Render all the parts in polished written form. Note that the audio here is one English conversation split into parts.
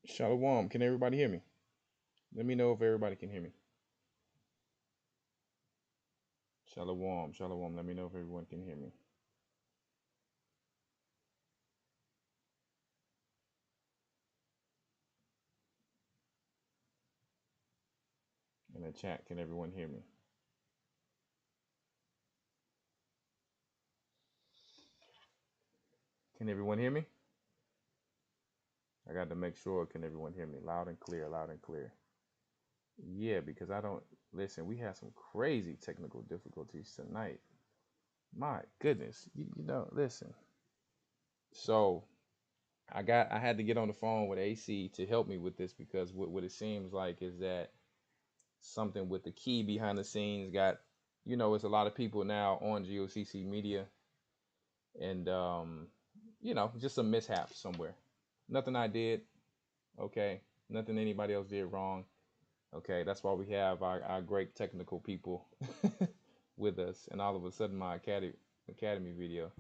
Shalom. Can everybody hear me? Let me know if everybody can hear me. Shalom. Shalom. Let me know if everyone can hear me. In the chat, can everyone hear me? Can everyone hear me? I got to make sure. Can everyone hear me? Loud and clear, loud and clear. Yeah, because I don't listen. We had some crazy technical difficulties tonight. My goodness, you know, listen. So I had to get on the phone with AC to help me with this because what it seems like is that something with the key behind the scenes got, it's a lot of people now on G.O.C.C media, and just some mishap somewhere. Nothing I did, okay. Nothing anybody else did wrong. Okay, that's why we have our great technical people with us. And all of a sudden, my academy video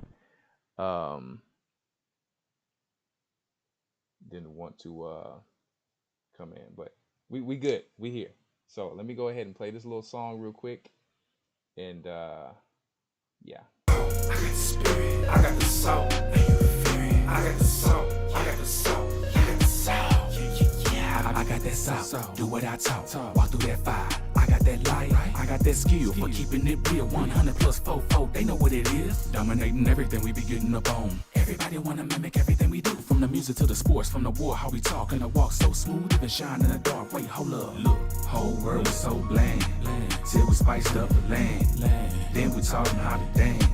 didn't want to come in, but we good. We here. So let me go ahead and play this little song real quick, and yeah. I got the spirit. I got the salt. I got the salt. I got the salt. I got the salt. I got that salt, do what I talk, walk through that fire. I got that light, I got that skill for keeping it real. 100 plus 4, they know what it is. Dominating everything we be getting up on. Everybody wanna mimic everything we do. From the music to the sports, from the war, how we talk. And the walk so smooth, even shine in the dark. Wait, hold up, look, whole world was so bland. Till we spiced up the land. Then we taught them how to dance.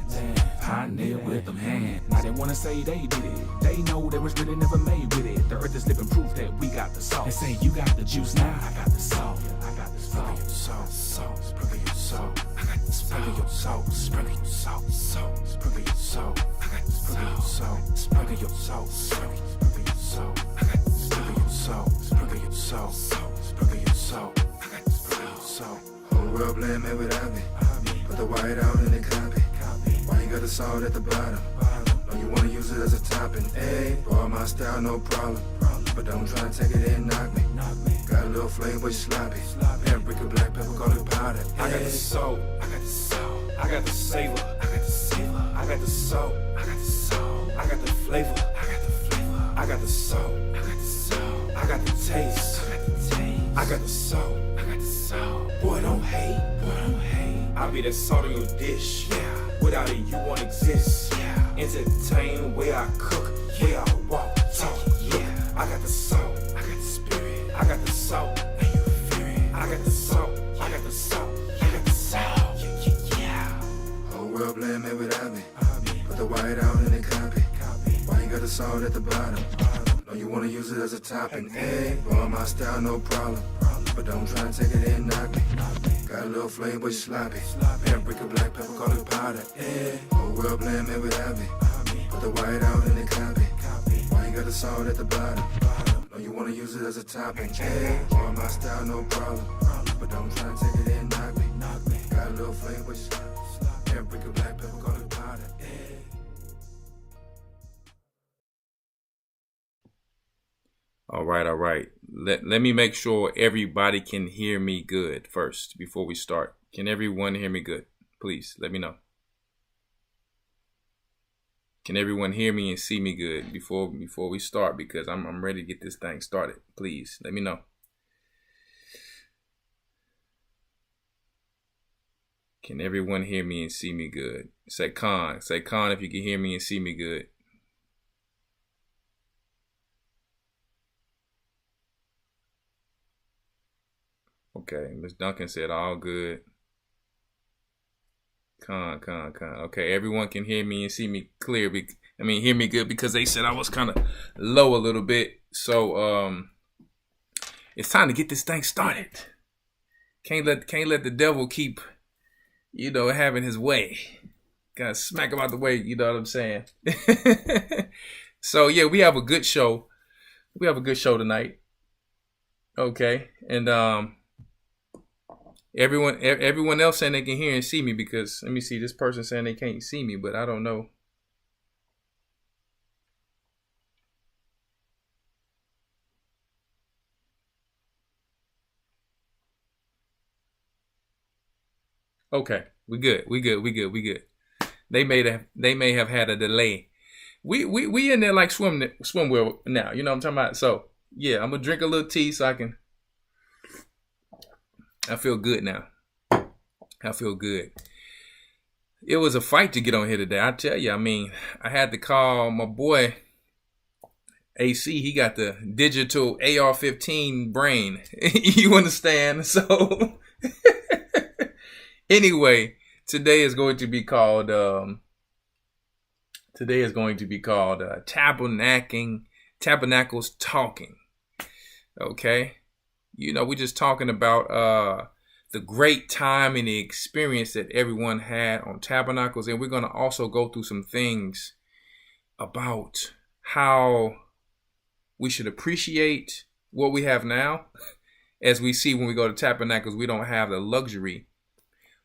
Pioneer with them hands. Now they wanna say they did it. They know they was really never made with it. The earth is living proof that we got the salt. They say you got the juice, now I got the salt. I got the salt, salt, sprinkle your salt. I got the sprinkle your salt, sprinkle your salt, sprinkle your salt. I got the sprinkle your salt, sprinkle your salt, sprinkle your salt. I got the sprinkle your salt, sprinkle your salt, sprinkle your salt. I got the sprinkle your salt. Whole world blend me without me. Put the white out in the copy. Why you got the salt at the bottom? No, you wanna use it as a topping. Hey, boy, my style, no problem. But don't try to take it and knock me. Got a little flame, but sloppy. Paprika, black pepper, garlic powder. I got the salt. I got the salt. I got the savor. I got the savor. I got the salt. I got the salt. I got the flavor. I got the flavor. I got the salt. I got the salt. I got the taste. I got the taste. I got the salt. I got the salt. Boy, don't hate. Boy, don't hate. I'll be that salt in your dish. Yeah. Without it, you won't exist. Yeah. Entertain where I cook, where I walk, talk. Yeah. I got the salt, I got the spirit, I got the salt, and you feel it. I got the salt, I got the salt, I got the salt. Yeah. Whole world blend me without me. Put the white out in the copy. Why you got the salt at the bottom? No, you wanna use it as a topping. Hey, boy, my style, no problem. But don't try to take it and knock me. Got a little flame, but sloppy. Paprika, black pepper, garlic powder. Yeah. Whole world blend me without me. Put the white out in the copy. Why you got the salt at the bottom? No, you wanna use it as a topping. Yeah. Boy, my style, no problem. But don't try to take it and knock me. Got a little flame, but sloppy. Paprika, black pepper, garlic powder. Yeah. All right. Let me make sure everybody can hear me good first before we start. Can everyone hear me good? Please, let me know. Can everyone hear me and see me good before we start? Because I'm ready to get this thing started. Please, let me know. Can everyone hear me and see me good? Say Khan if you can hear me and see me good. Okay, Miss Duncan said all good. Con. Okay, everyone can hear me and see me clear. Hear me good because they said I was kind of low a little bit. So it's time to get this thing started. Can't let the devil keep, having his way. Gotta smack him out the way. You know what I'm saying? So yeah, we have a good show. We have a good show tonight. Okay, and Everyone else saying they can hear and see me because let me see, this person saying they can't see me, but I don't know. Okay, we good. We good. We good. We good. They may have had a delay. We in there like swimwear now. You know what I'm talking about? So yeah, I'm gonna drink a little tea so I feel good now. I feel good. It was a fight to get on here today. I tell you, I mean, I had to call my boy AC. He got the digital AR-15 brain. You understand? So anyway, today is going to be called Tabernacles Talking. Okay, you know, we're just talking about the great time and the experience that everyone had on Tabernacles, and we're going to also go through some things about how we should appreciate what we have now. As we see when we go to Tabernacles, we don't have the luxury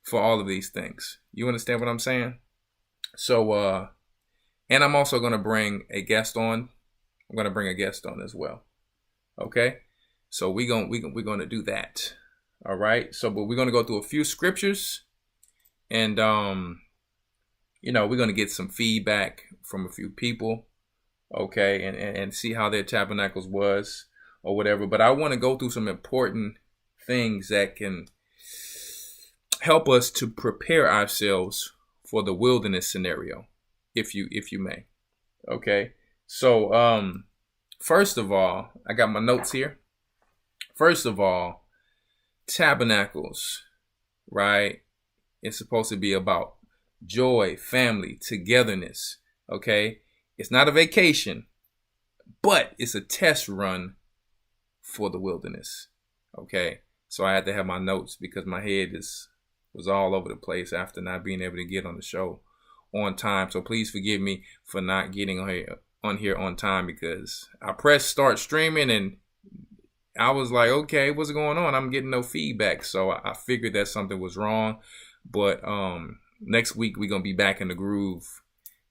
for all of these things. You understand what I'm saying? So, and I'm also going to bring a guest on. I'm going to bring a guest on as well. Okay? So we're going to do that. All right. So, but we're going to go through a few scriptures, and you know, we're going to get some feedback from a few people, okay, and see how their tabernacles was or whatever. But I want to go through some important things that can help us to prepare ourselves for the wilderness scenario, if you may. Okay. So, first of all, I got my notes here. First of all, Tabernacles, right? It's supposed to be about joy, family, togetherness. Okay. It's not a vacation, but it's a test run for the wilderness. Okay. So I had to have my notes because my head was all over the place after not being able to get on the show on time. So please forgive me for not getting on here on time, because I pressed start streaming and I was like, okay, what's going on? I'm getting no feedback. So I figured that something was wrong. But next week we're gonna be back in the groove.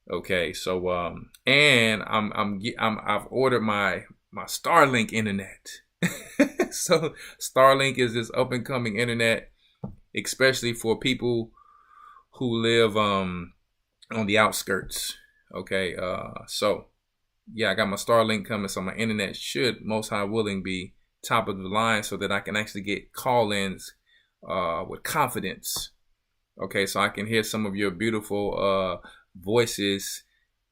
Okay, so and I've ordered my Starlink internet. So Starlink is this up and coming internet, especially for people who live on the outskirts. Okay, so yeah, I got my Starlink coming, so my internet should, most high willing, be top of the line so that I can actually get call-ins with confidence. Okay, so I can hear some of your beautiful voices,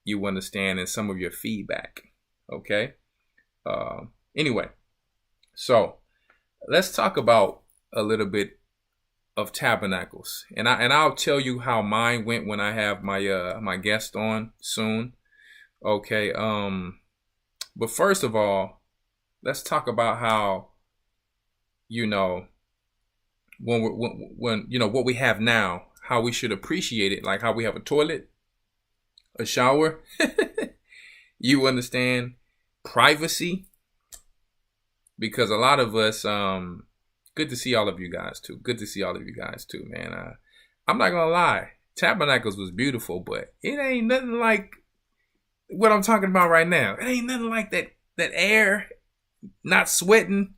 you understand, and some of your feedback. Okay. Anyway, so let's talk about a little bit of Tabernacles, and I'll tell you how mine went when I have my my guest on soon. Okay. But first of all, let's talk about how, you know, when you know what we have now, how we should appreciate it, like how we have a toilet, a shower, you understand, privacy, because a lot of us, good to see all of you guys too. Good to see all of you guys too, man. I'm not gonna lie, Tabernacles was beautiful, but it ain't nothing like what I'm talking about right now. It ain't nothing like that air, not sweating.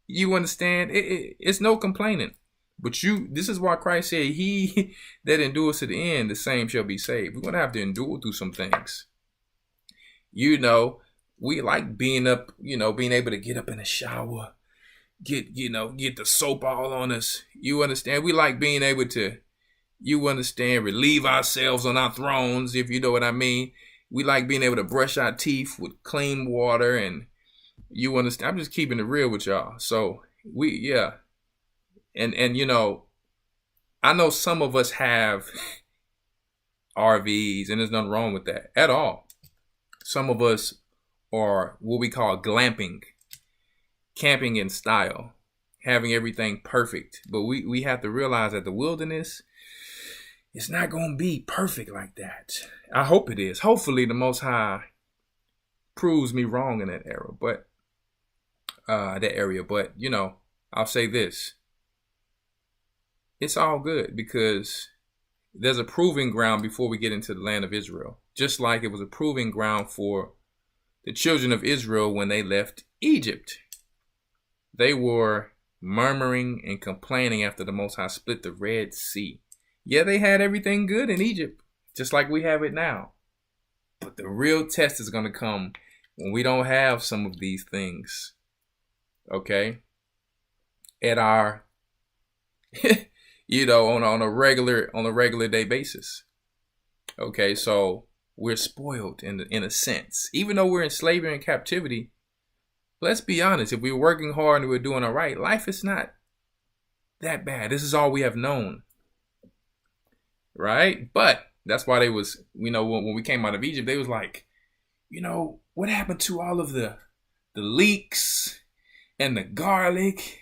You understand? It's no complaining. But this is why Christ said, he that endures to the end, the same shall be saved. We're going to have to endure through some things. You know, we like being up, you know, being able to get up in the shower, get the soap all on us. You understand? We like being able to, you understand, relieve ourselves on our thrones, if you know what I mean. We like being able to brush our teeth with clean water, and you understand. I'm just keeping it real with y'all. So yeah. And you know, I know some of us have RVs, and there's nothing wrong with that at all. Some of us are what we call glamping, camping in style, having everything perfect. But we have to realize that the wilderness, it's not going to be perfect like that. I hope it is. Hopefully the Most High proves me wrong in that area. But you know, I'll say this. It's all good, because there's a proving ground before we get into the land of Israel. Just like it was a proving ground for the children of Israel when they left Egypt. They were murmuring and complaining after the Most High split the Red Sea. Yeah, they had everything good in Egypt, just like we have it now. But the real test is going to come when we don't have some of these things, okay, at our, on a regular day basis. Okay, so we're spoiled in a sense, even though we're in slavery and captivity. Let's be honest. If we're working hard and we're doing all right, life is not that bad. This is all we have known, right? But that's why they was, when we came out of Egypt, they was like, what happened to all of the leeks and the garlic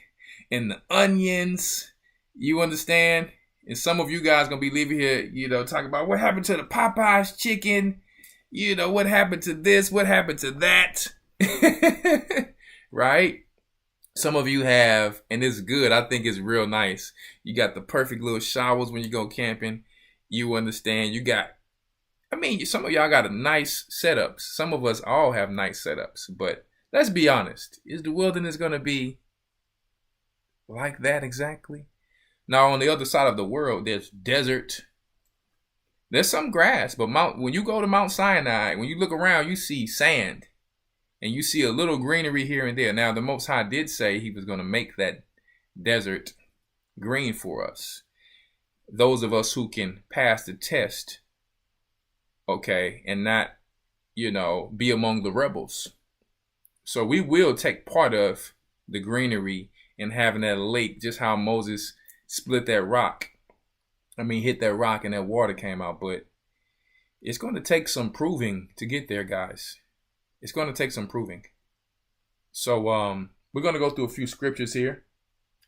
and the onions? You understand? And some of you guys gonna be leaving here, talking about what happened to the Popeyes chicken. What happened to this? What happened to that? Right? Some of you have, and it's good. I think it's real nice. You got the perfect little showers when you go camping. You understand? Some of y'all got a nice setups. Some of us all have nice setups. But let's be honest. Is the wilderness going to be like that exactly? Now, on the other side of the world, there's desert. There's some grass. But when you go to Mount Sinai, when you look around, you see sand. And you see a little greenery here and there. Now, the Most High did say he was going to make that desert green for us. Those of us who can pass the test, okay, and not, be among the rebels. So we will take part of the greenery and having that lake, just how Moses split that rock. Hit that rock and that water came out. But it's going to take some proving to get there, guys. It's going to take some proving. So we're going to go through a few scriptures here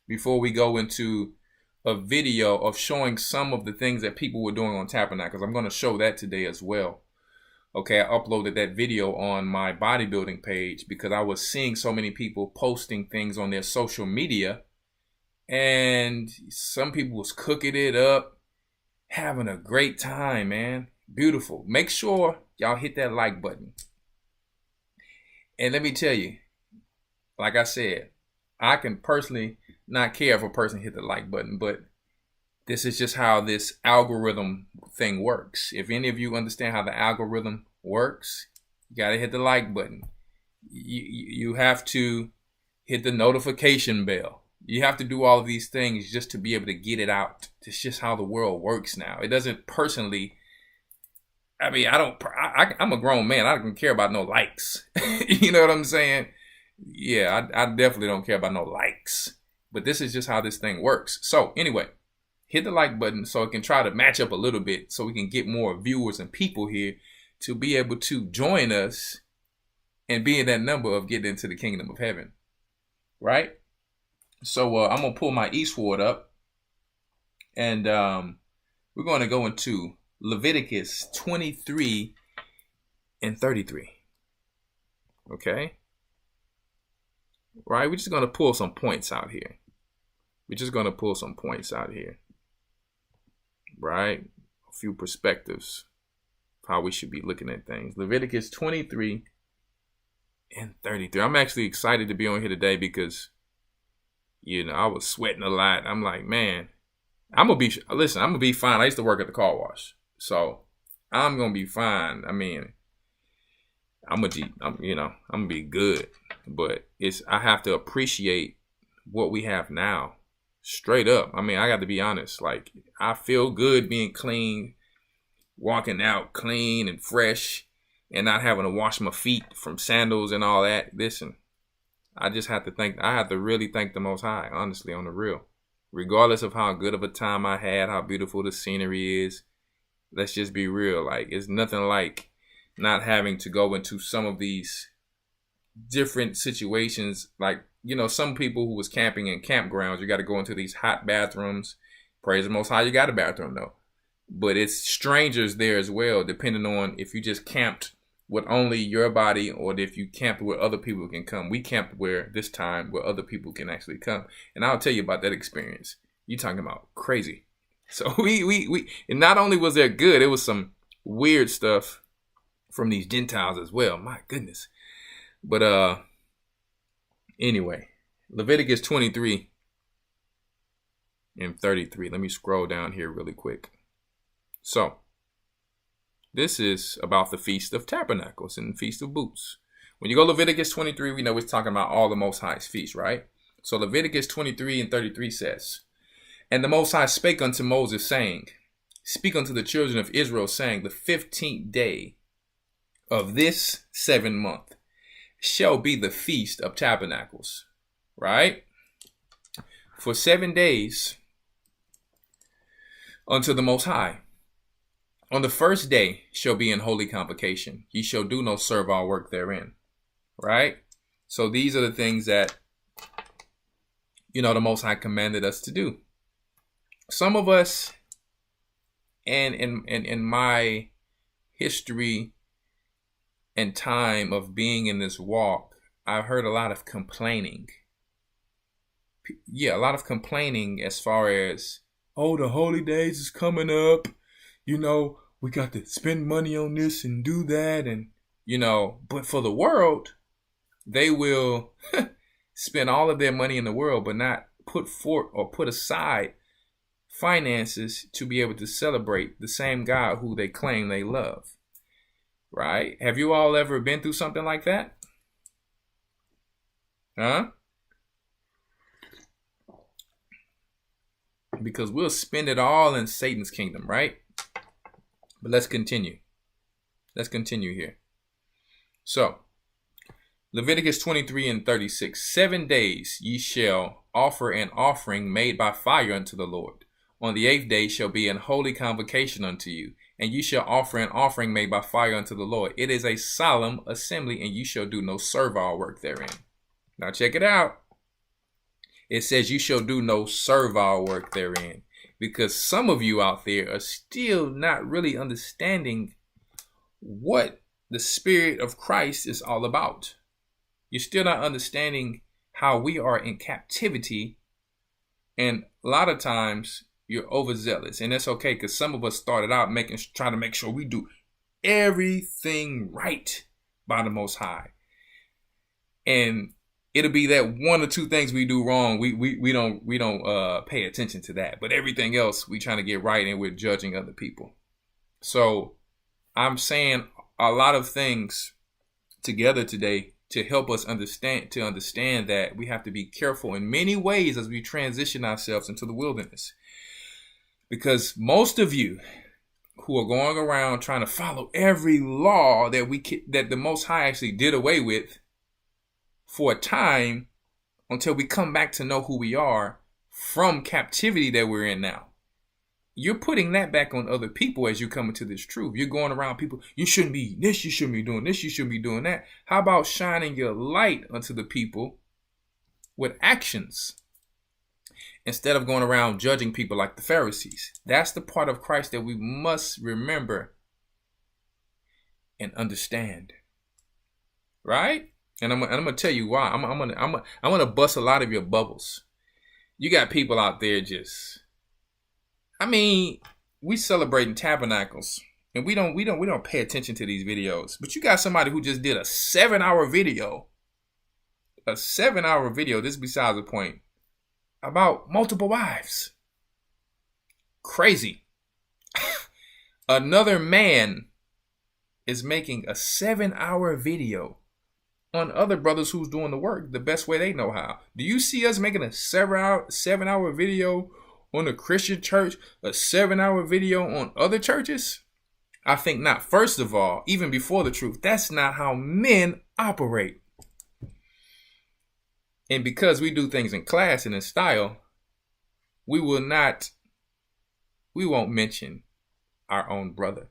before we go into a video of showing some of the things that people were doing on Tabernacles. I'm going to show that today as well. Okay, I uploaded that video on my bodybuilding page because I was seeing so many people posting things on their social media. And some people was cooking it up, having a great time, man. Beautiful. Make sure y'all hit that like button. And let me tell you, like I said, I can personally not care if a person hit the like button, but this is just how this algorithm thing works. If any of you understand how the algorithm works, you got to hit the like button. You have to hit the notification bell. You have to do all of these things just to be able to get it out. It's just how the world works now. It doesn't personally... I'm a grown man. I don't care about no likes. You know what I'm saying? Yeah, I definitely don't care about no likes. But this is just how this thing works. So anyway, hit the like button so it can try to match up a little bit so we can get more viewers and people here to be able to join us and be in that number of getting into the kingdom of heaven. Right? So I'm going to pull my eastward up and we're going to go into Leviticus 23 and 33. Okay? Right? We're just going to pull some points out here. Right? A few perspectives of how we should be looking at things. Leviticus 23 and 33. I'm actually excited to be on here today because, I was sweating a lot. I'm like, man, I'm going to be fine. I used to work at the car wash. So I'm going to be fine. I'm going to be good. But I have to appreciate what we have now. Straight up. I got to be honest. Like, I feel good being clean, walking out clean and fresh, and not having to wash my feet from sandals and all that. Listen, I have to really thank the Most High, honestly, on the real. Regardless of how good of a time I had, how beautiful the scenery is, let's just be real. Like, it's nothing like not having to go into some of these different situations. Like, some people who was camping in campgrounds, you got to go into these hot bathrooms. Praise the Most High, you got a bathroom though. But it's strangers there as well, depending on if you just camped with only your body or if you camped where other people can come. We camped where other people can actually come. And I'll tell you about that experience. You talking about crazy. So we and not only was there good, it was some weird stuff from these Gentiles as well. My goodness. But anyway, Leviticus 23 and 33. Let me scroll down here really quick. So this is about the Feast of Tabernacles and the Feast of Booths. When you go Leviticus 23, we know it's talking about all the Most High's feasts, right? So Leviticus 23 and 33 says, "And the Most High spake unto Moses, saying, Speak unto the children of Israel, saying, The 15th day of this 7th month shall be the Feast of Tabernacles," right? "For 7 days unto the Most High. On the first day shall be an holy convocation. Ye shall do no servile work therein." Right? So these are the things that, the Most High commanded us to do. Some of us, and in my history and time of being in this walk, I've heard a lot of complaining. Yeah, a lot of complaining as far as, oh, the holy days is coming up. We got to spend money on this and do that. And, but for the world, they will spend all of their money in the world, but not put forth or put aside finances to be able to celebrate the same God who they claim they love. Right? Have you all ever been through something like that? Huh? Because we'll spend it all in Satan's kingdom, right? But let's continue. Let's continue here. So, Leviticus 23 and 36. 7 days ye shall offer an offering made by fire unto the Lord. On the 8th day shall be an holy convocation unto you, and ye shall offer an offering made by fire unto the Lord. It is a solemn assembly, and ye shall do no servile work therein. Now check it out. It says you shall do no servile work therein, because some of you out there are still not really understanding what the Spirit of Christ is all about. You're still not understanding how we are in captivity, and a lot of times you're overzealous, and that's okay, because some of us started out trying to make sure we do everything right by the Most High, and it'll be that one or two things we do wrong. We don't pay attention to that, but everything else we trying to get right, and we're judging other people. So I'm saying a lot of things together today to help us understand that we have to be careful in many ways as we transition ourselves into the wilderness. Because most of you who are going around trying to follow every law that the Most High actually did away with for a time until we come back to know who we are from captivity that we're in now. You're putting that back on other people as you come into this truth. You're going around people, you shouldn't be eating this, you shouldn't be doing this, you shouldn't be doing that. How about shining your light unto the people with actions instead of going around judging people like the Pharisees? That's the part of Christ that we must remember and understand. Right? And I'm gonna tell you why. I'm gonna bust a lot of your bubbles. You got people out there we celebrating tabernacles, and we don't pay attention to these videos. But you got somebody who just did a 7-hour video. A 7-hour video, this is besides the point, about multiple wives. Crazy. Another man is making a 7-hour video on other brothers who's doing the work the best way they know how. Do you see us making a 7-hour video on a Christian church, a 7-hour video on other churches? I think not. First of all, even before the truth, that's not how men operate. And because we do things in class and in style, we won't mention our own brother,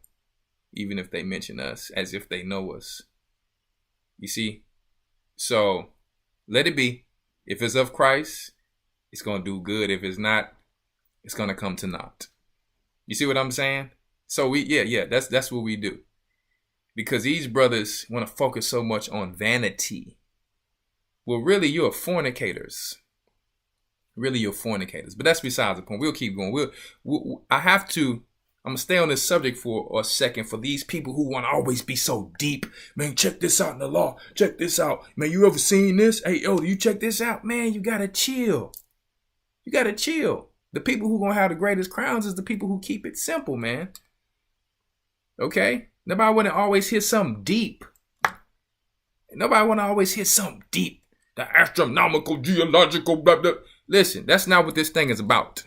even if they mention us as if they know us. You see? So let it be. If it's of Christ, it's going to do good. If it's not, it's going to come to naught. You see what I'm saying? So that's what we do. Because these brothers want to focus so much on vanity. Well, really, you're fornicators. Really, you're fornicators. But that's besides the point. We'll keep going. I'm going to stay on this subject for a second for these people who want to always be so deep. Man, check this out in the law. Check this out. Man, you ever seen this? Hey, Elder, you check this out? Man, you got to chill. You got to chill. The people who gonna have the greatest crowns is the people who keep it simple, man. Okay? Nobody wanna always hear something deep. Nobody wanna always hear something deep. The astronomical, geological, blah, blah. Listen, that's not what this thing is about.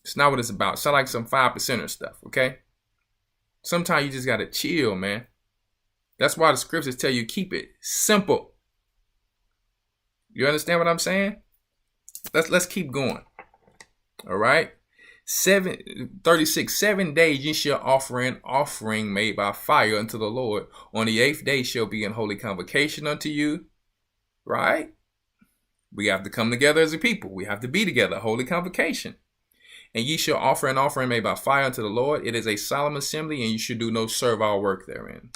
It's not what it's about. It sounds like some 5%er stuff, okay? Sometimes you just gotta chill, man. That's why the scriptures tell you keep it simple. You understand what I'm saying? Let's keep going. All right. 36. 7 days ye shall offer an offering made by fire unto the Lord. On the 8th day shall be an holy convocation unto you. Right? We have to come together as a people. We have to be together. Holy convocation. And ye shall offer an offering made by fire unto the Lord. It is a solemn assembly, and you should do no servile work therein.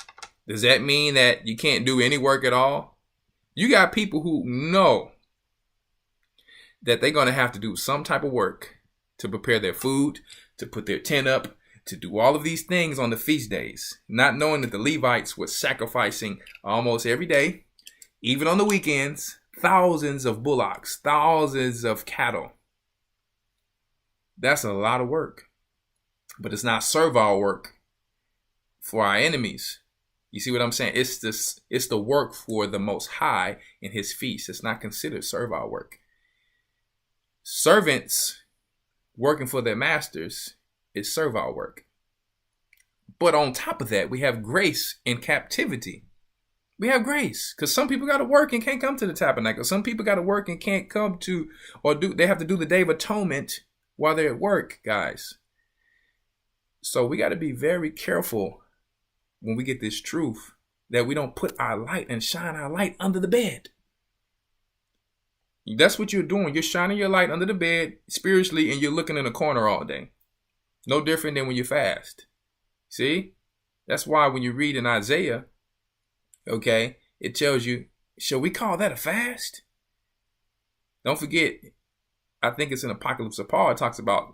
Does that mean that you can't do any work at all? You got people who know that they're going to have to do some type of work to prepare their food, to put their tent up, to do all of these things on the feast days, not knowing that the Levites were sacrificing almost every day, even on the weekends, thousands of bullocks, thousands of cattle. That's a lot of work, but it's not servile work for our enemies. You see what I'm saying? It's the work for the Most High in his feast. It's not considered servile work. Servants working for their masters is servile work. But on top of that, we have grace in captivity. We have grace because some people got to work and can't come to the tabernacle. Some people got to work and can't come to, they have to do the Day of Atonement while they're at work, guys. So we got to be very careful when we get this truth that we don't put our light and shine our light under the bed. That's what you're doing. You're shining your light under the bed spiritually, and you're looking in the corner all day. No different than when you fast. See? That's why when you read in Isaiah, okay, it tells you, shall we call that a fast? Don't forget, I think it's in Apocalypse of Paul. It talks about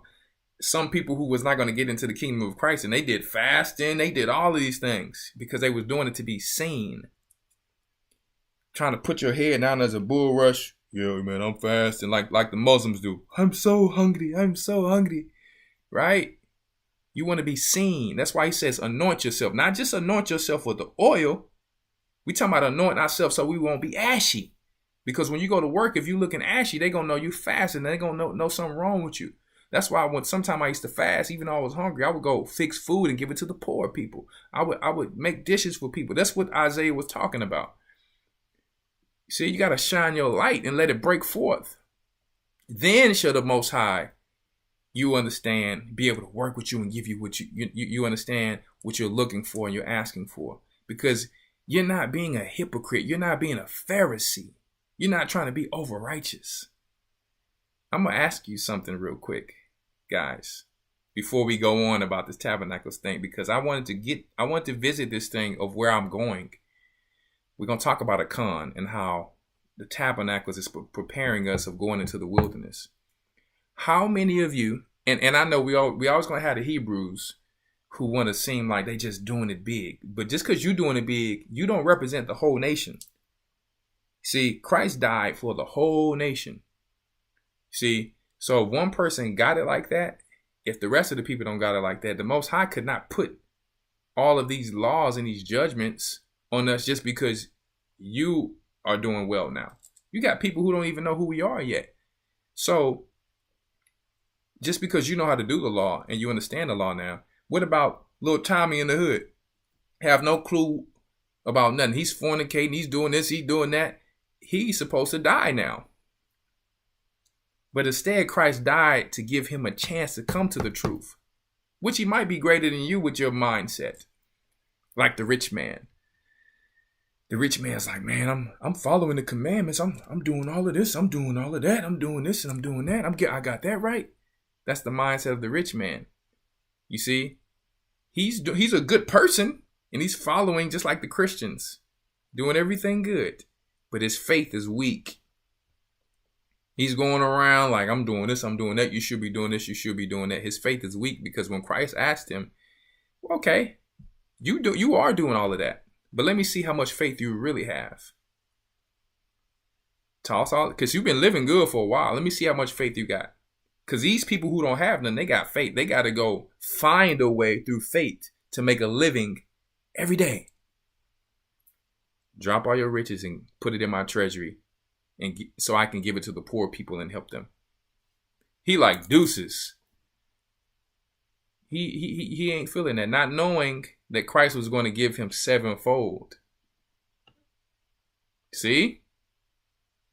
some people who was not going to get into the kingdom of Christ, and they did fasting. They did all of these things because they was doing it to be seen. Trying to put your head down as a bulrush. Yeah, man, I'm fasting like the Muslims do. I'm so hungry. I'm so hungry. Right? You want to be seen. That's why he says anoint yourself. Not just anoint yourself with the oil. We talking about anointing ourselves so we won't be ashy. Because when you go to work, if you looking ashy, they going to know you fasting. They going to know something wrong with you. That's why sometimes I used to fast, even though I was hungry, I would go fix food and give it to the poor people. I would make dishes for people. That's what Isaiah was talking about. See, you got to shine your light and let it break forth. Then shall the Most High, you understand, be able to work with you and give you what you understand what you're looking for and you're asking for. Because you're not being a hypocrite. You're not being a Pharisee. You're not trying to be over righteous. I'm going to ask you something real quick, guys, before we go on about this Tabernacles thing, because I want to visit this thing of where I'm going. We're going to talk about Achan and how the Tabernacles is preparing us of going into the wilderness. How many of you, and I know we always going to have the Hebrews who want to seem like they just doing it big, but just because you're doing it big, you don't represent the whole nation. See, Christ died for the whole nation. See, so if one person got it like that, if the rest of the people don't got it like that, the Most High could not put all of these laws and these judgments on us just because you are doing well now. You got people who don't even know who we are yet. So just because you know how to do the law and you understand the law now, what about little Tommy in the hood? Have no clue about nothing. He's fornicating. He's doing this. He's doing that. He's supposed to die now. But instead, Christ died to give him a chance to come to the truth, which he might be greater than you with your mindset. Like the rich man. The rich man's like, man, I'm following the commandments. I'm doing all of this. I'm doing all of that. I'm doing this and I'm doing that. I got that right. That's the mindset of the rich man. You see, he's a good person and he's following just like the Christians, doing everything good, but his faith is weak. He's going around like, I'm doing this, I'm doing that. You should be doing this. You should be doing that. His faith is weak because when Christ asked him, okay, you are doing all of that, but let me see how much faith you really have. Toss all, because you've been living good for a while. Let me see how much faith you got. Because these people who don't have none, they got faith. They got to go find a way through faith to make a living every day. Drop all your riches and put it in my treasury, and so I can give it to the poor people and help them. He like deuces. He ain't feeling that, not knowing that Christ was going to give him sevenfold. See?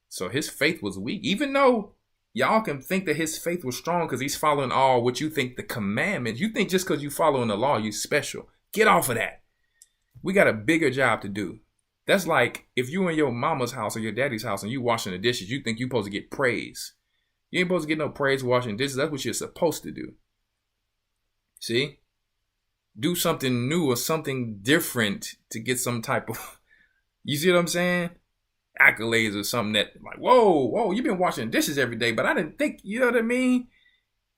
So his faith was weak, even though y'all can think that his faith was strong because he's following all what you think the commandments. You think just because you following the law, you special. Get off of that. We got a bigger job to do. That's like if you in your mama's house or your daddy's house and you washing the dishes, you think you supposed to get praise. You ain't supposed to get no praise washing dishes. That's what you're supposed to do. See? Do something new or something different to get some type of, you see what I'm saying? Accolades or something that like, whoa, you've been washing dishes every day, but I didn't think, you know what I mean?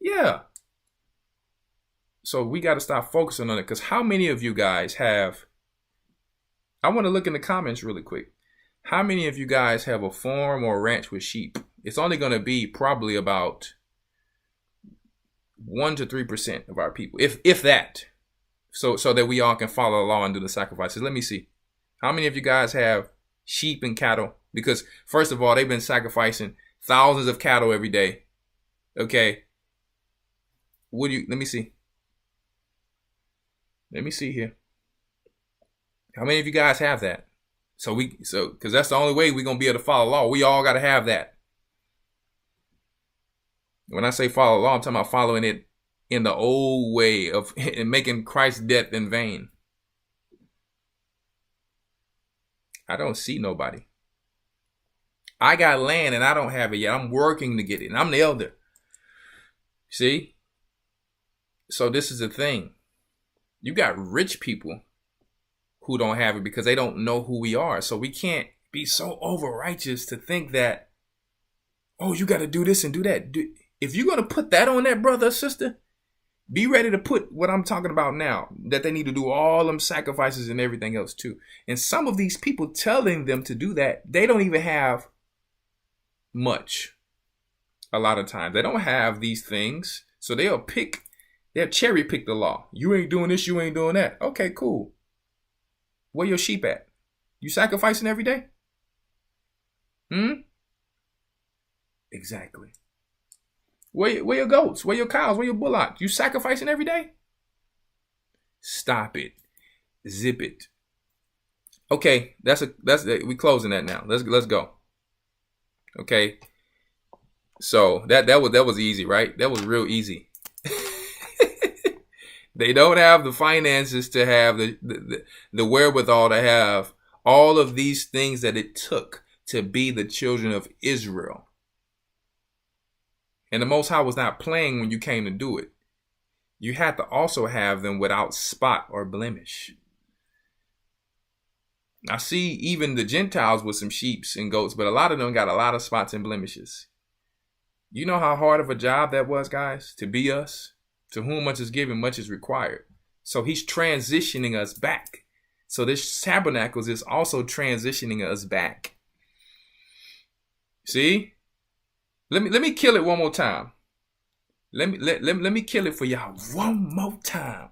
Yeah. So we got to stop focusing on it, because how many of you guys have, I want to look in the comments really quick. How many of you guys have a farm or a ranch with sheep? It's only going to be probably about 1 to 3% of our people, if that. So that we all can follow the law and do the sacrifices. Let me see. How many of you guys have sheep and cattle? Because first of all, they've been sacrificing thousands of cattle every day. Okay. Let me see. Let me see here. How many of you guys have that? Because that's the only way we're going to be able to follow law. We all got to have that. When I say follow law, I'm talking about following it in the old way of making Christ's death in vain. I don't see nobody. I got land and I don't have it yet. I'm working to get it. And I'm the elder. See? So this is the thing. You got rich people who don't have it because they don't know who we are. So we can't be so over-righteous to think that, oh, you got to do this and do that. If you're going to put that on that brother or sister, be ready to put what I'm talking about now, that they need to do all them sacrifices and everything else too. And some of these people telling them to do that, they don't even have much. A lot of times they don't have these things. So they'll cherry pick the law. You ain't doing this, you ain't doing that. Okay, cool. Where your sheep at? You sacrificing every day? Exactly. Where your goats? Where your cows? Where your bullocks? You sacrificing every day? Stop it. Zip it. Okay, we closing that now. Let's go. Okay. So that was easy, right? That was real easy. They don't have the finances to have the wherewithal to have all of these things that it took to be the children of Israel. And the Most High was not playing when you came to do it. You had to also have them without spot or blemish. I see even the Gentiles with some sheep and goats, but a lot of them got a lot of spots and blemishes. You know how hard of a job that was, guys, to be us? To whom much is given, much is required. So he's transitioning us back. So this Tabernacles is also transitioning us back. See? Let me kill it one more time. Let me kill it for y'all one more time.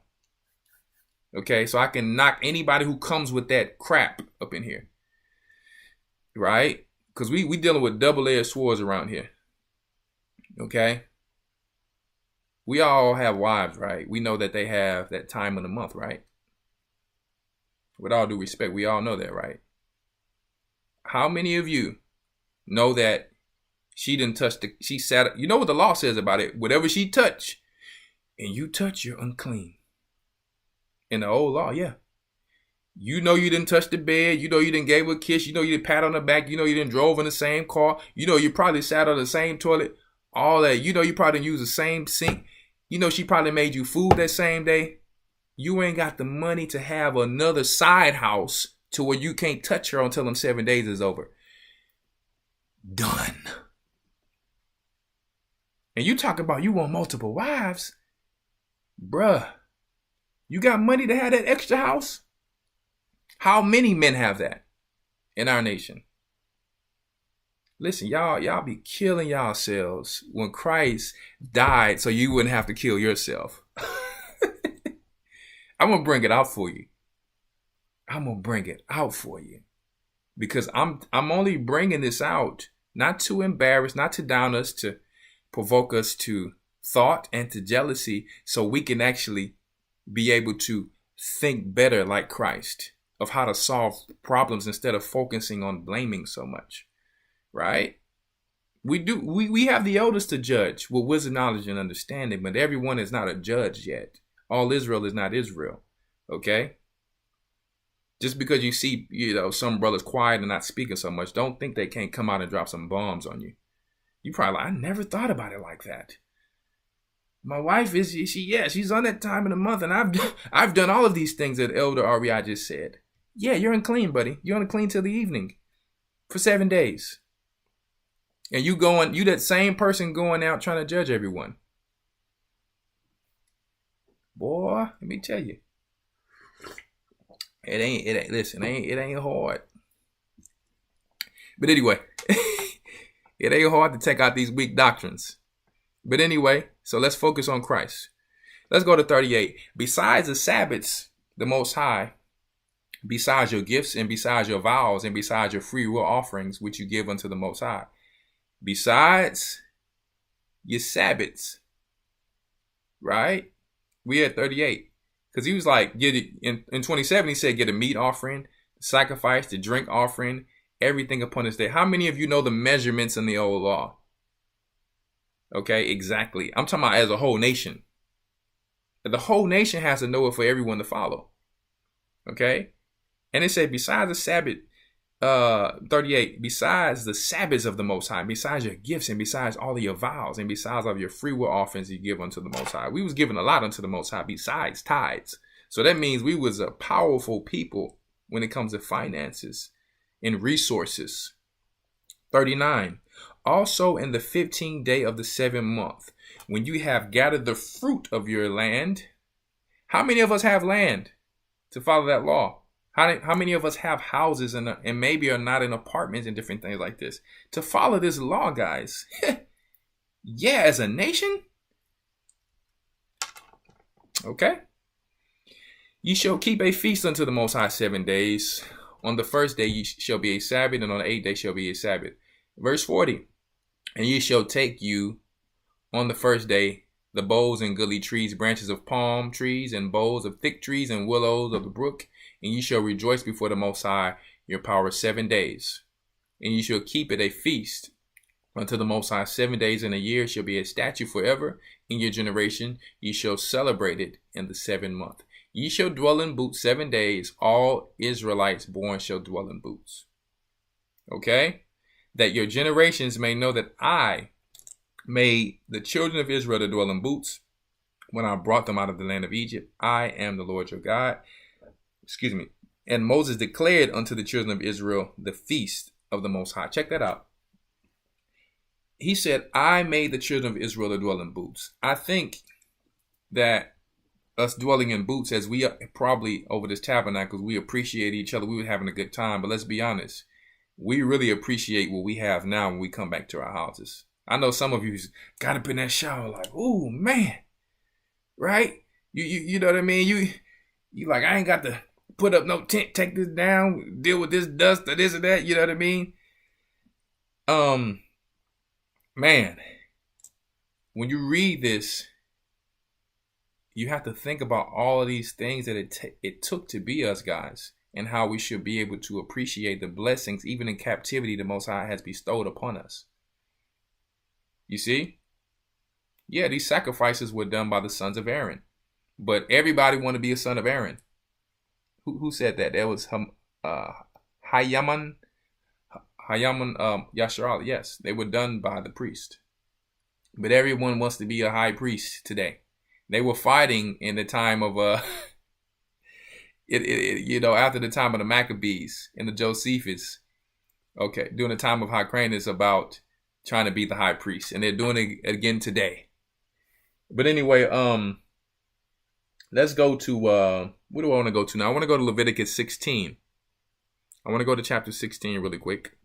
Okay, so I can knock anybody who comes with that crap up in here. Right? Because we dealing with double-edged swords around here. Okay? We all have wives, right? We know that they have that time of the month, right? With all due respect, we all know that, right? How many of you know that she didn't touch she sat, you know what the law says about it? Whatever she touch, and you touch, you're unclean. In the old law, yeah. You know you didn't touch the bed. You know you didn't give her a kiss. You know you didn't pat on the back. You know you didn't drove in the same car. You know you probably sat on the same toilet. All that. You know you probably used the same sink. You know she probably made you food that same day. You ain't got the money to have another side house to where you can't touch her until them 7 days is over. Done. And you talk about you want multiple wives. Bruh. You got money to have that extra house? How many men have that in our nation? Listen, y'all be killing yourselves when Christ died so you wouldn't have to kill yourself. I'm going to bring it out for you. I'm going to bring it out for you. Because I'm only bringing this out not to embarrass, not to down us, to provoke us to thought and to jealousy, so we can actually be able to think better like Christ of how to solve problems instead of focusing on blaming so much, right? We have the elders to judge with wisdom, knowledge, and understanding, but everyone is not a judge yet. All Israel is not Israel, okay? Just because you see, some brothers quiet and not speaking so much, don't think they can't come out and drop some bombs on you. You probably like, I never thought about it like that. My wife she's on that time of the month, and I've done all of these things that Elder Rawchaa just said. Yeah, you're unclean, buddy. You're unclean till the evening for 7 days. And you that same person going out trying to judge everyone. Boy, let me tell you. It ain't hard. But anyway, it ain't hard to take out these weak doctrines. But anyway, so let's focus on Christ. Let's go to 38. Besides the Sabbaths, the Most High, besides your gifts and besides your vows and besides your free will offerings, which you give unto the Most High, besides your Sabbaths, right? We at 38. Because he was like, in 27, he said, get a meat offering, sacrifice, the drink offering, everything upon this day. How many of you know the measurements in the old law? Okay, exactly. I'm talking about as a whole nation. The whole nation has to know it for everyone to follow. Okay? And it said, besides the Sabbath, 38, besides the Sabbaths of the Most High, besides your gifts and besides all of your vows and besides of your free will offerings you give unto the Most High. We was giving a lot unto the Most High besides tithes. So that means we was a powerful people when it comes to finances and resources. 39, also in the 15th day of the 7th month, when you have gathered the fruit of your land. How many of us have land to follow that law? How many of us have houses and maybe are not in apartments and different things like this to follow this law, guys? Yeah, as a nation. Okay. Ye shall keep a feast unto the Most High 7 days. On the first day ye shall be a Sabbath, and on the 8th day shall be a Sabbath. Verse 40. And ye shall take you on the first day the boughs and goodly trees, branches of palm trees, and boughs of thick trees, and willows of the brook. And ye shall rejoice before the Most High your power 7 days. And ye shall keep it a feast unto the Most High 7 days in a year, shall be a statute forever in your generation. Ye shall celebrate it in the 7th month. Ye shall dwell in booths 7 days. All Israelites born shall dwell in booths. Okay? That your generations may know that I made the children of Israel to dwell in booths when I brought them out of the land of Egypt. I am the Lord your God. Excuse me. And Moses declared unto the children of Israel the feast of the Most High. Check that out. He said, I made the children of Israel to dwell in booths. I think that us dwelling in booths, as we probably over this Tabernacles, we appreciate each other. We were having a good time. But let's be honest. We really appreciate what we have now when we come back to our houses. I know some of you got up in that shower like, oh, man. Right? You know what I mean? You like, I ain't got to put up no tent, take this down, deal with this dust or this or that. You know what I mean? Man, when you read this, you have to think about all of these things that it took to be us, guys, and how we should be able to appreciate the blessings, even in captivity, the Most High has bestowed upon us. You see? Yeah, these sacrifices were done by the sons of Aaron, but everybody wanted to be a son of Aaron. Who said that? That was Hayaman Yasharal. Yes, they were done by the priest. But everyone wants to be a high priest today. They were fighting in the time of after the time of the Maccabees and the Josephus. Okay, during the time of Hyrcanus about trying to be the high priest, and they're doing it again today. But anyway, let's go to what do I want to go to now? I want to go to Leviticus 16. I want to go to chapter 16 really quick.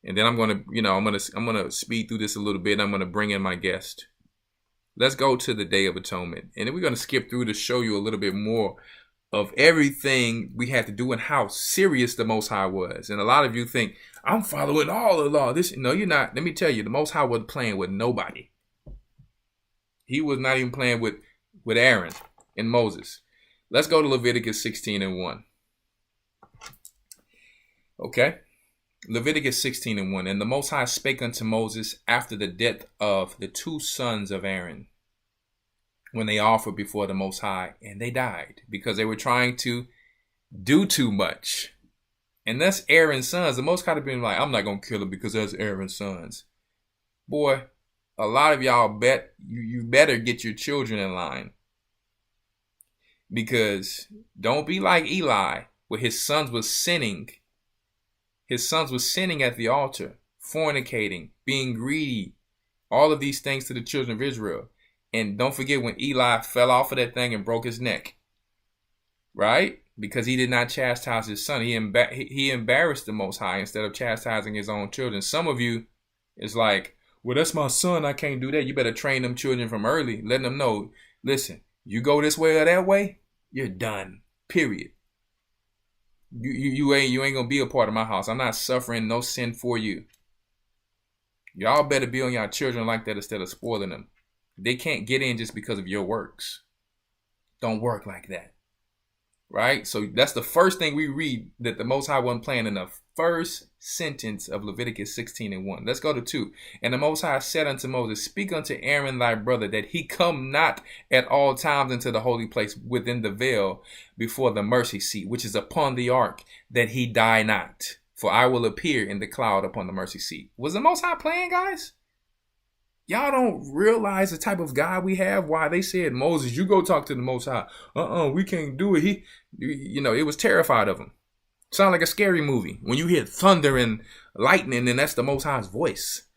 And then I'm gonna speed through this a little bit. And I'm gonna bring in my guest. Let's go to the Day of Atonement, and then we're gonna skip through to show you a little bit more of everything we had to do and how serious the Most High was. And a lot of you think, I'm following all the law. No, you're not. Let me tell you, the Most High wasn't playing with nobody. He was not even playing with Aaron and Moses. Let's go to Leviticus 16:1. Okay? Leviticus 16:1. And the Most High spake unto Moses after the death of the two sons of Aaron, when they offered before the Most High, and they died because they were trying to do too much. And that's Aaron's sons. The Most High have been like, I'm not going to kill them because that's Aaron's sons. Boy, a lot of y'all you better get your children in line. Because don't be like Eli, where his sons was sinning. His sons was sinning at the altar, fornicating, being greedy, all of these things to the children of Israel. And don't forget when Eli fell off of that thing and broke his neck, right? Because he did not chastise his son. He embarrassed the Most High instead of chastising his own children. Some of you is like, well, that's my son. I can't do that. You better train them children from early, letting them know, listen, you go this way or that way, you're done, period. You ain't gonna be a part of my house. I'm not suffering no sin for you. Y'all better be on y'all children like that instead of spoiling them. They can't get in just because of your works. Don't work like that. Right? So that's the first thing we read, that the Most High wasn't playing in the first sentence of Leviticus 16:1. Let's go to 2. And the Most High said unto Moses, speak unto Aaron thy brother, that he come not at all times into the holy place within the veil before the mercy seat, which is upon the ark, that he die not. For I will appear in the cloud upon the mercy seat. Was the Most High playing, guys? Y'all don't realize the type of God we have. Why they said, Moses, you go talk to the Most High. We can't do it. It was terrified of him. Sound like a scary movie. When you hear thunder and lightning, then that's the Most High's voice.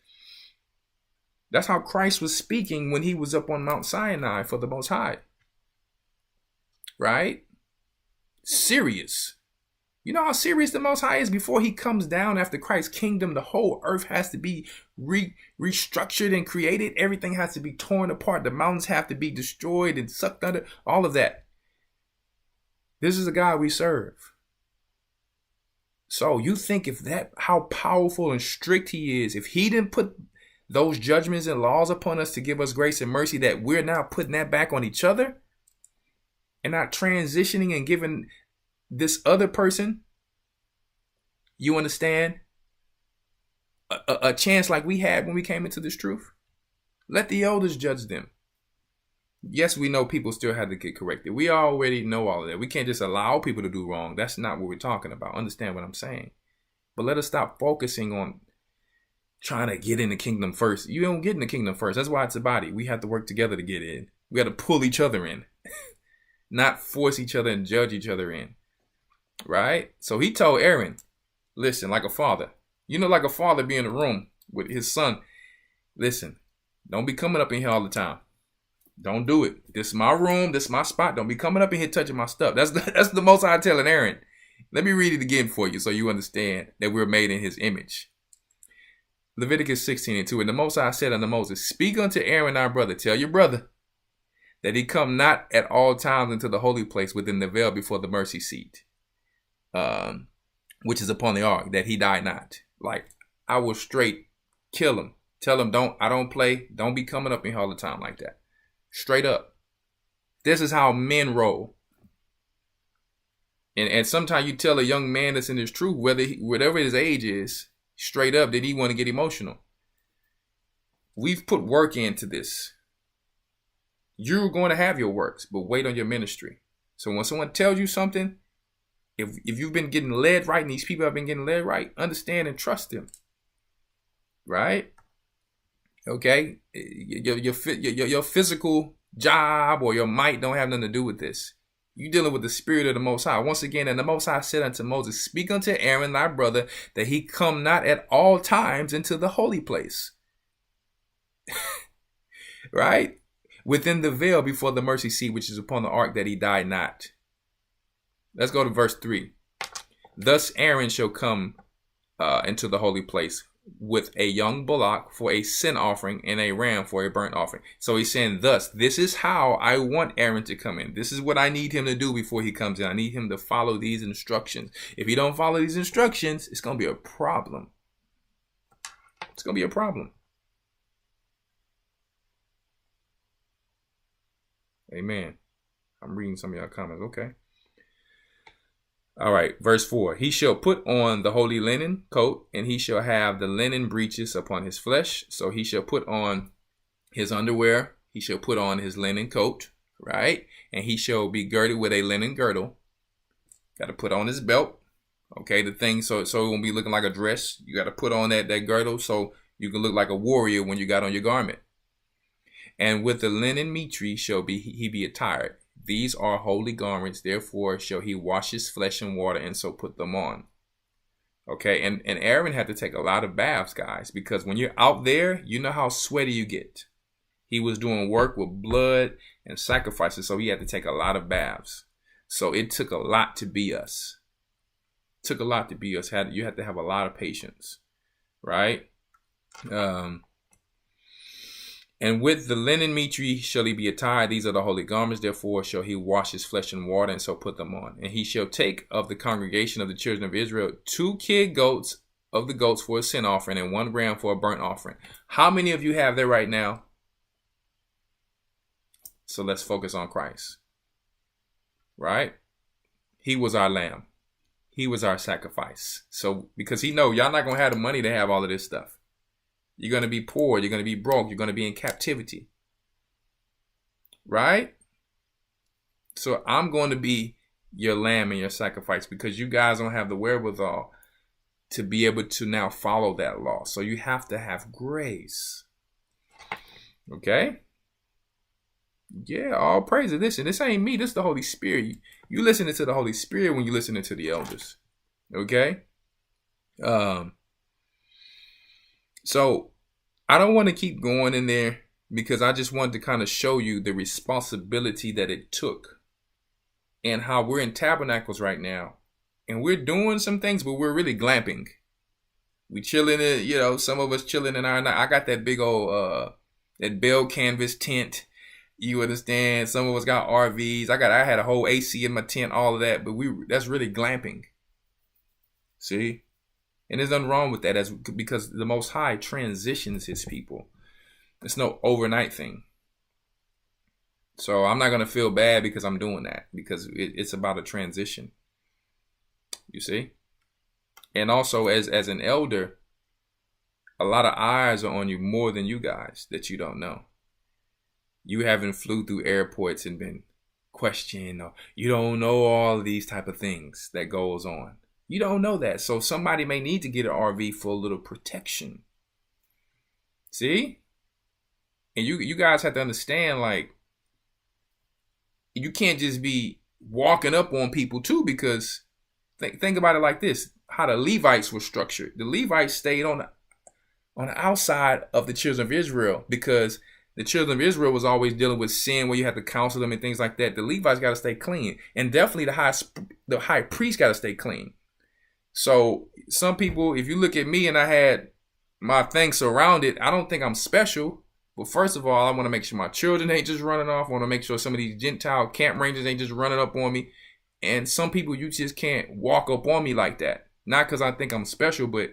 That's how Christ was speaking when he was up on Mount Sinai for the Most High. Right? Serious. You know how serious the Most High is? Before he comes down after Christ's kingdom, the whole earth has to be restructured and created. Everything has to be torn apart. The mountains have to be destroyed and sucked under. All of that. This is the God we serve. So you think how powerful and strict he is, if he didn't put those judgments and laws upon us to give us grace and mercy, that we're now putting that back on each other and not transitioning and giving this other person, you understand, a chance like we had when we came into this truth. Let the elders judge them. Yes, we know people still have to get corrected. We already know all of that. We can't just allow people to do wrong. That's not what we're talking about. Understand what I'm saying? But let us stop focusing on trying to get in the kingdom first. You don't get in the kingdom first. That's why it's a body. We have to work together to get in. We got to pull each other in, not force each other and judge each other in. Right? So he told Aaron, listen, like a father. Like a father be in a room with his son. Listen, don't be coming up in here all the time. Don't do it. This is my room. This is my spot. Don't be coming up in here touching my stuff. That's the Most High telling Aaron. Let me read it again for you so you understand that we're made in his image. Leviticus 16:2. And the Most High said unto Moses, speak unto Aaron our brother. Tell your brother that he come not at all times into the holy place within the veil before the mercy seat, which is upon the ark, that he die not. Like, I will straight kill him. Tell him, I don't play. Don't be coming up in here all the time like that. Straight up. This is how men roll. And sometimes you tell a young man that's in his truth, whatever his age is, straight up, that he want to get emotional. We've put work into this. You're going to have your works, but wait on your ministry. So when someone tells you something, if you've been getting led right, and these people have been getting led right, understand and trust them. Right? Okay? Your physical job or your might don't have nothing to do with this. You're dealing with the Spirit of the Most High. Once again, and the Most High said unto Moses, speak unto Aaron thy brother, that he come not at all times into the holy place. Right? Within the veil before the mercy seat, which is upon the ark, that he die not. Let's go to verse 3. Thus Aaron shall come into the holy place with a young bullock for a sin offering and a ram for a burnt offering. So he's saying, thus, this is how I want Aaron to come in. This is what I need him to do before he comes in. I need him to follow these instructions. If he don't follow these instructions, it's going to be a problem. It's going to be a problem. Amen. I'm reading some of your comments. Okay. All right. Verse 4. He shall put on the holy linen coat, and he shall have the linen breeches upon his flesh. So he shall put on his underwear. He shall put on his linen coat, right? And he shall be girded with a linen girdle. Got to put on his belt. Okay. The thing, so it won't be looking like a dress. You got to put on that girdle so you can look like a warrior when you got on your garment. And with the linen mitre shall he be attired. These are holy garments, therefore shall he wash his flesh in water and so put them on. Okay, and Aaron had to take a lot of baths, guys, because when you're out there, you know how sweaty you get. He was doing work with blood and sacrifices, so he had to take a lot of baths. So it took a lot to be us. It took a lot to be us. You had to have a lot of patience, right? And with the linen mitre shall he be attired. These are the holy garments. Therefore shall he wash his flesh in water and so put them on. And he shall take of the congregation of the children of Israel 2 kid goats of the goats for a sin offering and 1 ram for a burnt offering. How many of you have that right now? So let's focus on Christ. Right? He was our lamb. He was our sacrifice. So because he know y'all not going to have the money to have all of this stuff. You're going to be poor. You're going to be broke. You're going to be in captivity. Right? So I'm going to be your lamb and your sacrifice because you guys don't have the wherewithal to be able to now follow that law. So you have to have grace. Okay? Yeah, all praise it. Listen, this ain't me. This is the Holy Spirit. You listening to the Holy Spirit when you listening to the elders. Okay? So I don't want to keep going in there because I just wanted to kind of show you the responsibility that it took and how we're in Tabernacles right now. And we're doing some things, but we're really glamping. We chilling in, some of us chilling in I got that big old, that bell canvas tent. You understand? Some of us got RVs. I had a whole AC in my tent, all of that, but that's really glamping. See? And there's nothing wrong with that because the Most High transitions his people. It's no overnight thing. So I'm not going to feel bad because I'm doing that because it's about a transition. You see? And also as an elder, a lot of eyes are on you more than you guys that you don't know. You haven't flew through airports and been questioned or you don't know all of these type of things that goes on. You don't know that. So somebody may need to get an RV for a little protection. See? And you guys have to understand, like, you can't just be walking up on people too, because think about it like this, how the Levites were structured. The Levites stayed on the outside of the children of Israel because the children of Israel was always dealing with sin where you had to counsel them and things like that. The Levites got to stay clean. And definitely the high priest got to stay clean. So some people, if you look at me and I had my thing surrounded, I don't think I'm special. But first of all, I want to make sure my children ain't just running off. I want to make sure some of these Gentile camp rangers ain't just running up on me. And some people, you just can't walk up on me like that. Not because I think I'm special, but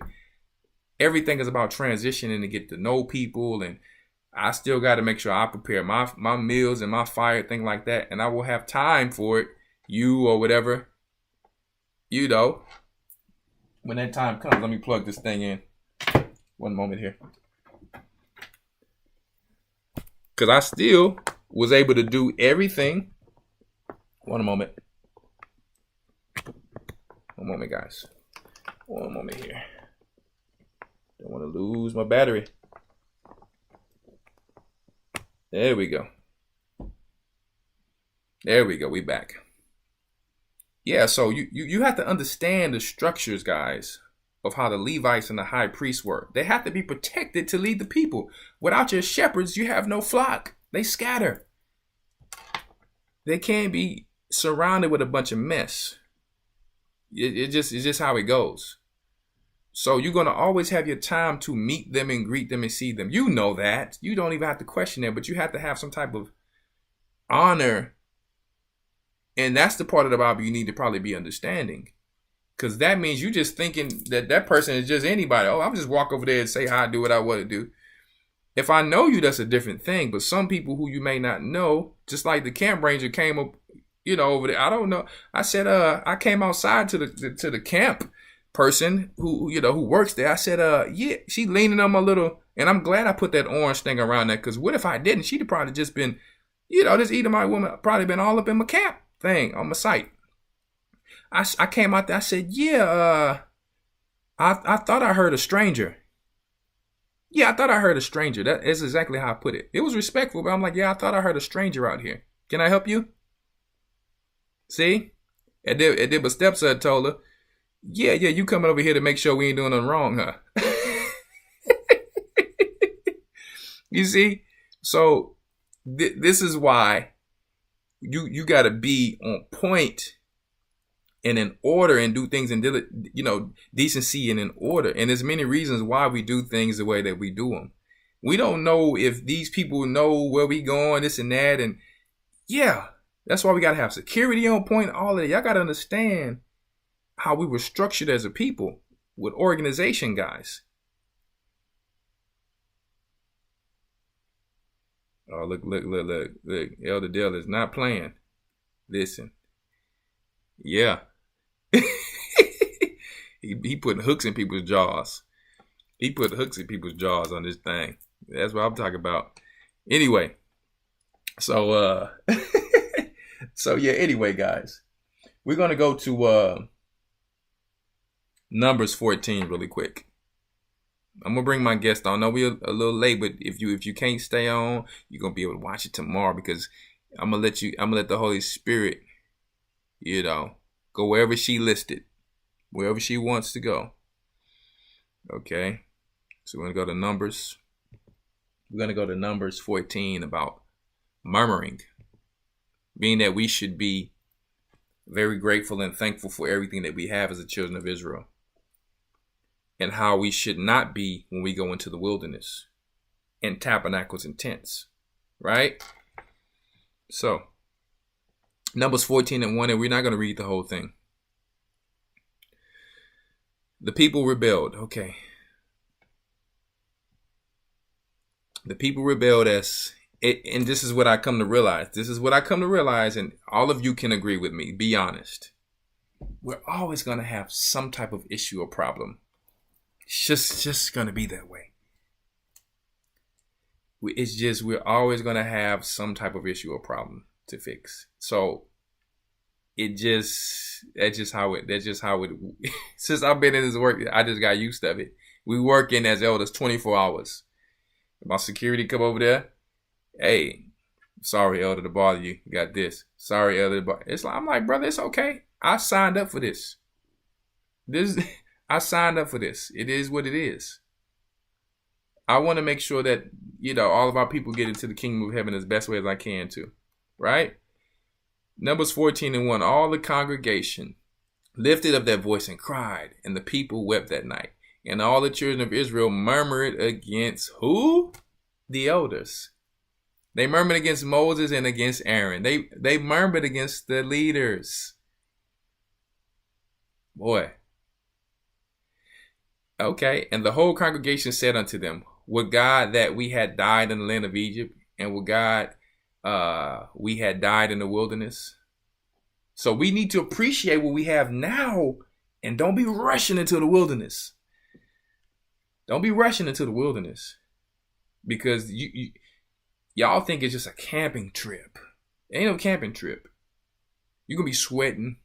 everything is about transitioning to get to know people. And I still got to make sure I prepare my meals and my fire, thing like that. And I will have time for it, you or whatever, when that time comes. Let me plug this thing in. One moment here. Because I still was able to do everything. One moment. One moment, guys. One moment here. Don't want to lose my battery. There we go. There we go. We back. Yeah, so you have to understand the structures, guys, of how the Levites and the high priests were. They have to be protected to lead the people. Without your shepherds, you have no flock. They scatter. They can't be surrounded with a bunch of mess. It's just how it goes. So you're going to always have your time to meet them and greet them and see them. You know that. You don't even have to question it, but you have to have some type of honor. And that's the part of the Bible you need to probably be understanding. Because that means you just thinking that that person is just anybody. Oh, I'll just walk over there and say hi, do what I want to do. If I know you, that's a different thing. But some people who you may not know, just like the camp ranger came up, over there. I don't know. I said, I came outside to the camp person who works there. I said, yeah, she leaning on my little, and I'm glad I put that orange thing around that, because what if I didn't? She'd have probably just been, this Edomite woman probably been all up in my camp thing on my site. I came out there. I said, yeah, I thought I heard a stranger. Yeah, I thought I heard a stranger. That is exactly how I put it. It was respectful, but I'm like, yeah, I thought I heard a stranger out here. Can I help you? See? And then but stepson told her, yeah, you coming over here to make sure we ain't doing nothing wrong, huh? You see? So this is why you got to be on point and in order and do things in decency and in order. And there's many reasons why we do things the way that we do them. We don't know if these people know where we going, this and that. And yeah, that's why we got to have security on point. All of that. Y'all got to understand how we were structured as a people with organization, guys. Oh, look. Elder Dale is not playing. Listen. Yeah. he putting hooks in people's jaws. He put hooks in people's jaws on this thing. That's what I'm talking about. Anyway. So anyway, guys. We're going to go to Numbers 14 really quick. I'm gonna bring my guest on. I know we're a little late, but if you can't stay on, you're gonna be able to watch it tomorrow, because I'm gonna let the Holy Spirit, go wherever she listed, wherever she wants to go. Okay. So we're gonna go to Numbers. We're gonna go to Numbers 14 about murmuring, being that we should be very grateful and thankful for everything that we have as the children of Israel, and how we should not be when we go into the wilderness and tabernacles and tents, right? So, Numbers 14 and 1, and we're not going to read the whole thing. The people rebelled. Okay. The people rebelled and this is what I come to realize. This is what I come to realize, and all of you can agree with me. Be honest. We're always going to have some type of issue or problem. It's just going to be that way. We're always going to have some type of issue or problem to fix. So that's just how it, since I've been in this work, I just got used to it. We work in as elders 24 hours. My security come over there. Hey, sorry, elder, to bother you. You got this. Sorry, elder, to bother. I'm like, brother, it's okay. I signed up for this. I signed up for this. It is what it is. I want to make sure that, all of our people get into the kingdom of heaven as best way as I can too. Right? Numbers 14 and 1. All the congregation lifted up their voice and cried, and the people wept that night. And all the children of Israel murmured against who? The elders. They murmured against Moses and against Aaron. They murmured against the leaders. Boy. Okay. And the whole congregation said unto them, would God that we had died in the land of Egypt, and would God we had died in the wilderness? So we need to appreciate what we have now, and don't be rushing into the wilderness. Don't be rushing into the wilderness, because y'all think it's just a camping trip. It ain't no camping trip. You're going to be sweating.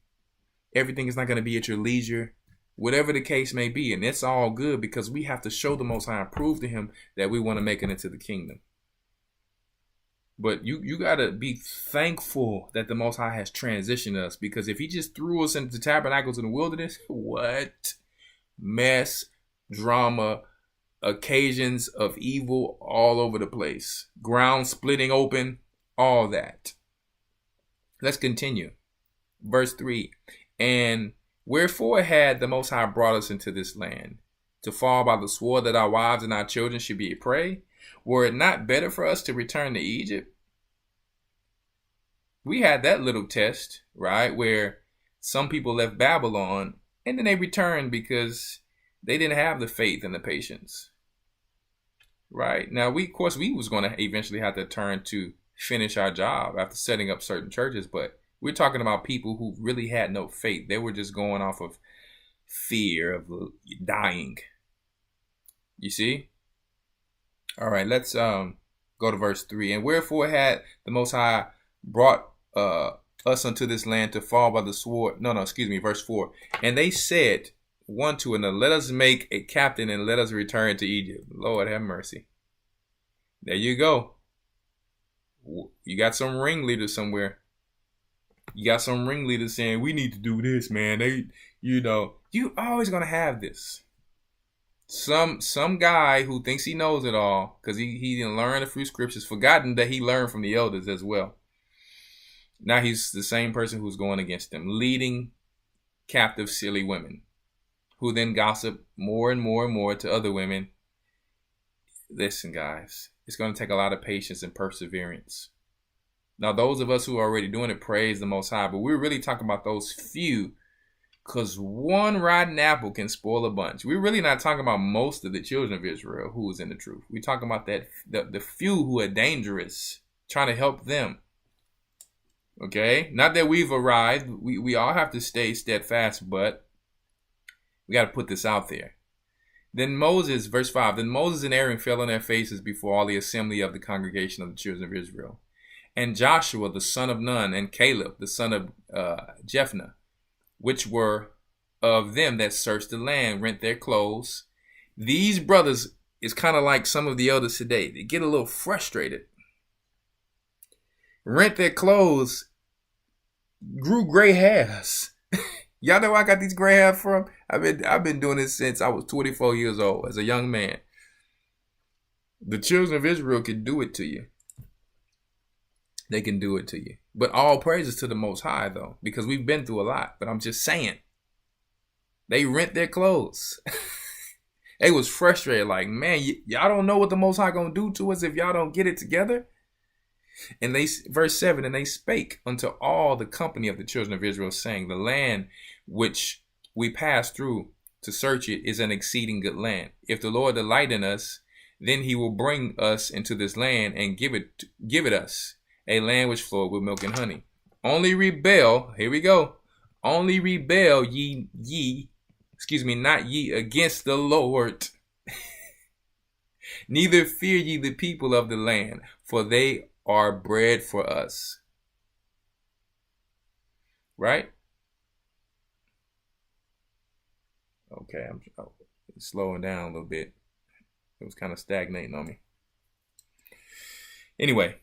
Everything is not going to be at your leisure, whatever the case may be. And it's all good, because we have to show the Most High and prove to him that we want to make it into the kingdom. But you got to be thankful that the Most High has transitioned us, because if he just threw us into the tabernacles in the wilderness, what mess, drama, occasions of evil all over the place, ground splitting open, all that. Let's continue. Verse 3. And wherefore had the Most High brought us into this land, to fall by the sword, that our wives and our children should be a prey? Were it not better for us to return to Egypt? We had that little test, right, where some people left Babylon and then they returned because they didn't have the faith and the patience. Right. Now, we was going to eventually have to turn to finish our job after setting up certain churches, but we're talking about people who really had no faith. They were just going off of fear of dying. You see? All right, let's go to verse 3. And wherefore had the Most High brought us unto this land to fall by the sword? Verse 4. And they said one to another, let us make a captain and let us return to Egypt. Lord have mercy. There you go. You got some ringleaders somewhere. You got some ringleaders saying, we need to do this, man. You always going to have this. Some guy who thinks he knows it all because he didn't learn a few scriptures, forgotten that he learned from the elders as well. Now he's the same person who's going against them, leading captive silly women, who then gossip more and more and more to other women. Listen, guys, it's going to take a lot of patience and perseverance. Now, those of us who are already doing it, praise the Most High, but we're really talking about those few, because one rotten apple can spoil a bunch. We're really not talking about most of the children of Israel who is in the truth. We're talking about the few who are dangerous, trying to help them. Okay? Not that we've arrived. We all have to stay steadfast, but we got to put this out there. Then Moses, verse 5, then Moses and Aaron fell on their faces before all the assembly of the congregation of the children of Israel. And Joshua, the son of Nun, and Caleb, the son of Jephunneh, which were of them that searched the land, rent their clothes. These brothers is kind of like some of the elders today. They get a little frustrated. Rent their clothes, grew gray hairs. Y'all know where I got these gray hairs from? I've been doing this since I was 24 years old as a young man. The children of Israel can do it to you. They can do it to you. But all praises to the Most High, though, because we've been through a lot. But I'm just saying, they rent their clothes. They was frustrated, like, man, y'all don't know what the Most High gonna do to us if y'all don't get it together. And they, verse 7, and they spake unto all the company of the children of Israel, saying, the land which we passed through to search it is an exceeding good land. If the Lord delight in us, then he will bring us into this land and give it us, a land which floweth with milk and honey. Only rebel, here we go. Only rebel not ye against the Lord. Neither fear ye the people of the land, for they are bread for us. Right? Okay, I'm slowing down a little bit. It was kind of stagnating on me. Anyway.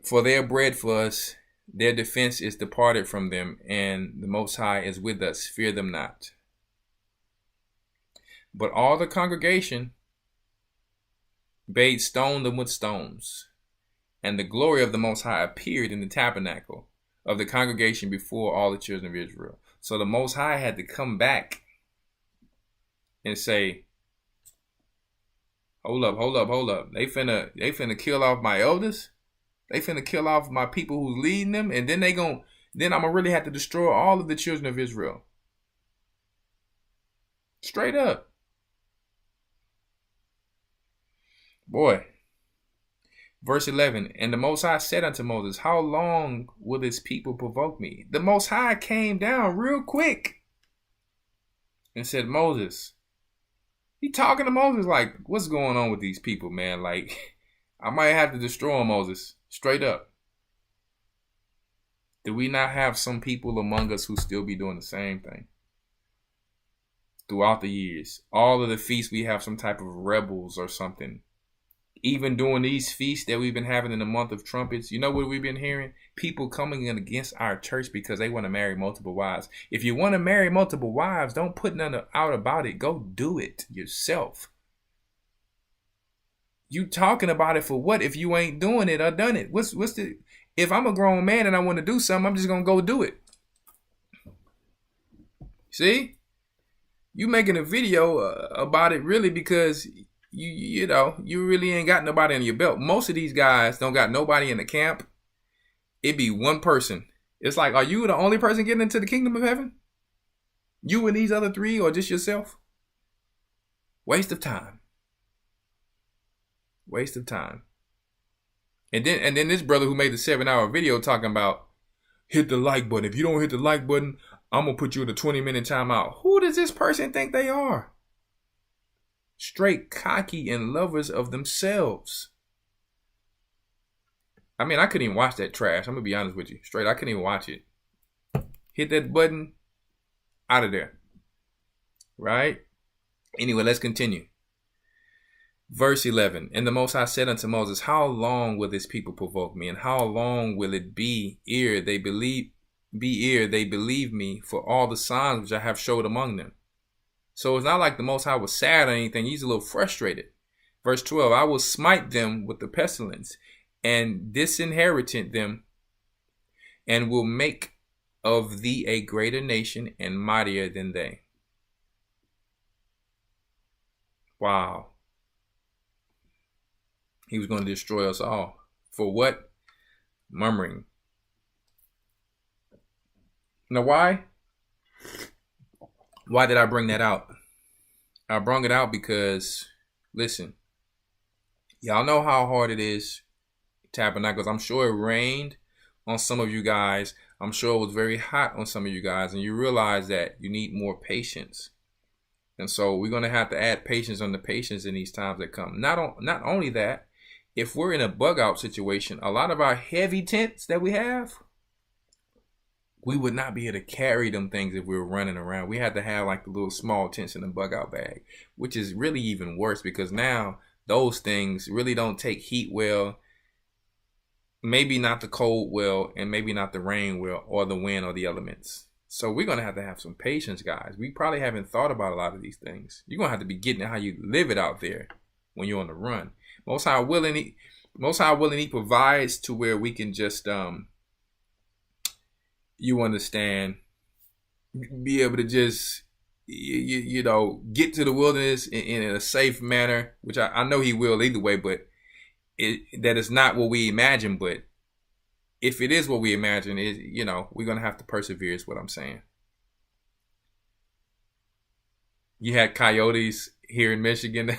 For they are bread for us, their defense is departed from them, and the Most High is with us. Fear them not. But all the congregation bade stone them with stones, and the glory of the Most High appeared in the tabernacle of the congregation before all the children of Israel. So the Most High had to come back and say, hold up. They finna kill off my elders. They finna kill off my people who's leading them, and then I'm gonna really have to destroy all of the children of Israel. Straight up. Boy. Verse 11, and the Most High said unto Moses, how long will this people provoke me? The Most High came down real quick and said, Moses, he talking to Moses like, what's going on with these people, man? Like, I might have to destroy them, Moses. Straight up. Do we not have some people among us who still be doing the same thing? Throughout the years, all of the feasts, we have some type of rebels or something. Even during these feasts that we've been having in the month of trumpets, you know what we've been hearing? People coming in against our church because they want to marry multiple wives. If you want to marry multiple wives, don't put none out about it. Go do it yourself. You talking about it for what if you ain't doing it or done it? If I'm a grown man and I want to do something, I'm just going to go do it. See? You making a video about it really because you know, you really ain't got nobody in your belt. Most of these guys don't got nobody in the camp. It be one person. It's like, are you the only person getting into the kingdom of heaven? You and these other three, or just yourself? Waste of time. Waste of time. And then this brother who made the 7-hour video talking about, hit the like button. If you don't hit the like button, I'm going to put you in a 20-minute timeout. Who does this person think they are? Straight cocky and lovers of themselves. I mean, I couldn't even watch that trash. I'm going to be honest with you. Straight, I couldn't even watch it. Hit that button. Out of there. Right? Anyway, let's continue. Verse 11. And the Most High said unto Moses, how long will this people provoke me? And how long will it be ere they believe me for all the signs which I have showed among them? So it's not like the Most High was sad or anything. He's a little frustrated. Verse 12. I will smite them with the pestilence and disinherit them, and will make of thee a greater nation and mightier than they. Wow. He was going to destroy us all. For what? Murmuring. Now why? Why did I bring that out? I brought it out because, listen, y'all know how hard it is, Tabernacles. I'm sure it rained on some of you guys. I'm sure it was very hot on some of you guys, and you realize that you need more patience. And so we're going to have to add patience on the patience in these times that come. Not only that, if we're in a bug out situation, a lot of our heavy tents that we have, we would not be able to carry them things if we were running around. We had to have like the little small tents in the bug out bag, which is really even worse because now those things really don't take heat well. Maybe not the cold well, and maybe not the rain well, or the wind or the elements. So we're going to have some patience, guys. We probably haven't thought about a lot of these things. You're going to have to be getting how you live it out there when you're on the run. Most High willing, He provides to where we can just, you understand, be able to just, you know, get to the wilderness in a safe manner, which I know He will either way, but that is not what we imagine. But if it is what we imagine, you know, we're going to have to persevere is what I'm saying. You had coyotes here in Michigan.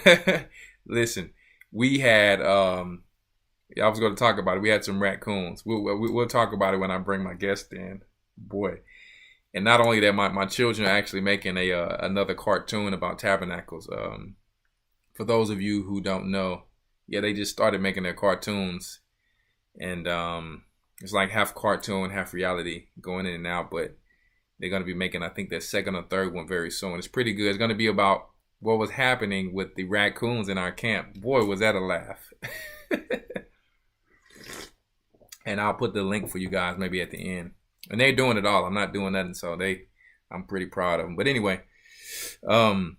Listen, we had, I was going to talk about it. We had some raccoons. We'll talk about it when I bring my guest in. Boy. And not only that, my children are actually making another cartoon about Tabernacles. For those of you who don't know, yeah, they just started making their cartoons, and it's like half cartoon, half reality, going in and out. But they're going to be making, I think, their second or third one very soon. It's pretty good. It's going to be about what was happening with the raccoons in our camp. Boy, was that a laugh. And I'll put the link for you guys maybe at the end. And they're doing it all. I'm not doing nothing, so I'm pretty proud of them. But anyway, we're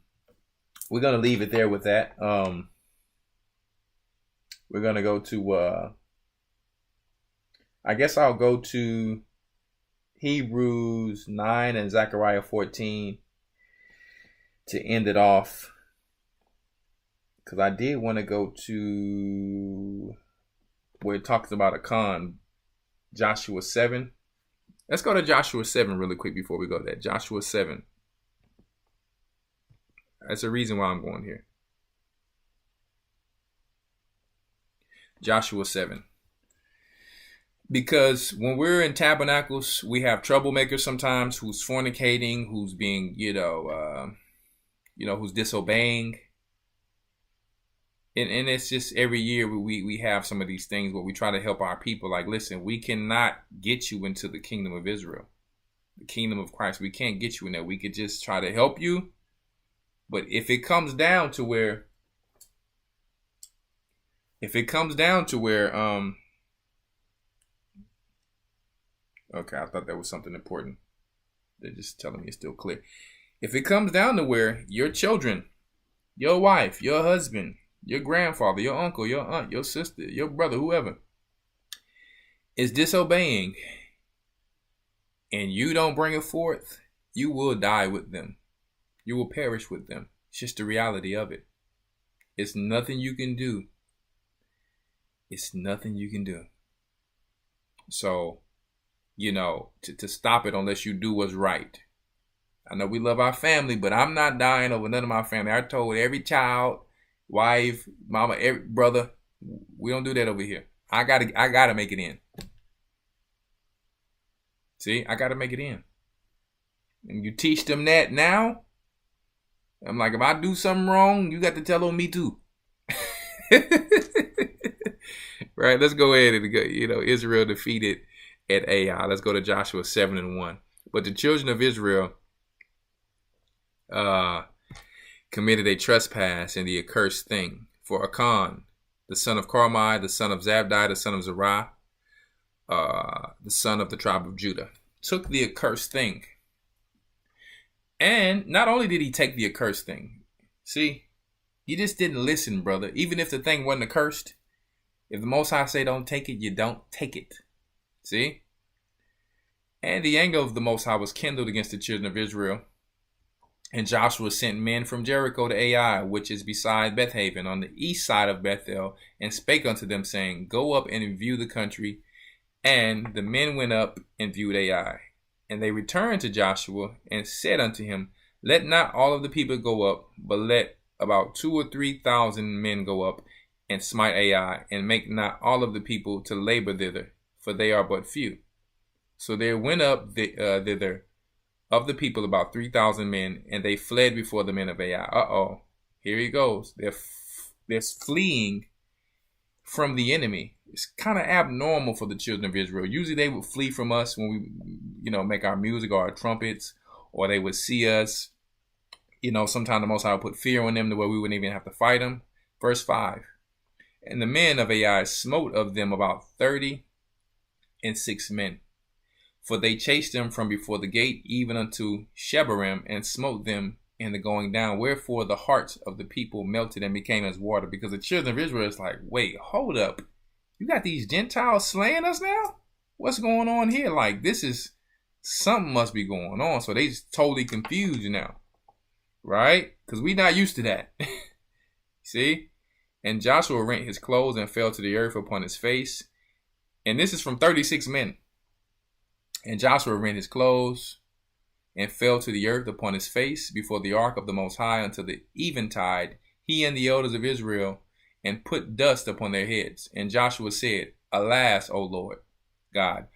going to leave it there with that. We're going to go to, I guess I'll go to Hebrews 9 and Zechariah 14 to end it off. Because I did want to go to where it talks about Achan, Joshua 7. Let's go to Joshua 7 really quick before we go to that. Joshua 7. That's the reason why I'm going here. Joshua 7. Because when we're in Tabernacles, we have troublemakers sometimes who's fornicating, who's being, who's disobeying. And it's just every year we have some of these things where we try to help our people. Like, listen, we cannot get you into the kingdom of Israel, the kingdom of Christ. We can't get you in there. We could just try to help you. But if it comes down to where, okay, I thought that was something important. They're just telling me it's still clear. If it comes down to where your children, your wife, your husband, your grandfather, your uncle, your aunt, your sister, your brother, whoever is disobeying and you don't bring it forth, you will die with them. You will perish with them. It's just the reality of it. It's nothing you can do. It's nothing you can do. So, to stop it unless you do what's right. I know we love our family, but I'm not dying over none of my family. I told every child, wife, mama, every brother, we don't do that over here. I gotta make it in. See, I gotta make it in. And you teach them that now. I'm like, if I do something wrong, you got to tell on me too. Right, let's go ahead and go. Israel defeated at Ai. Let's go to Joshua 7:1. But the children of Israel committed a trespass in the accursed thing. For Achan, the son of Carmi, the son of Zabdi, the son of Zerah, the son of the tribe of Judah, took the accursed thing. And not only did he take the accursed thing, see, you just didn't listen, brother. Even if the thing wasn't accursed, if the Most High say don't take it, you don't take it. See? And the anger of the Most High was kindled against the children of Israel. And Joshua sent men from Jericho to Ai, which is beside Bethaven, on the east side of Bethel, and spake unto them, saying, Go up and view the country. And the men went up and viewed Ai. And they returned to Joshua and said unto him, Let not all of the people go up, but let about 2,000 or 3,000 men go up and smite Ai, and make not all of the people to labor thither, for they are but few. So there went up thither of the people about 3,000 men, and they fled before the men of Ai. Here he goes. They're fleeing from the enemy. It's kind of abnormal for the children of Israel. Usually they would flee from us when we, make our music or our trumpets, or they would see us. Sometimes the Most High would put fear on them to where we wouldn't even have to fight them. Verse 5. And the men of Ai smote of them about 36 men. For they chased them from before the gate, even unto Shebarim, and smote them in the going down. Wherefore the hearts of the people melted and became as water. Because the children of Israel is like, wait, hold up. You got these Gentiles slaying us now? What's going on here? Like, something must be going on. So they just totally confused now. Right? Because we not used to that. See? And Joshua rent his clothes and fell to the earth upon his face. And this is from 36 men. And Joshua rent his clothes and fell to the earth upon his face before the ark of the Most High until the eventide, he and the elders of Israel, and put dust upon their heads. And Joshua said, Alas, O Lord God,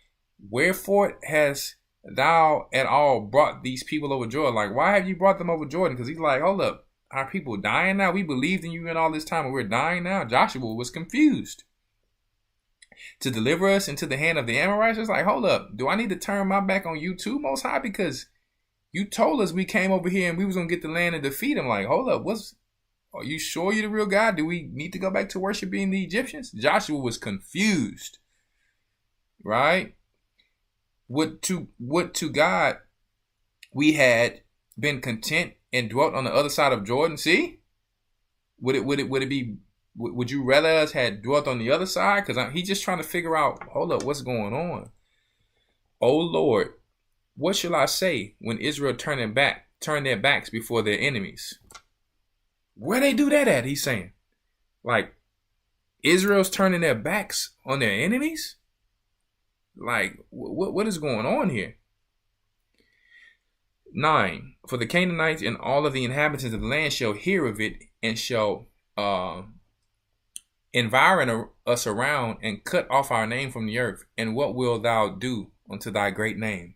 wherefore hast thou at all brought these people over Jordan? Like, why have you brought them over Jordan? Because he's like, hold up, are people dying now? We believed in you in all this time, and we're dying now? Joshua was confused. To deliver us into the hand of the Amorites? It's like, hold up, do I need to turn my back on you too, Most High? Because you told us we came over here and we was going to get the land and defeat them. Like, hold up, are you sure you're the real God? Do we need to go back to worshiping the Egyptians? Joshua was confused, right? Would to God we had been content and dwelt on the other side of Jordan? See, would you rather us had dwelt on the other side? Because he's just trying to figure out, hold up, what's going on? Oh Lord, what shall I say when Israel turn their backs before their enemies? Where they do that at? He's saying, like, Israel's turning their backs on their enemies? Like, what is going on here? 9. For the Canaanites and all of the inhabitants of the land shall hear of it, and shall environ us around, and cut off our name from the earth. And what wilt thou do unto thy great name?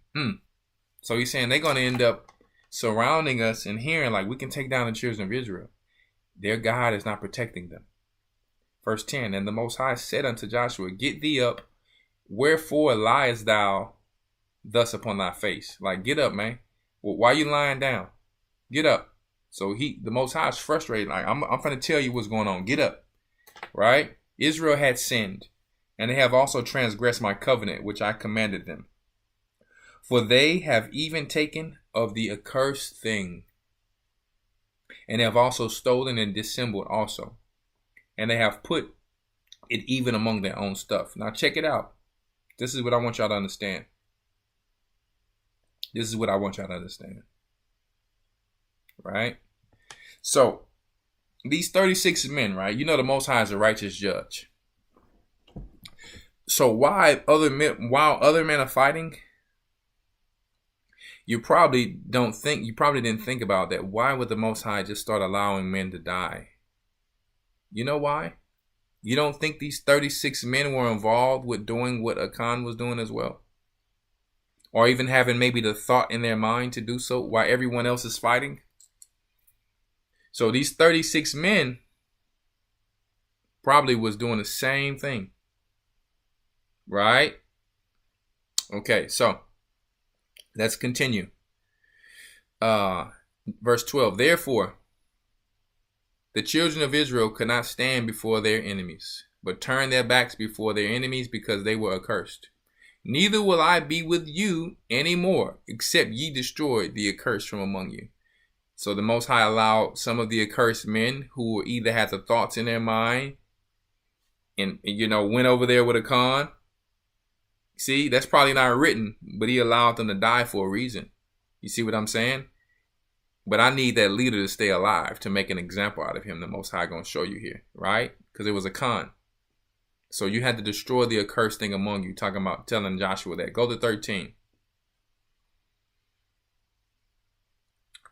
So he's saying they're going to end up surrounding us and hearing, like, we can take down the children of Israel. Their God is not protecting them. Verse 10. And the Most High said unto Joshua, Get thee up. Wherefore liest thou thus upon thy face? Like, get up, man. Well, why are you lying down? Get up. So the Most High is frustrated. Like, I'm going to tell you what's going on. Get up. Right? Israel had sinned, and they have also transgressed my covenant, which I commanded them. For they have even taken of the accursed thing, and have also stolen and dissembled also. And they have put it even among their own stuff. Now check it out. This is what I want y'all to understand. right? So these 36 men, right? You know the Most High is a righteous judge. So while other men are fighting, you probably didn't think about that. Why would the Most High just start allowing men to die? You know why? You don't think these 36 men were involved with doing what Achan was doing as well? Or even having maybe the thought in their mind to do so while everyone else is fighting? So these 36 men probably was doing the same thing. Right? Okay, so let's continue. Verse 12. Therefore, the children of Israel could not stand before their enemies, but turned their backs before their enemies because they were accursed. Neither will I be with you any more, except ye destroy the accursed from among you. So the Most High allowed some of the accursed men who either had the thoughts in their mind and went over there with Achan. See, that's probably not written, but he allowed them to die for a reason. You see what I'm saying? But I need that leader to stay alive to make an example out of him. The Most High going to show you here, right? Because it was Achan. So you had to destroy the accursed thing among you. Talking about telling Joshua that. Go to 13.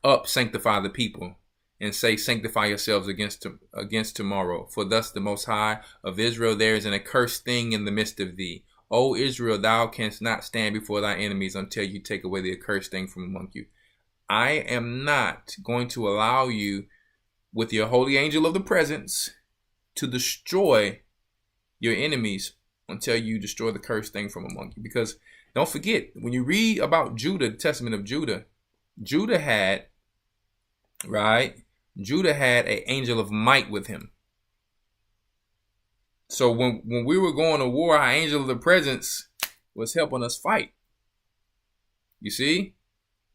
Up, sanctify the people, and say, sanctify yourselves against tomorrow. For thus the Most High of Israel, there is an accursed thing in the midst of thee. O Israel, thou canst not stand before thy enemies until you take away the accursed thing from among you. I am not going to allow you, with your holy angel of the presence, to destroy your enemies until you destroy the cursed thing from among you. Because don't forget, when you read about Judah, the testament of Judah, Judah had an angel of might with him. So when we were going to war, our angel of the presence was helping us fight. You see?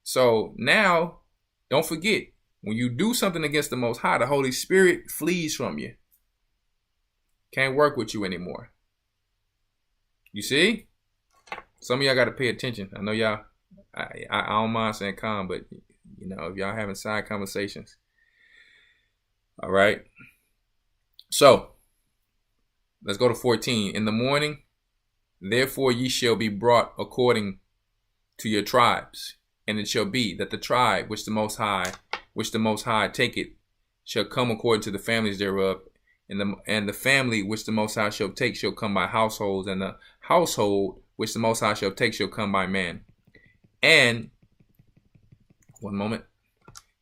So now, don't forget, when you do something against the Most High, the Holy Spirit flees from you. Can't work with you anymore. You see? Some of y'all got to pay attention. I know y'all, I don't mind saying calm, but if y'all having side conversations. All right. So, let's go to 14. In the morning, therefore ye shall be brought according to your tribes. And it shall be that the tribe which the Most High taketh shall come according to the families thereof. And the family which the Most High shall take shall come by households. And the household which the Most High shall take shall come by man. And, one moment,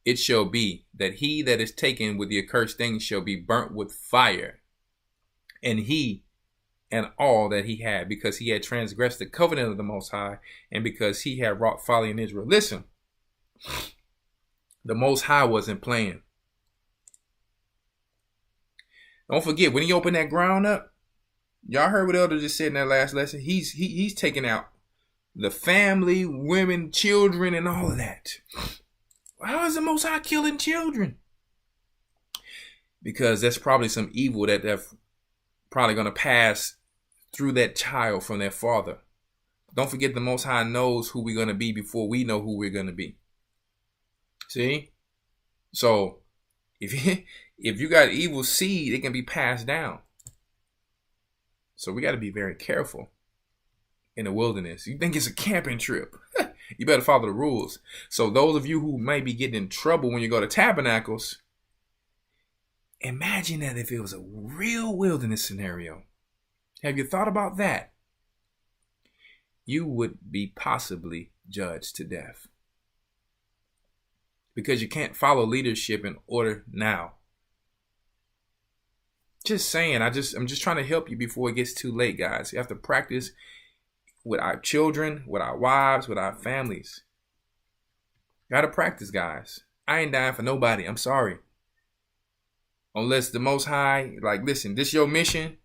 it shall be that he that is taken with the accursed thing shall be burnt with fire. And he and all that he had, because he had transgressed the covenant of the Most High, and because he had wrought folly in Israel. Listen, the Most High wasn't playing. Don't forget, when he opened that ground up, y'all heard what Elder just said in that last lesson. He's taking out the family, women, children, and all of that. How is the Most High killing children? Because that's probably some evil that they're probably going to pass through that child from their father. Don't forget, the Most High knows who we're going to be before we know who we're going to be. See? So, if you got evil seed, it can be passed down. So we got to be very careful in the wilderness. You think it's a camping trip? You better follow the rules. So those of you who may be getting in trouble when you go to Tabernacles, imagine that if it was a real wilderness scenario. Have you thought about that? You would be possibly judged to death. Because you can't follow leadership in order now. Just saying, I'm just trying to help you before it gets too late, guys. You have to practice with our children, with our wives, with our families. Gotta practice, guys. I ain't dying for nobody. I'm sorry. Unless the Most High, listen, this your mission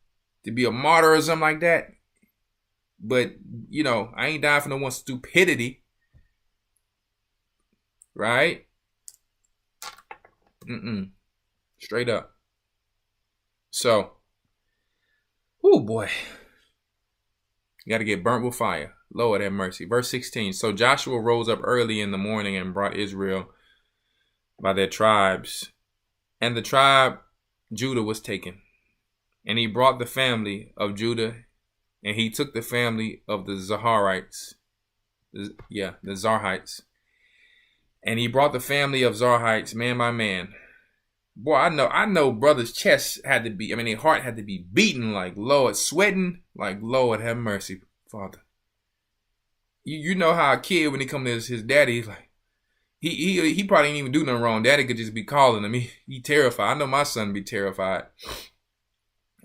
to be a martyr or something like that. But, I ain't dying for no one's stupidity. Right? Straight up. So, oh boy. You got to get burnt with fire. Lord have mercy. Verse 16. So Joshua rose up early in the morning and brought Israel by their tribes. And the tribe Judah was taken. And he brought the family of Judah, and he took the family of the Zarhites. The Zarhites. And he brought the family of Zarhites man by man. Boy, I know brothers' chests had to be, their heart had to be beating like Lord, sweating like Lord, have mercy, Father. You know how a kid, when he come to his daddy, he's like, he probably didn't even do nothing wrong. Daddy could just be calling him. He terrified. I know my son be terrified.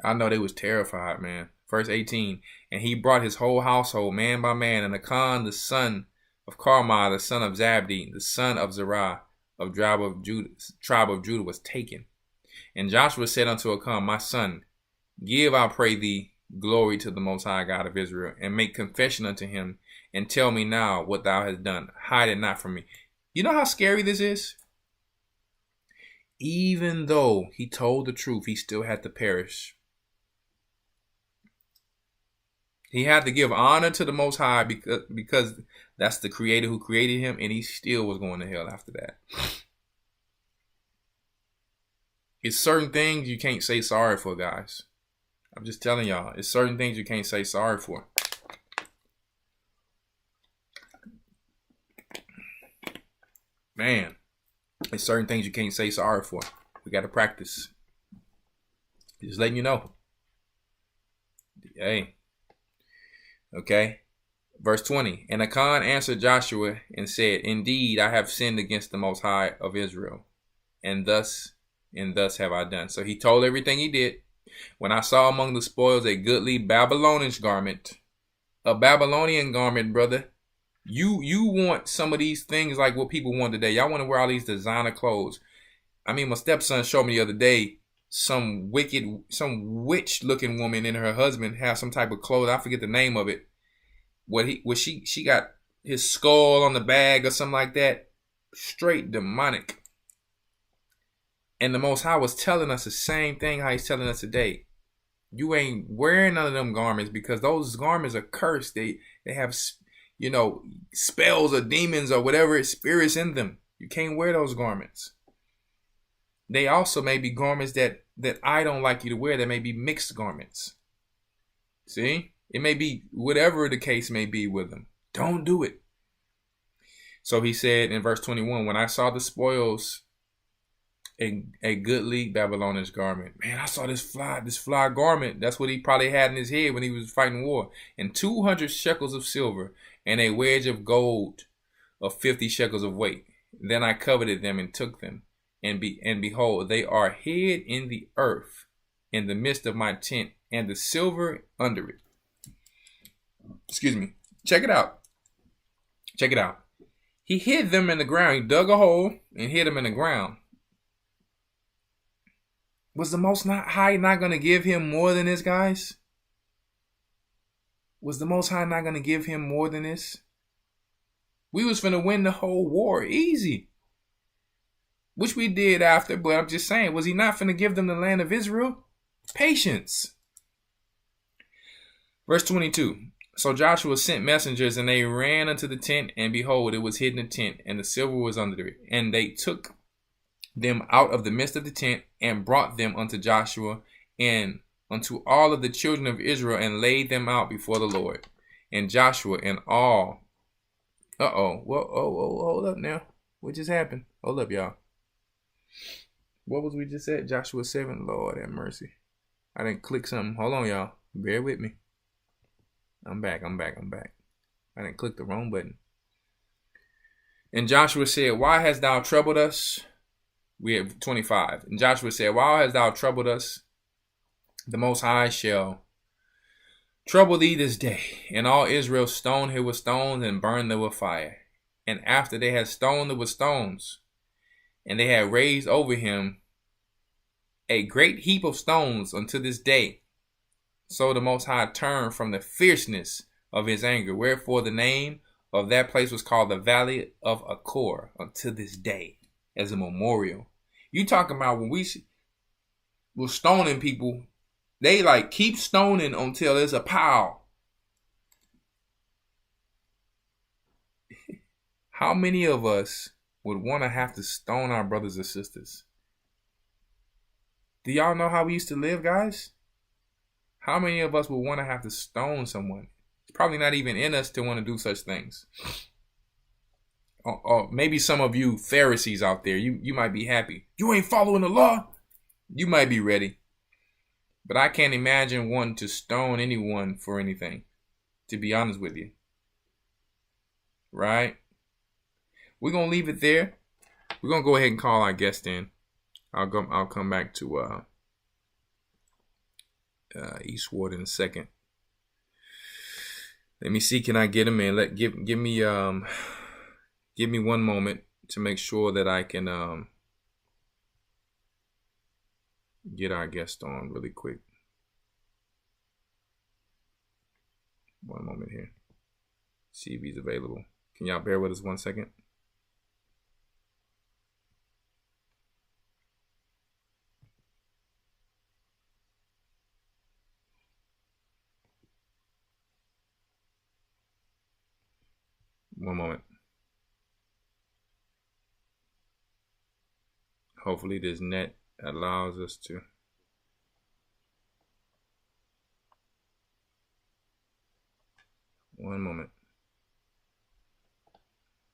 I know they was terrified, man. Verse 18, and he brought his whole household man by man, and Achan, the son of Carmi, the son of Zabdi, the son of Zerah, of tribe of Judah was taken. And Joshua said unto Achan, my son, give, I pray thee, glory to the Most High God of Israel, and make confession unto him, and tell me now what thou hast done. Hide it not from me. You know how scary this is? Even though he told the truth, he still had to perish. He had to give honor to the Most High because that's the Creator who created him, and he still was going to hell after that. It's certain things you can't say sorry for, guys. I'm just telling y'all, it's certain things you can't say sorry for. Man, it's certain things you can't say sorry for. We got to practice. Just letting you know. Hey. Okay. Verse 20. And Achan answered Joshua and said, indeed, I have sinned against the Most High of Israel, and thus have I done. So he told everything he did. When I saw among the spoils a goodly Babylonian garment, a Babylonian garment, brother. You want some of these things like what people want today. Y'all want to wear all these designer clothes. My stepson showed me the other day some witch looking woman and her husband have some type of clothes. I forget the name of it. She got his skull on the bag or something like that. Straight demonic. And the Most High was telling us the same thing how he's telling us today. You ain't wearing none of them garments because those garments are cursed. They have, spells or demons or whatever spirits in them. You can't wear those garments. They also may be garments that I don't like you to wear. That may be mixed garments. See? It may be whatever the case may be with them. Don't do it. So he said in verse 21, when I saw the spoils, a goodly Babylonian garment. Man, I saw this fly garment. That's what he probably had in his head when he was fighting war. And 200 shekels of silver and a wedge of gold of 50 shekels of weight. Then I coveted them and took them. And behold, they are hid in the earth in the midst of my tent, and the silver under it. Excuse me. Check it out. Check it out. He hid them in the ground. He dug a hole and hid them in the ground. Was the Most High not going to give him more than this, guys? Was the Most High not going to give him more than this? We was finna win the whole war easy. Which we did after, but I'm just saying, was he not finna give them the land of Israel? Patience. Verse 22. So Joshua sent messengers, and they ran unto the tent, and behold, it was hid in the tent, and the silver was under it. And they took them out of the midst of the tent, and brought them unto Joshua, and unto all of the children of Israel, and laid them out before the Lord. And Joshua and all. Hold up now. What just happened? Hold up, y'all. What was we just at? Joshua 7. Lord have mercy. I didn't click something. Hold on, y'all. Bear with me. I'm back. I didn't click the wrong button. And Joshua said, why hast thou troubled us? We have 25. And Joshua said, why hast thou troubled us? The Most High shall trouble thee this day. And all Israel stoned him with stones and burned them with fire. And after they had stoned him with stones, and they had raised over him a great heap of stones unto this day, so the Most High turned from the fierceness of his anger. Wherefore the name of that place was called the Valley of Achor unto this day, as a memorial. You talking about when we were stoning people, they like keep stoning until there's a pile. How many of us would want to have to stone our brothers or sisters? Do y'all know how we used to live, guys? How many of us would want to have to stone someone? It's probably not even in us to want to do such things. Or maybe some of you Pharisees out there, you might be happy. You ain't following the law. You might be ready. But I can't imagine wanting to stone anyone for anything, to be honest with you. Right? We're going to leave it there. We're going to go ahead and call our guest in. I'll come back to Eastward in a second. Let me see, can I get him in? Give me 1 moment to make sure that I can get our guest on really quick. 1 moment here. See if he's available. Can y'all bear with us 1 second? One moment. Hopefully this net allows us to. One moment.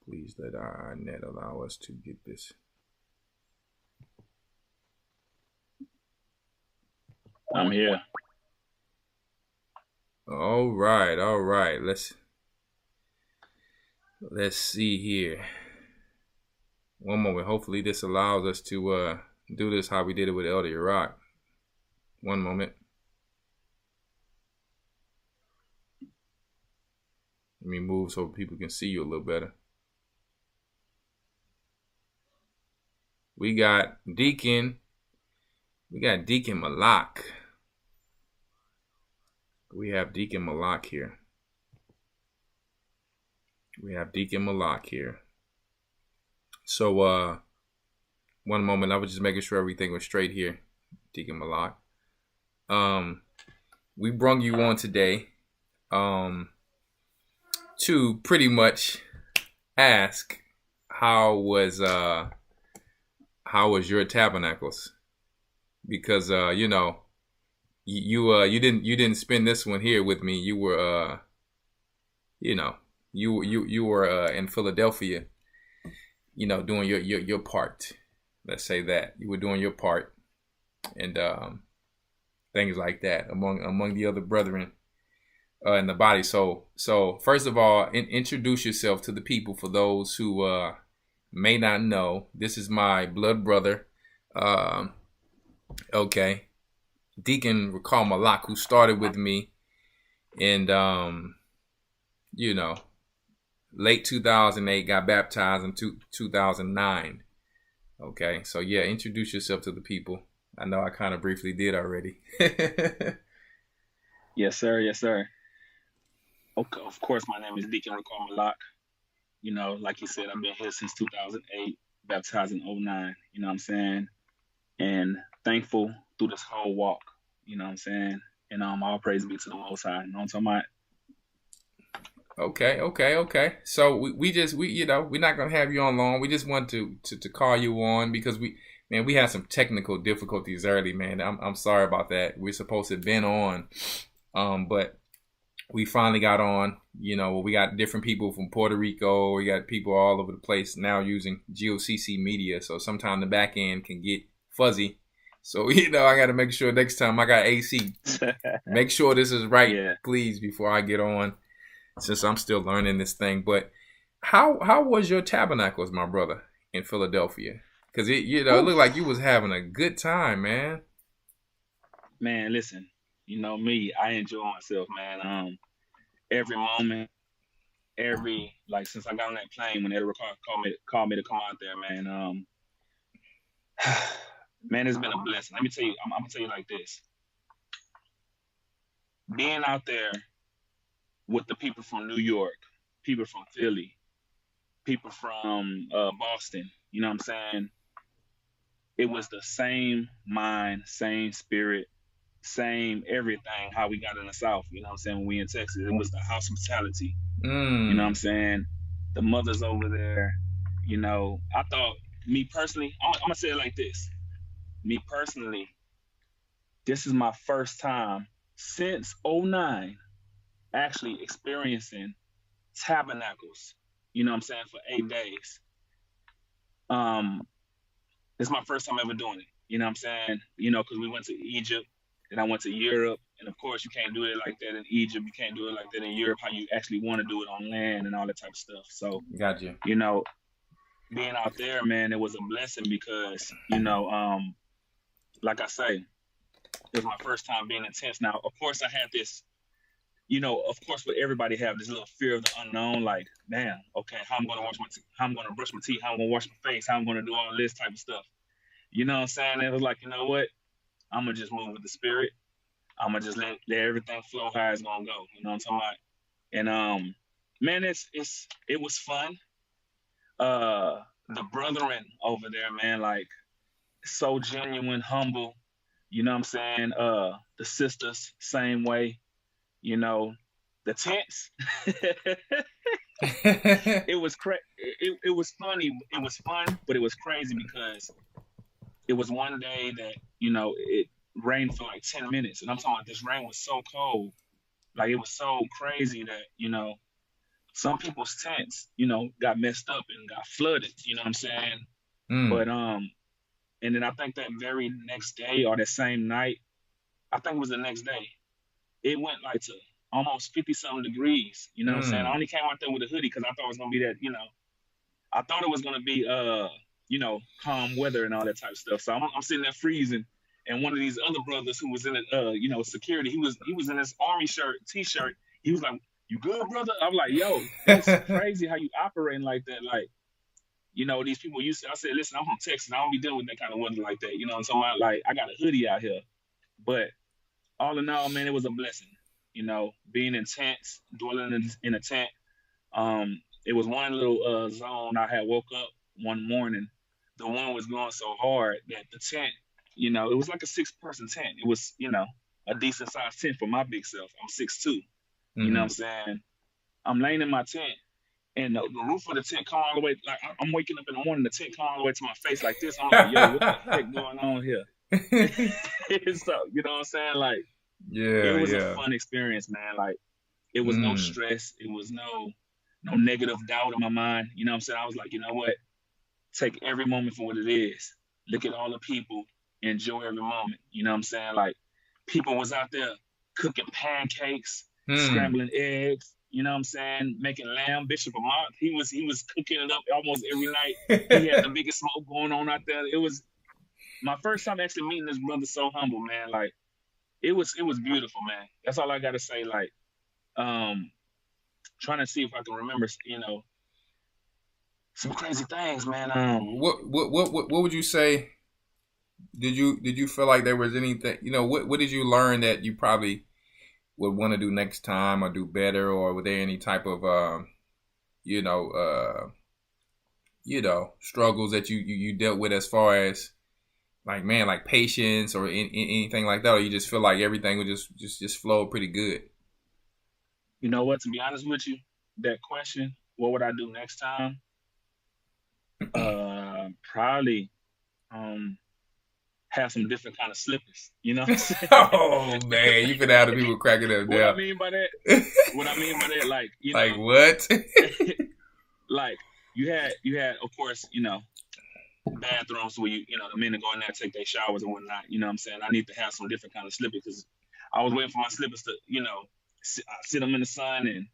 Please let our net allow us to get this. I'm here. All right. Let's see here. 1 moment. Hopefully this allows us to do this how we did it with Elder Rawchaa. 1 moment. Let me move so people can see you a little better. We got Deacon Malak. We have Deacon Malak here. So, 1 moment. I was just making sure everything was straight here, Deacon Malak. We brung you on today, to pretty much ask how was your tabernacles, because you didn't spend this one here with me. You were you were in Philadelphia, doing your part. Let's say that you were doing your part, and things like that among the other brethren in the body. So first of all, introduce yourself to the people for those who may not know. This is my blood brother, okay, Deacon Rawchaa Malak, who started with me in late 2008, got baptized in 2009. Okay, so yeah, introduce yourself to the people. I know I kind of briefly did already. Yes, sir. Okay, of course, my name is Deacon Rawchaa Malak. Like you said, I've been here since 2008, baptized in 2009, you know what I'm saying? And thankful through this whole walk, you know what I'm saying? And all praise be to the Most High, you know what I'm talking about? Okay. So we're not gonna have you on long. We just want to call you on because we had some technical difficulties early, man. I'm sorry about that. We're supposed to have been on, but we finally got on. We got different people from Puerto Rico. We got people all over the place now using G.O.C.C. media. So sometimes the back end can get fuzzy. So, I got to make sure next time I got AC. Make sure this is right, Please, before I get on, since I'm still learning this thing. But how was your tabernacles, my brother, in Philadelphia? Because it looked like you was having a good time, man. Man, listen, me, I enjoy myself, man. Every moment, since I got on that plane when Elder Rawchaa called me to come out there, man. Man, it's been a blessing. Let me tell you, I'm gonna tell you like this. Being out there with the people from New York, people from Philly, people from Boston, you know what I'm saying? It was the same mind, same spirit, same everything, how we got in the South, you know what I'm saying, when we in Texas. It was the hospitality, you know what I'm saying? The mothers over there, You know, I thought, me personally, I'm gonna say it like this. Me personally, this is my first time since '09 actually experiencing tabernacles. You know what I'm saying, for 8 days. Um, This is my first time ever doing it. You know what I'm saying? You know, because we went to Egypt, then I went to Europe, and of course you can't do it like that in Egypt. You can't do it like that in Europe. How you actually want to do it on land and all that type of stuff. So, Gotcha. you know, being out there, man, it was a blessing because, you know, like I say, it was my first time being intense. Now, of course, I had this, you know, of course, what everybody have this little fear of the unknown, like, damn, okay, how I'm gonna how I'm gonna brush my teeth, how I'm gonna wash my face, how I'm gonna do all this type of stuff. You know what I'm saying? It was like, you know what? I'm gonna just move with the spirit. I'm gonna just let everything flow how it's gonna go. You know what I'm talking about? And man, it was fun. The brethren over there, man, like so genuine, humble. You know what I'm saying? The sisters, same way. You know, the tents. It was it was funny. It was fun, but it was crazy because it was one day that, you know, it rained for like 10 minutes. And I'm talking about this rain was so cold. Like, it was so crazy that, you know, some people's tents, you know, got messed up and got flooded. You know what I'm saying? But and then I think that very next day or that same night, I think it was the next day, it went like to almost 50-something degrees. You know what I'm saying? I only came out there with a hoodie because I thought it was gonna be that, you know, I thought it was gonna be you know, calm weather and all that type of stuff. So I'm sitting there freezing, and one of these other brothers who was in it, you know, security, he was in his army t-shirt. He was like, "You good, brother?" I'm like, "Yo, that's crazy how you operating like that." Like, you know, these people used to. I said, "Listen, I'm from Texas. I don't be dealing with that kind of weather like that." You know what I'm talking about? Like, I got a hoodie out here, but all in all, man, it was a blessing. You know, being in tents, dwelling in a tent. It was one little zone. I had woke up one morning. The wind was blowing so hard that the tent, you know, it was like a 6-person tent. It was, you know, a decent sized tent for my big self. I'm 6'2". You know what I'm saying? I'm laying in my tent, and the roof of the tent come all the way. Like, I'm waking up in the morning, the tent come all the way to my face like this. I'm like, yo, what the heck going on here? So, you know what I'm saying? Like, it was a fun experience, man. Like, it was no stress. It was no negative doubt in my mind. You know what I'm saying? I was like, you know what? Take every moment for what it is. Look at all the people. Enjoy every moment. You know what I'm saying? Like, people was out there cooking pancakes, scrambling eggs. You know what I'm saying? Making lamb. Bishop Amont, he was cooking it up almost every night. He had the biggest smoke going on out there. It was my first time actually meeting this brother. So humble, man. Like, it was beautiful, man. That's all I gotta say. Like, trying to see if I can remember, you know, some crazy things, man. What would you say? Did you feel like there was anything? You know, what did you learn that you probably would want to do next time or do better, or were there any type of you know struggles that you dealt with as far as like, man, like patience or anything like that, or you just feel like everything would just flow pretty good? You know what? To be honest with you, that question, what would I do next time? Probably have some different kind of slippers. You know what I'm saying? Oh man, you been out of people cracking up. What I mean by that, like, you know, like what? Like, you had, of course, you know, bathrooms where you know, the men that go in there take their showers and whatnot. You know what I'm saying? I need to have some different kind of slippers because I was waiting for my slippers to, you know, sit them in the sun and,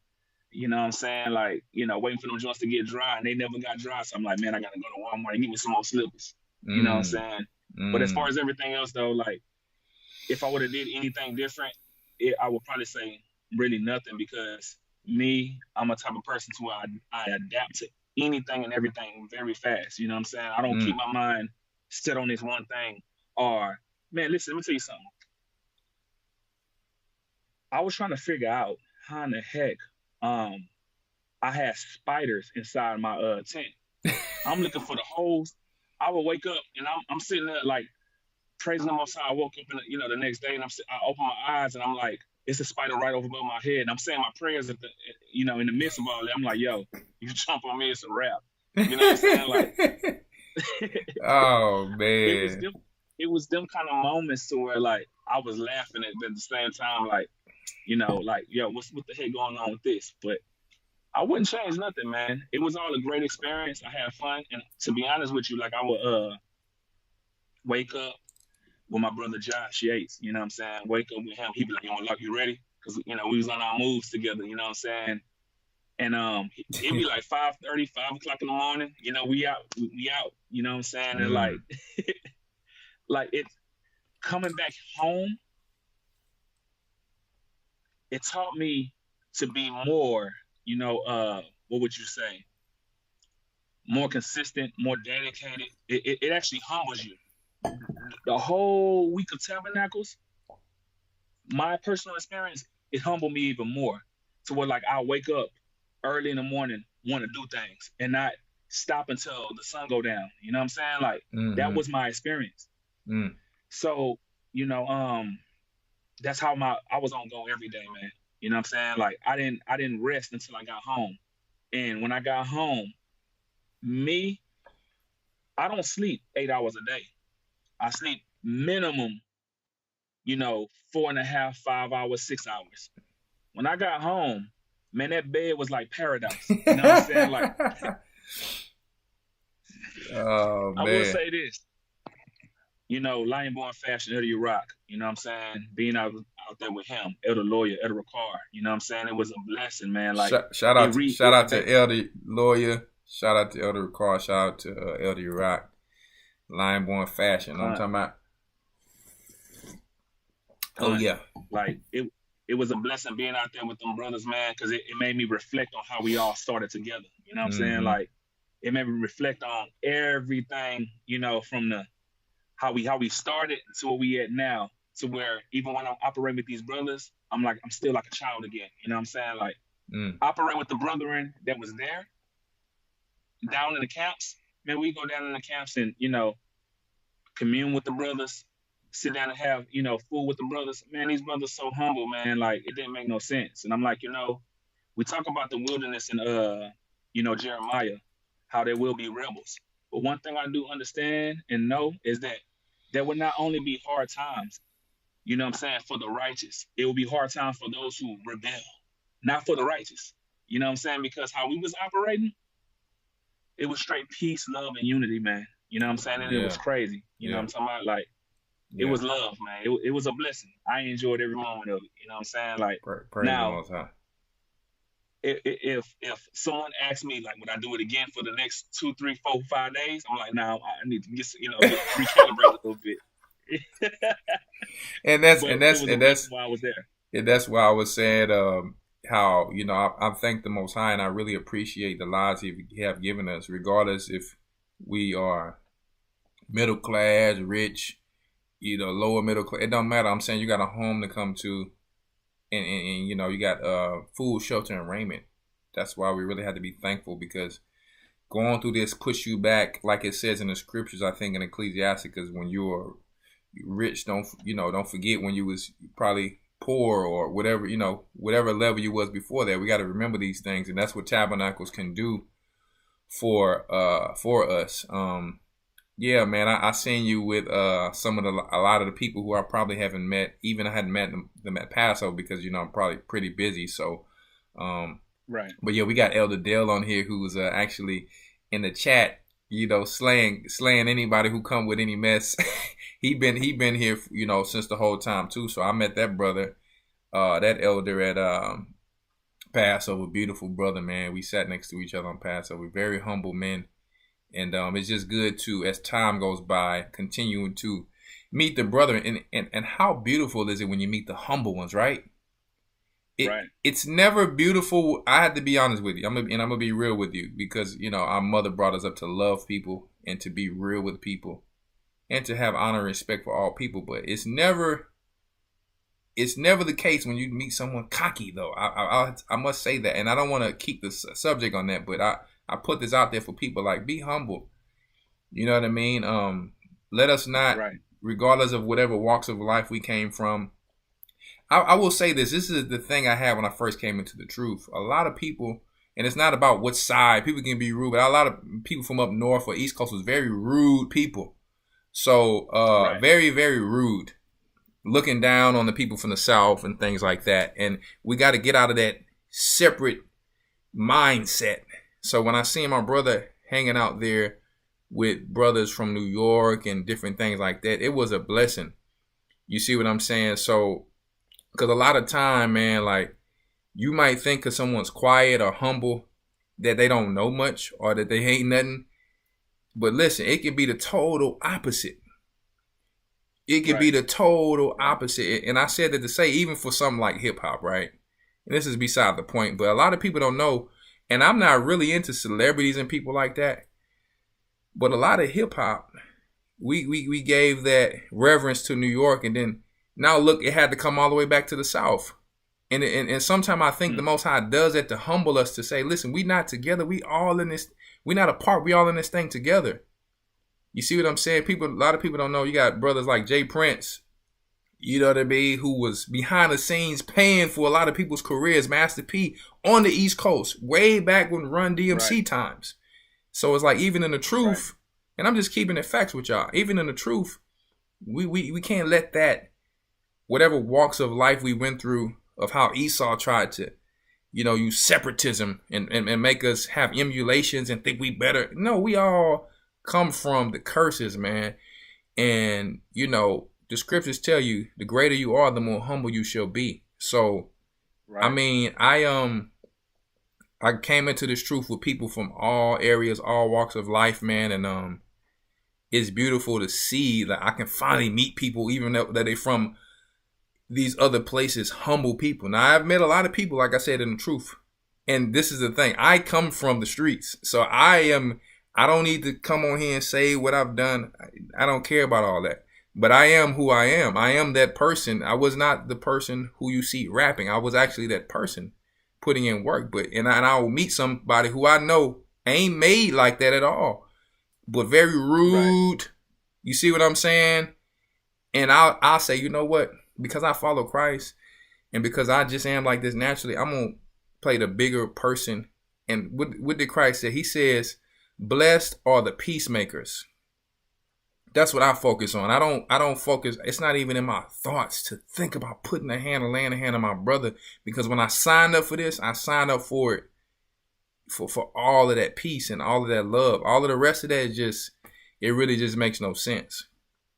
you know what I'm saying, like, you know, waiting for them joints to get dry, and they never got dry. So I'm like, man, I gotta go to Walmart and get me some more slippers. You know what I'm saying? But as far as everything else, though, like, if I would have did anything different, I would probably say really nothing, because me, I'm a type of person to where I adapt to anything and everything very fast. You know what I'm saying? I don't keep my mind set on this one thing. Or, man, listen, let me tell you something. I was trying to figure out how in the heck I had spiders inside my tent. I'm looking for the holes. I would wake up and I'm sitting there like praising the Most High. I woke up the next day, and I open my eyes and I'm like, it's a spider right over above my head. And I'm saying my prayers in the midst of all that. I'm like, yo, you jump on me, it's a wrap. You know what I'm saying? Like Oh it was man. them it was them kind of moments to where like I was laughing at the same time, like, like, yo, what the heck going on with this? But I wouldn't change nothing, man. It was all a great experience. I had fun, and to be honest with you, like I would wake up with my brother Josh Yates. You know what I'm saying? Wake up with him. He'd be like, "Yo, like, you ready?" Because we was on our moves together. You know what I'm saying? And it'd be like 5:30, 5 o'clock in the morning. We out, we out. You know what I'm saying? And like, Mm, like it coming back home, it taught me to be more. What would you say? More consistent, more dedicated. It actually humbles you. The whole week of Tabernacles, my personal experience, it humbled me even more. To where like I'll wake up early in the morning, want to do things, and not stop until the sun go down. You know what I'm saying? Like that mm-hmm, was my experience. mm, So, you know, that's how I was on go every day, man. You know what I'm saying? Like I didn't rest until I got home. And when I got home, me, I don't sleep 8 hours a day. I sleep minimum, 4.5, 5 hours, 6 hours. When I got home, man, that bed was like paradise. You know what I'm saying? Like, oh I will man. say this, Lion Born Fashion, Elder Rawchaa, you know what I'm saying? Being out there with him, Elder Lawya, Elder Rawchaa, you know what I'm saying? It was a blessing, man. Like, Shout it out to re it, that, Elder Lawyer. Shout out to Elder Rawchaa. Shout out to Elder Rock. Lion Born Fashion. Know what I'm con, talking about? Oh con, yeah. like, it was a blessing being out there with them brothers, man, because it made me reflect on how we all started together. You know what I'm saying? Mm-hmm. Like, it made me reflect on everything, from the how we started to where we at now, to where even when I'm operating with these brothers, I'm still like a child again. You know what I'm saying? Like Mm. operate with the brethren that was there down in the camps. Man, we go down in the camps and commune with the brothers, sit down and have food with the brothers. Man, these brothers so humble, man. Like it didn't make no sense. And I'm like, we talk about the wilderness in Jeremiah, how there will be rebels. But one thing I do understand and know is that there will not only be hard times, what I'm saying, for the righteous. It will be hard times for those who rebel, not for the righteous. You know what I'm saying? Because how we was operating, it was straight peace, love, and unity, man. You know what I'm saying? And it was Yeah. crazy. You know what Yeah. I'm talking about? Like it Yeah. was love, man. It was a blessing. I enjoyed every moment of it. You know what I'm saying? Like Praise the now, Most High. if someone asks me like, would I do it again for the next 2, 3, 4, 5 days? I'm like, nah, I need to get recalibrate a little bit. And that's But and it that's was a and blessing that's while I was there. and that's why I was saying how I thank the Most High and I really appreciate the lives He have given us, regardless if we are middle class, rich, lower middle class. It don't matter. I'm saying you got a home to come to, and you got food, shelter, and raiment. That's why we really have to be thankful, because going through this push you back, like it says in the scriptures. I think in Ecclesiasticus, when you're rich, don't forget when you was probably poor or whatever, whatever level you was before that. We got to remember these things, and that's what Tabernacles can do for us. Yeah, man, I seen you with a lot of the people who I probably haven't met. Even I hadn't met them at Passover because I'm probably pretty busy. So, Right. but yeah, we got Elder Dale on here who's actually in the chat. Slaying anybody who come with any mess. he been here, since the whole time too. So I met that brother, that elder at Passover. Beautiful brother, man. We sat next to each other on Passover. Very humble men. And it's just good to, as time goes by, continuing to meet the brother. And how beautiful is it when you meet the humble ones, right? Right. It's never beautiful. I had to be honest with you. I'm gonna be real with you, because our mother brought us up to love people and to be real with people and to have honor and respect for all people. But it's never the case when you meet someone cocky, though. I must say that, and I don't want to keep the subject on that, but I put this out there for people, like, be humble. You know what I mean? Let us not, Right. regardless of whatever walks of life we came from. I will say this. This is the thing I had when I first came into the truth. A lot of people And it's not about what side. People can be rude, but a lot of people from up north or East Coast was very rude people. So Right. very, very rude. Looking down on the people from the South and things like that. And we got to get out of that separate mindset. So when I see my brother hanging out there with brothers from New York and different things like that, it was a blessing. You see what I'm saying? So, because a lot of time, man, like, you might think because someone's quiet or humble that they don't know much or that they ain't nothing. But listen, it can be the total opposite. It could be the total opposite. And I said that to say, even for something like hip hop, right? And this is beside the point, but a lot of people don't know. And I'm not really into celebrities and people like that. But a lot of hip hop, we gave that reverence to New York. And then now look, it had to come all the way back to the South. And sometimes I think the Most High does that to humble us, to say, listen, we not together. We all in this. We not apart. We all in this thing together. You see what I'm saying? A lot of people don't know. You got brothers like Jay Prince, you know what I mean, who was behind the scenes paying for a lot of people's careers. Master P on the East Coast, way back when Run DMC times. So it's like, even in the truth, and I'm just keeping it facts with y'all. Even in the truth, we can't let that, whatever walks of life we went through, of how Esau tried to, use separatism and make us have emulations and think we better. No, we all come from the curses, man. And, the scriptures tell you, the greater you are, the more humble you shall be. So, I mean, I came into this truth with people from all areas, all walks of life, man. And it's beautiful to see that I can finally meet people, even though that they from these other places, humble people. Now, I've met a lot of people, like I said, in the truth. And this is the thing. I come from the streets. So I don't need to come on here and say what I've done. I don't care about all that. But I am who I am. I am that person. I was not the person who you see rapping. I was actually that person putting in work. And I will meet somebody who I know ain't made like that at all, but very rude. You see what I'm saying? And I'll say, you know what? Because I follow Christ and because I just am like this naturally, I'm going to play the bigger person. And what did Christ say? He says, blessed are the peacemakers. That's what I focus on. I don't focus. It's not even in my thoughts to think about laying a hand on my brother. Because when I signed up for this, I signed up for it for all of that peace and all of that love. All of the rest of that is it really just makes no sense.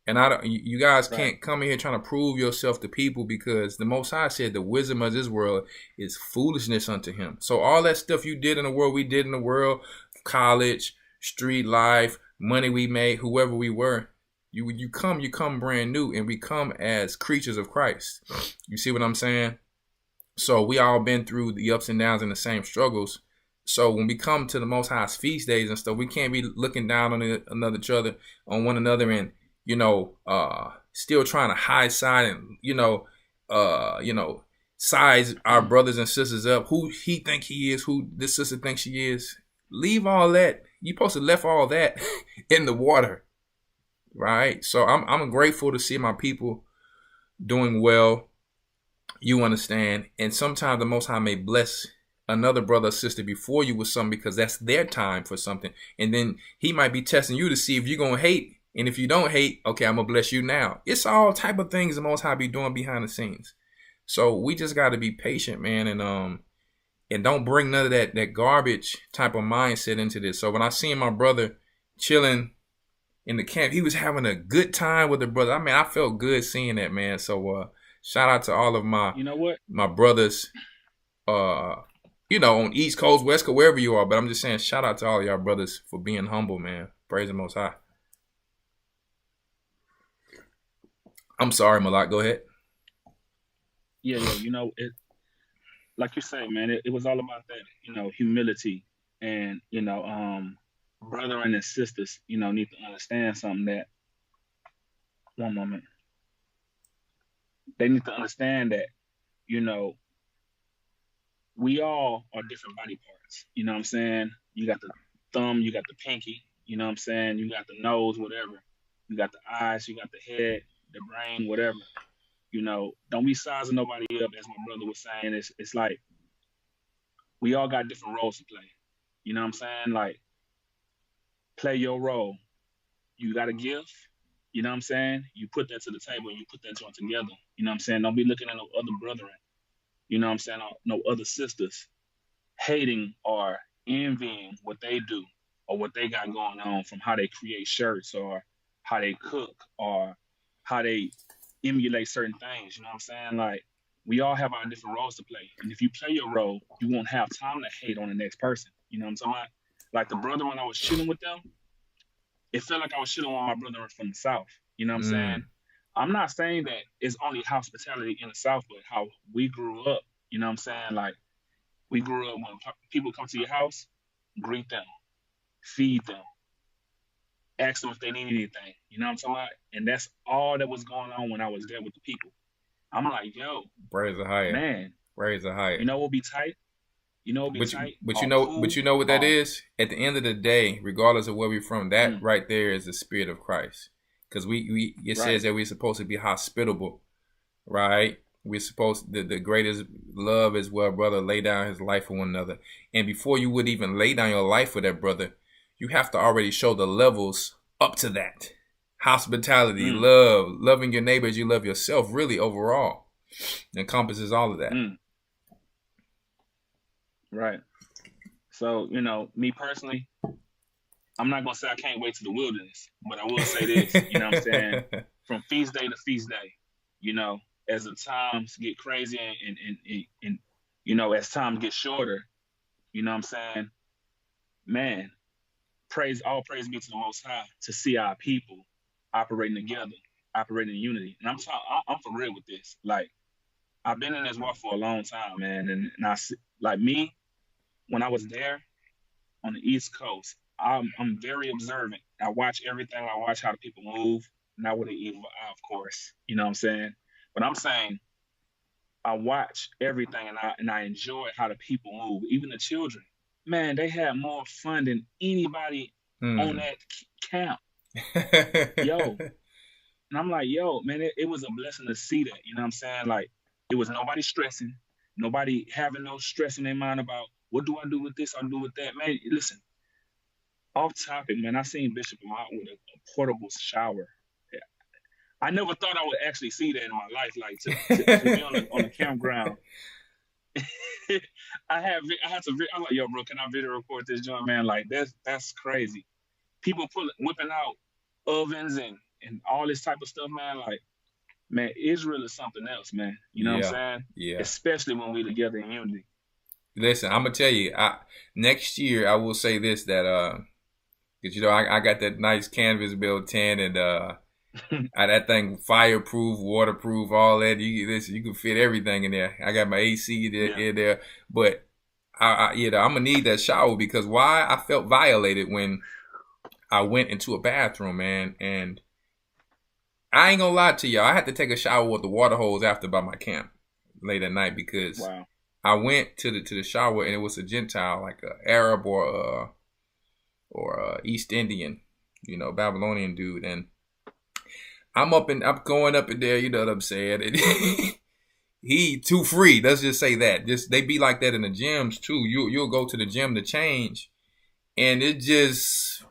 And you guys can't come in here trying to prove yourself to people, because the Most High said the wisdom of this world is foolishness unto him. So all that stuff you did in the world, we did in the world, college, street life, money we made, whoever we were, you come brand new, and we come as creatures of Christ. You see what I'm saying? So we all been through the ups and downs and the same struggles. So when we come to the Most High's feast days and stuff, we can't be looking down on one another and still trying to high side and size our brothers and sisters up. Who he think he is, who this sister thinks she is. Leave all that. You supposed to left all that in the water, right? So I'm grateful to see my people doing well. You understand? And sometimes the Most High may bless another brother or sister before you with something, because that's their time for something. And then he might be testing you to see if you're going to hate. And if you don't hate, okay, I'm going to bless you now. It's all type of things the Most High be doing behind the scenes. So we just got to be patient, man. And don't bring none of that garbage type of mindset into this. So when I seen my brother chilling in the camp, he was having a good time with the brother. I mean, I felt good seeing that, man. So shout out to all of my my brothers, on East Coast, West Coast, wherever you are. But I'm just saying, shout out to all of y'all brothers for being humble, man. Praise the Most High. I'm sorry, Malak. Go ahead. Yeah, it, like you say, man, it was all about that, humility, and brethren and sisters, need to understand something. That, one moment, they need to understand that, we all are different body parts. You know what I'm saying? You got the thumb, you got the pinky, you know what I'm saying? You got the nose, whatever. You got the eyes, you got the head, the brain, whatever. Don't be sizing nobody up, as my brother was saying. It's like, we all got different roles to play. You know what I'm saying? Like, play your role. You got a gift. You know what I'm saying? You put that to the table and you put that joint together. You know what I'm saying? Don't be looking at no other brethren. You know what I'm saying? No other sisters hating or envying what they do or what they got going on, from how they create shirts or how they cook or how they emulate certain things. You know what I'm saying? Like, we all have our different roles to play. And if you play your role, you won't have time to hate on the next person. You know what I'm talking about? Like the brother, when I was chilling with them, it felt like I was chilling with my brother from the South. You know what I'm saying? I'm not saying that it's only hospitality in the South, but how we grew up. You know what I'm saying? Like, we grew up when people come to your house, greet them, feed them, ask them if they need anything. You know what I'm talking about? And that's all that was going on when I was there with the people. I'm like, yo, Praise the higher. Man, praise the higher. You know what'll be tight? You know what'll be tight? But you know what that is? At the end of the day, regardless of where we're from, that right there is the Spirit of Christ. Because it says that we're supposed to be hospitable, right? We're supposed the greatest love is where a brother lay down his life for one another. And before you would even lay down your life for that brother, you have to already show the levels up to that. Hospitality, love, loving your neighbor as you love yourself, really overall encompasses all of that. Right. So, me personally, I'm not going to say I can't wait to the wilderness, but I will say this, you know what I'm saying? From feast day to feast day, as the times get crazy and as time gets shorter, you know what I'm saying? Man, all praise be to the Most High to see our people operating together, operating in unity. And I'm for real with this. Like, I've been in this war for a long time, man. And I see, like me, when I was there on the East Coast, I'm very observant. I watch everything. I watch how the people move, not with an evil eye, of course. You know what I'm saying? But I'm saying I watch everything and I enjoy how the people move, even the children. Man, they had more fun than anybody on that camp. Yo. And I'm like, yo, man, it was a blessing to see that. You know what I'm saying? Like, it was nobody stressing, nobody having no stress in their mind about what do I do with this, I do with that. Man, listen, off topic, man, I seen Bishop out with a portable shower. Yeah. I never thought I would actually see that in my life, like to be on a campground. I'm like, yo, bro, can I video record this joint, man? Like, that's crazy. People whipping out ovens and all this type of stuff, man. Like, man, Israel is something else, man. You know what I'm saying? Yeah. Especially when we together in unity. Listen, I'm gonna tell you, next year I will say this, that because I got that nice canvas built in, and that thing fireproof, waterproof, all that. You can fit everything in there. I got my AC in there, but I'm gonna need that shower, because why? I felt violated when I went into a bathroom, man, and I ain't gonna lie to y'all, I had to take a shower with the water hose after by my camp late at night, because I went to the shower and it was a Gentile, like a Arab or East Indian, Babylonian dude, and I'm going up in there, you know what I'm saying? And he too free. Let's just say that. They be like that in the gyms too. You'll go to the gym to change, and it just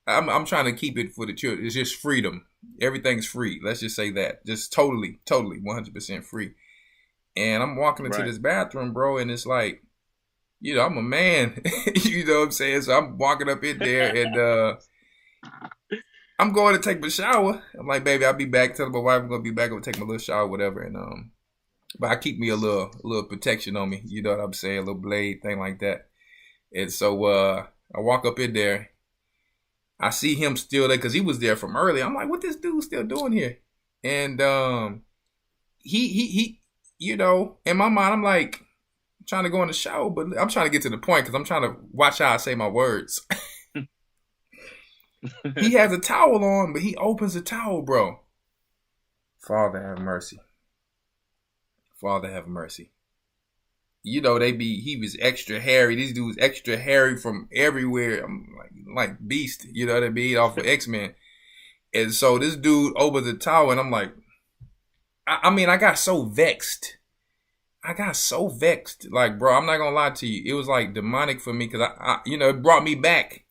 I'm trying to keep it for the children. It's just freedom. Everything's free. Let's just say that. Just totally 100% free. And I'm walking into this bathroom, bro, and it's like, I'm a man. You know what I'm saying? So I'm walking up in there, and I'm going to take my shower. I'm like, baby, I'll be back. Tell my wife I'm gonna be back. I'm gonna take my little shower, whatever. And but I keep me a little protection on me. You know what I'm saying? A little blade thing like that. And so I walk up in there. I see him still there because he was there from early. I'm like, what this dude still doing here? And he in my mind, I'm like, I'm trying to go in the shower, but I'm trying to get to the point because I'm trying to watch how I say my words. He has a towel on, but he opens the towel, bro. Father have mercy. Father have mercy. He was extra hairy. These dudes extra hairy from everywhere. I'm like Beast, you know what I mean? Off of X-Men. And so this dude opens the towel, and I'm like, I got so vexed. I got so vexed. Like, bro, I'm not gonna lie to you. It was like demonic for me because I it brought me back,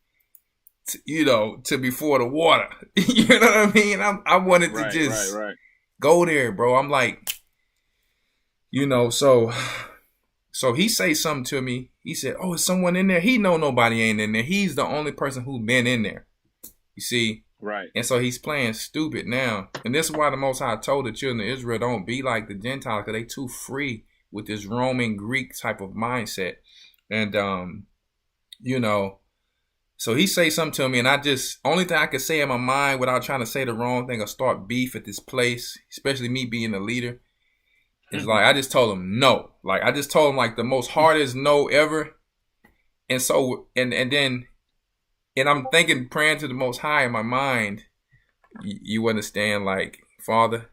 to before the water. You know what I mean? I wanted to just go there, bro. I'm like, so he say something to me. He said, "Oh, is someone in there?" He know nobody ain't in there. He's the only person who's been in there. You see? Right. And so he's playing stupid now. And this is why the Most High told the children of Israel, don't be like the Gentiles, because they too free with this Roman Greek type of mindset. And, so he say something to me, and only thing I could say in my mind without trying to say the wrong thing or start beef at this place, especially me being a leader, is like, I just told him no. Like, I just told him like the most hardest no ever. And so, and I'm thinking, praying to the Most High in my mind, you understand, like, Father,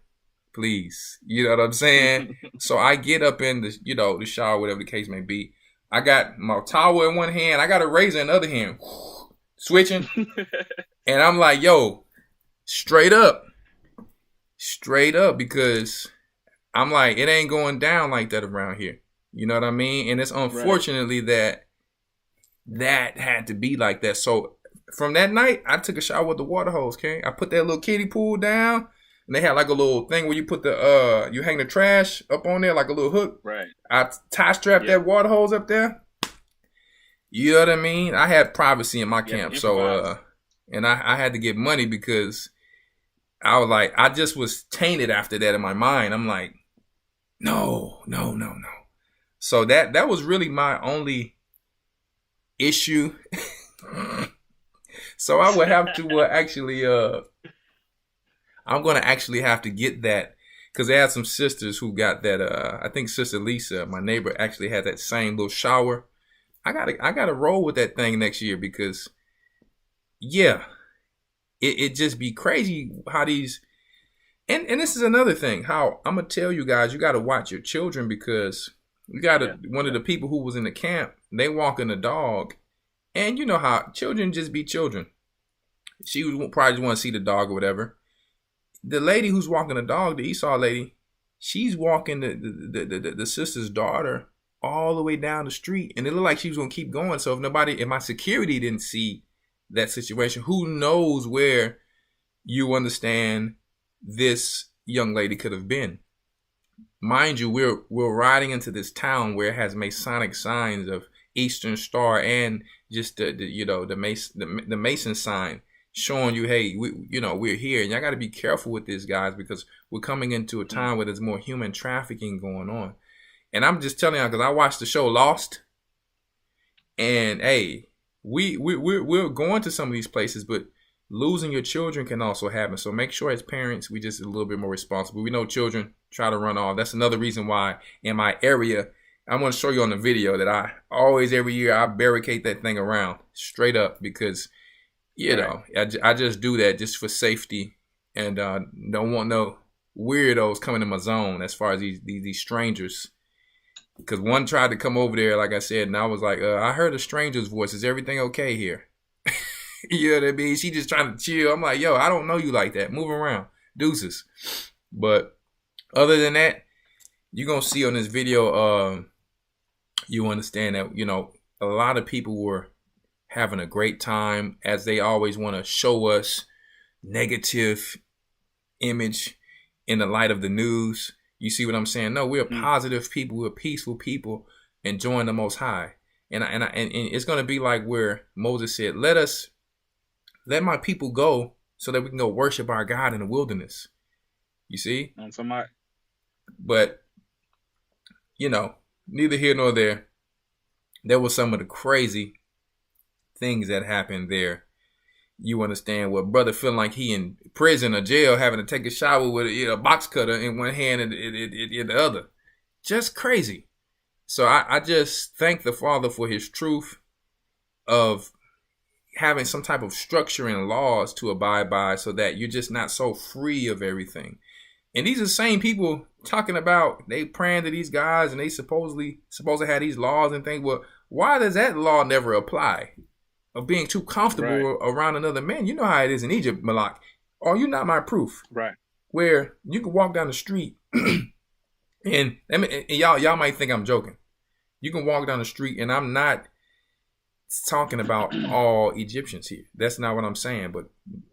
please, you know what I'm saying? So I get up in the, the shower, whatever the case may be. I got my towel in one hand. I got a razor in the other hand, switching. And I'm like, yo, straight up, because I'm like, it ain't going down like that around here. You know what I mean? And it's unfortunately that had to be like that. So from that night, I took a shower with the water hose, okay? I put that little kiddie pool down, and they had like a little thing where you put you hang the trash up on there, like a little hook. Right. I tie strapped that water hose up there. You know what I mean? I had privacy in my camp. So, and I had to get money because I was like, I just was tainted after that in my mind. I'm like, no. So that was really my only issue. So I would have to actually, I'm going to actually have to get that, because they had some sisters who got that. I think Sister Lisa, my neighbor, actually had that same little shower. I gotta roll with that thing next year because, it just be crazy how these, and this is another thing, how I'm gonna tell you guys, you got to watch your children, because we got one of the people who was in the camp, they walking the dog, and you know how children just be children. She would probably just want to see the dog or whatever. The lady who's walking the dog, the Esau lady, she's walking the sister's daughter all the way down the street, and it looked like she was gonna keep going. So if my security didn't see that situation, who knows where, you understand, this young lady could have been. Mind you, we're riding into this town where it has Masonic signs of Eastern Star and just the Mason sign showing you, hey, we're here, and y'all got to be careful with this, guys, because we're coming into a time where there's more human trafficking going on. And I'm just telling y'all, because I watched the show Lost, and hey, we're going to some of these places, but losing your children can also happen. So make sure as parents, we just a little bit more responsible. We know children try to run off. That's another reason why in my area, I'm going to show you on the video that I always, every year, I barricade that thing around straight up, because, I just do that just for safety, and don't want no weirdos coming in my zone as far as these strangers. Because one tried to come over there, like I said, and I was like, I heard a stranger's voice. Is everything okay here? You know what I mean? She just trying to chill. I'm like, yo, I don't know you like that. Move around. Deuces. But other than that, you're going to see on this video, you understand that, a lot of people were having a great time, as they always want to show us negative image in the light of the news. You see what I'm saying? No, we're positive people. We're peaceful people enjoying the Most High. And it's going to be like where Moses said, let my people go so that we can go worship our God in the wilderness. You see? But, neither here nor there. There was some of the crazy things that happened there. You understand, what brother feeling like he in prison or jail, having to take a shower with a box cutter in one hand and in the other. Just crazy. So I just thank the Father for his truth of having some type of structure and laws to abide by, so that you're just not so free of everything. And these are the same people talking about they praying to these guys, and they supposed to have these laws and things. Well, why does that law never apply? Of being too comfortable around another man. You know how it is in Egypt, Malak. Are you not my proof? Right. Where you can walk down the street And I mean, and y'all might think I'm joking. You can walk down the street, and I'm not talking about all Egyptians here. That's not what I'm saying. But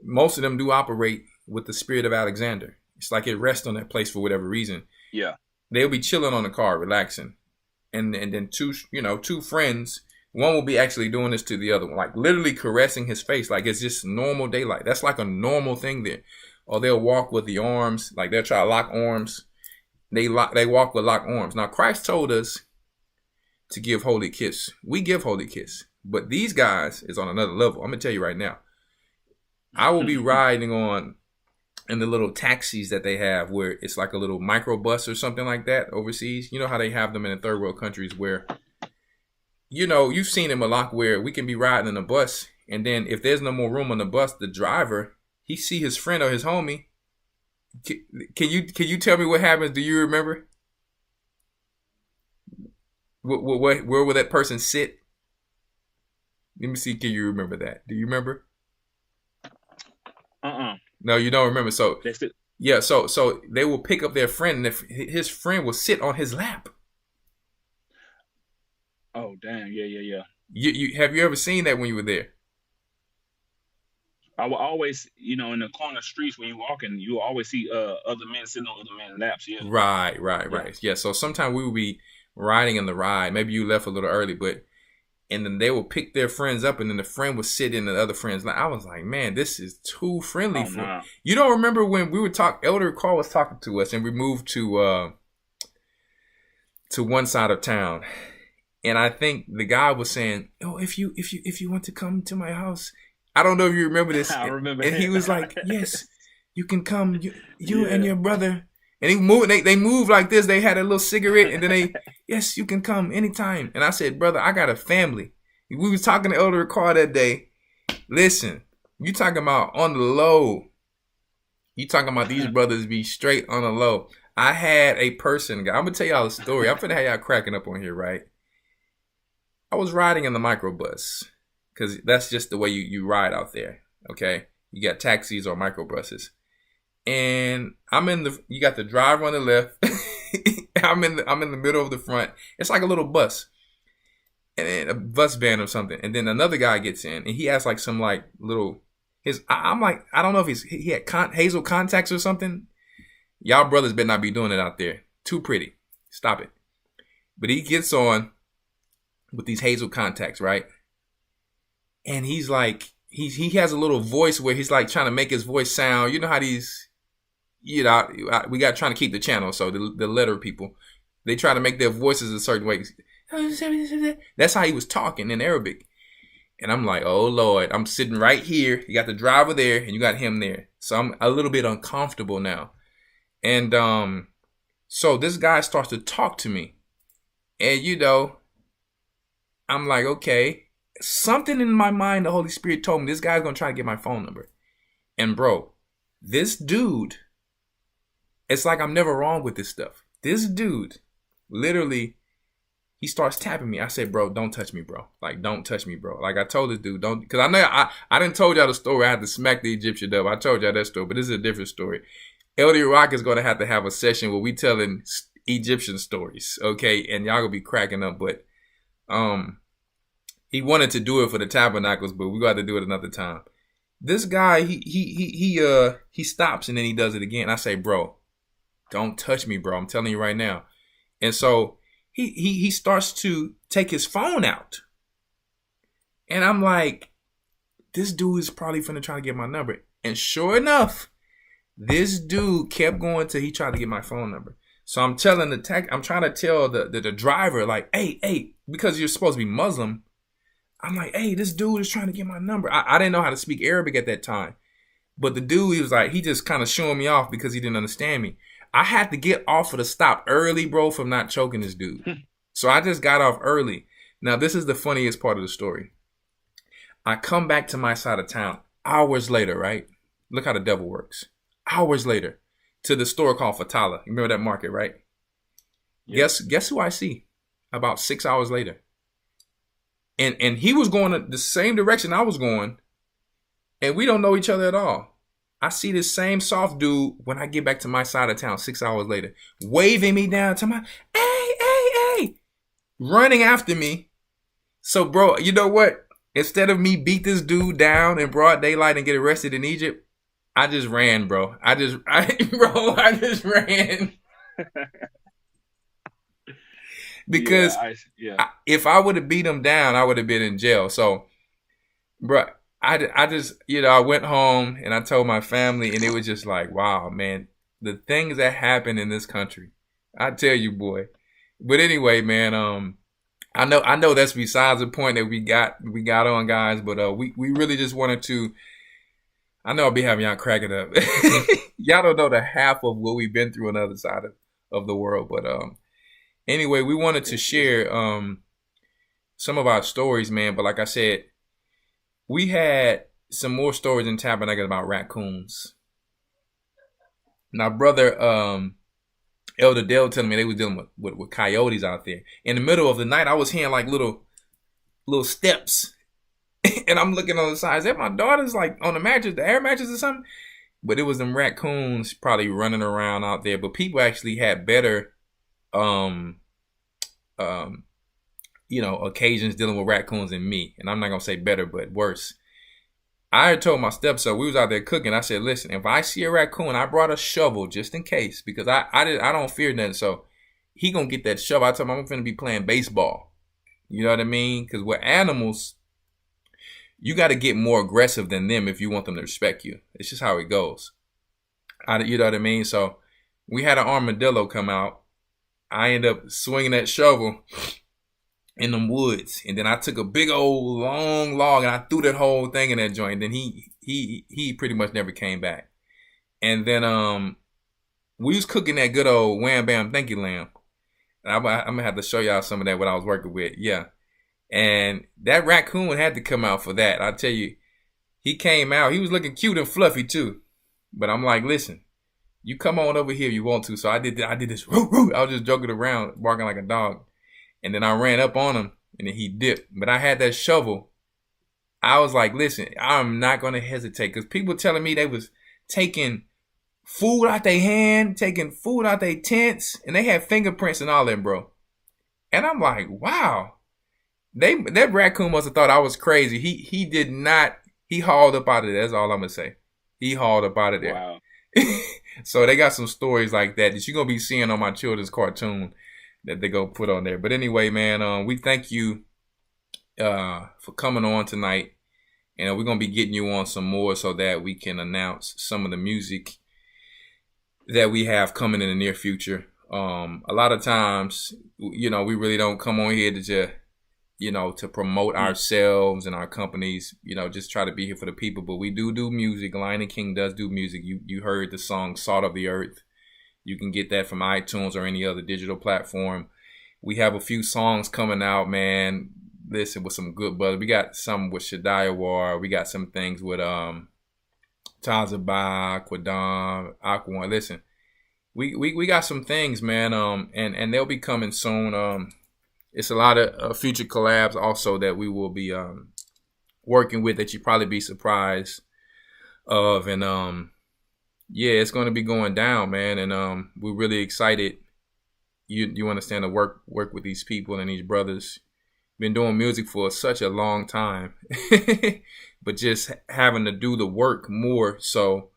most of them do operate with the spirit of Alexander. It's like it rests on that place for whatever reason. Yeah. They'll be chilling on the car, relaxing, and then two friends. One will be actually doing this to the other one, like literally caressing his face, like it's just normal daylight. That's like a normal thing there. Or they'll walk with the arms, like they'll try to lock arms. They walk with locked arms. Now Christ told us to give holy kiss. We give holy kiss, but these guys is on another level. I'm gonna tell you right now. I will be riding on in the little taxis that they have, where it's like a little microbus or something like that overseas. You know how they have them in the third world countries where, you've seen them a lot, where we can be riding in a bus, and then if there's no more room on the bus, the driver, he see his friend or his homie. Can you tell me what happens? Do you remember? Where will that person sit? Let me see. Can you remember that? Do you remember? No, you don't remember. So yeah, so they will pick up their friend, and his friend will sit on his lap. Oh, damn. Yeah. You have you ever seen that when you were there? I will always, in the corner streets when you're walking, you will always see other men sitting on other men's laps. Yeah. Right. Yeah. So sometimes we will be riding in the ride. Maybe you left a little early, and then they will pick their friends up, and then the friend will sit in the other friend's lap. I was like, man, this is too friendly for. Nah. You don't remember when we were Elder Rawchaa was talking to us, and we moved to one side of town. And I think the guy was saying, "Oh, if you want to come to my house," I don't know if you remember this. I remember. And he was like, "Yes, you can come. You and your brother." And he moved. They moved like this. They had a little cigarette, and then "Yes, you can come anytime." And I said, "Brother, I got a family." We was talking to Elder Rawchaa that day. Listen, you talking about on the low. You talking about these brothers be straight on the low. I had a person. I'm gonna tell y'all a story. I'm finna have y'all cracking up on here, right? I was riding in the microbus, because that's just the way you ride out there. Okay, you got taxis or microbuses, and you got the driver on the left. I'm in the middle of the front. It's like a little bus, and then a bus van or something. And then another guy gets in, and he has like some like little I'm like, I don't know if he had hazel contacts or something. Y'all brothers better not be doing it out there. Too pretty. Stop it. But he gets on with these hazel contacts, right? And he's like, he has a little voice where he's like trying to make his voice sound. You know how these, we got trying to keep the channel. So the letter people, they try to make their voices a certain way. That's how he was talking in Arabic. And I'm like, oh Lord, I'm sitting right here. You got the driver there and you got him there. So I'm a little bit uncomfortable now. And so this guy starts to talk to me. And I'm like, okay. Something in my mind, the Holy Spirit told me this guy's going to try to get my phone number. And bro, this dude, it's like I'm never wrong with this stuff. This dude, literally, he starts tapping me. I said, bro, don't touch me, bro. Like, don't touch me, bro. Like I told this dude, don't, because I know I didn't told y'all the story. I had to smack the Egyptian up. I told y'all that story, but this is a different story. Elder Rawchaa is going to have a session where we telling Egyptian stories, okay? And y'all gonna be cracking up, but he wanted to do it for the Tabernacles, but we got to do it another time. This guy, he stops and then he does it again. I say, bro, don't touch me, bro. I'm telling you right now. And so he starts to take his phone out. And I'm like, this dude is probably finna try to get my number. And sure enough, this dude kept going till he tried to get my phone number. So I'm telling I'm trying to tell the driver, like, hey, because you're supposed to be Muslim. I'm like, hey, this dude is trying to get my number. I didn't know how to speak Arabic at that time. But the dude, he was like, he just kind of showing me off because he didn't understand me. I had to get off of the stop early, bro, from not choking this dude. So I just got off early. Now, this is the funniest part of the story. I come back to my side of town hours later, right? Look how the devil works. Hours later to the store called Fatala. You remember that market, right? Yeah. Guess who I see about 6 hours later? And he was going the same direction I was going. And we don't know each other at all. I see this same soft dude when I get back to my side of town 6 hours later, waving me down to my, hey, running after me. So, bro, you know what? Instead of me beat this dude down in broad daylight and get arrested in Egypt, I just ran, bro. I just ran. Because if I would have beat him down, I would have been in jail. So, bro, I just, I went home and I told my family, and it was just like, wow, man, the things that happen in this country. I tell you, boy. But anyway, man, I know that's besides the point that we got on, guys, but we really just wanted to. I know I'll be having y'all cracking up. Y'all don't know the half of what we've been through on the other side of the world, but anyway, we wanted to share some of our stories, man. But like I said, we had some more stories in Tabernacles about raccoons. Now, brother Elder Dale telling me they was dealing with coyotes out there. In the middle of the night, I was hearing like little steps. And I'm looking on the side. Is that my daughter's like on the mattress, the air mattress or something? But it was them raccoons probably running around out there. But people actually had better occasions dealing with raccoons than me. And I'm not gonna say better, but worse. I had told my stepson, we was out there cooking. I said, listen, if I see a raccoon, I brought a shovel just in case, because I don't fear nothing. So he gonna get that shovel. I told him I'm gonna be playing baseball. You know what I mean? Because with animals, you got to get more aggressive than them if you want them to respect you. It's just how it goes. You know what I mean? So we had an armadillo come out. I ended up swinging that shovel in them woods, and then I took a big old long log and I threw that whole thing in that joint. Then he pretty much never came back. And then we was cooking that good old wham bam thank you lamb. And I'm gonna have to show y'all some of that what I was working with. Yeah. And that raccoon had to come out for that. I tell you, he came out. He was looking cute and fluffy too. But I'm like, listen, you come on over here if you want to. So I did this. Roo, roo. I was just joking around, barking like a dog. And then I ran up on him, and then he dipped. But I had that shovel. I was like, listen, I'm not going to hesitate. Because people telling me they was taking food out their hand, taking food out their tents. And they had fingerprints and all that, bro. And I'm like, wow. That raccoon must have thought I was crazy. He did not. He hauled up out of there. That's all I'm going to say. He hauled up out of there. Wow. So they got some stories like that you're going to be seeing on my children's cartoon that they go put on there. But anyway, man, we thank you for coming on tonight. And we're going to be getting you on some more so that we can announce some of the music that we have coming in the near future. A lot of times, we really don't come on here to just, to promote ourselves and our companies, just try to be here for the people. But we do music. Lion and King does do music. You heard the song Salt of the Earth. You can get that from iTunes or any other digital platform. We have a few songs coming out, man. Listen, with some good brothers. We got some with Shaddai War. We got some things with Tazaba, Quadam, Aquan. Listen, we got some things, man. And they'll be coming soon. It's a lot of future collabs also that we will be working with that you probably be surprised of. And yeah, it's going to be going down, man. And we're really excited. You understand to work with these people and these brothers. Been doing music for such a long time, but just having to do the work more so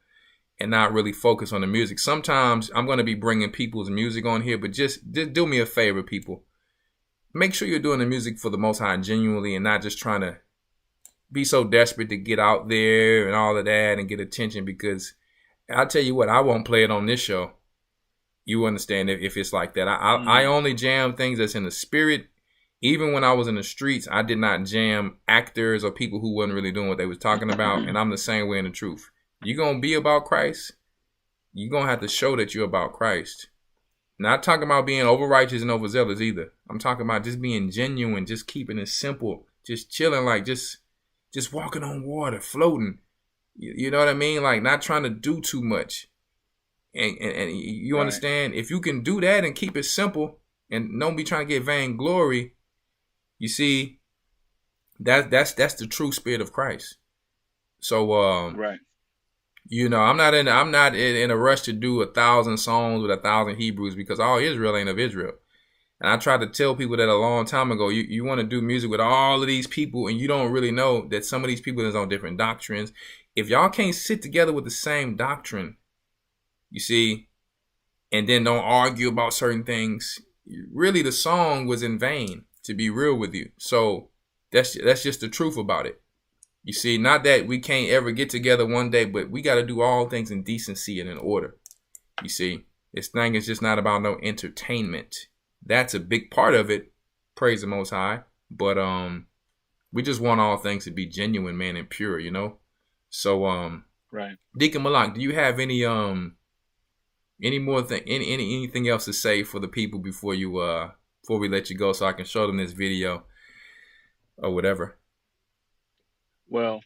and not really focus on the music. Sometimes I'm going to be bringing people's music on here, but just do me a favor, people. Make sure you're doing the music for the Most High genuinely and not just trying to be so desperate to get out there and all of that and get attention, because I'll tell you what, I won't play it on this show. You understand if it's like that. I only jam things that's in the spirit. Even when I was in the streets, I did not jam actors or people who wasn't really doing what they was talking about. And I'm the same way in the truth. You're going to be about Christ. You're going to have to show that you're about Christ. Not talking about being over righteous and overzealous either. I'm talking about just being genuine, just keeping it simple, just chilling, like just walking on water, floating. You know what I mean? Like not trying to do too much. And you understand? If you can do that and keep it simple and don't be trying to get vainglory, you see, that's the true spirit of Christ. So You know, I'm not in a rush to do 1,000 songs with 1,000 Hebrews because all Israel ain't of Israel. And I tried to tell people that a long time ago, you want to do music with all of these people and you don't really know that some of these people is on different doctrines. If y'all can't sit together with the same doctrine, you see, and then don't argue about certain things, really the song was in vain, to be real with you. So that's just the truth about it. You see, not that we can't ever get together one day, but we got to do all things in decency and in order. You see, this thing is just not about no entertainment. That's a big part of it. Praise the Most High. But we just want all things to be genuine, man, and pure, you know. So Right. Deacon Malak, do you have any more anything else to say for the people before we let you go, so I can show them this video or whatever? Well,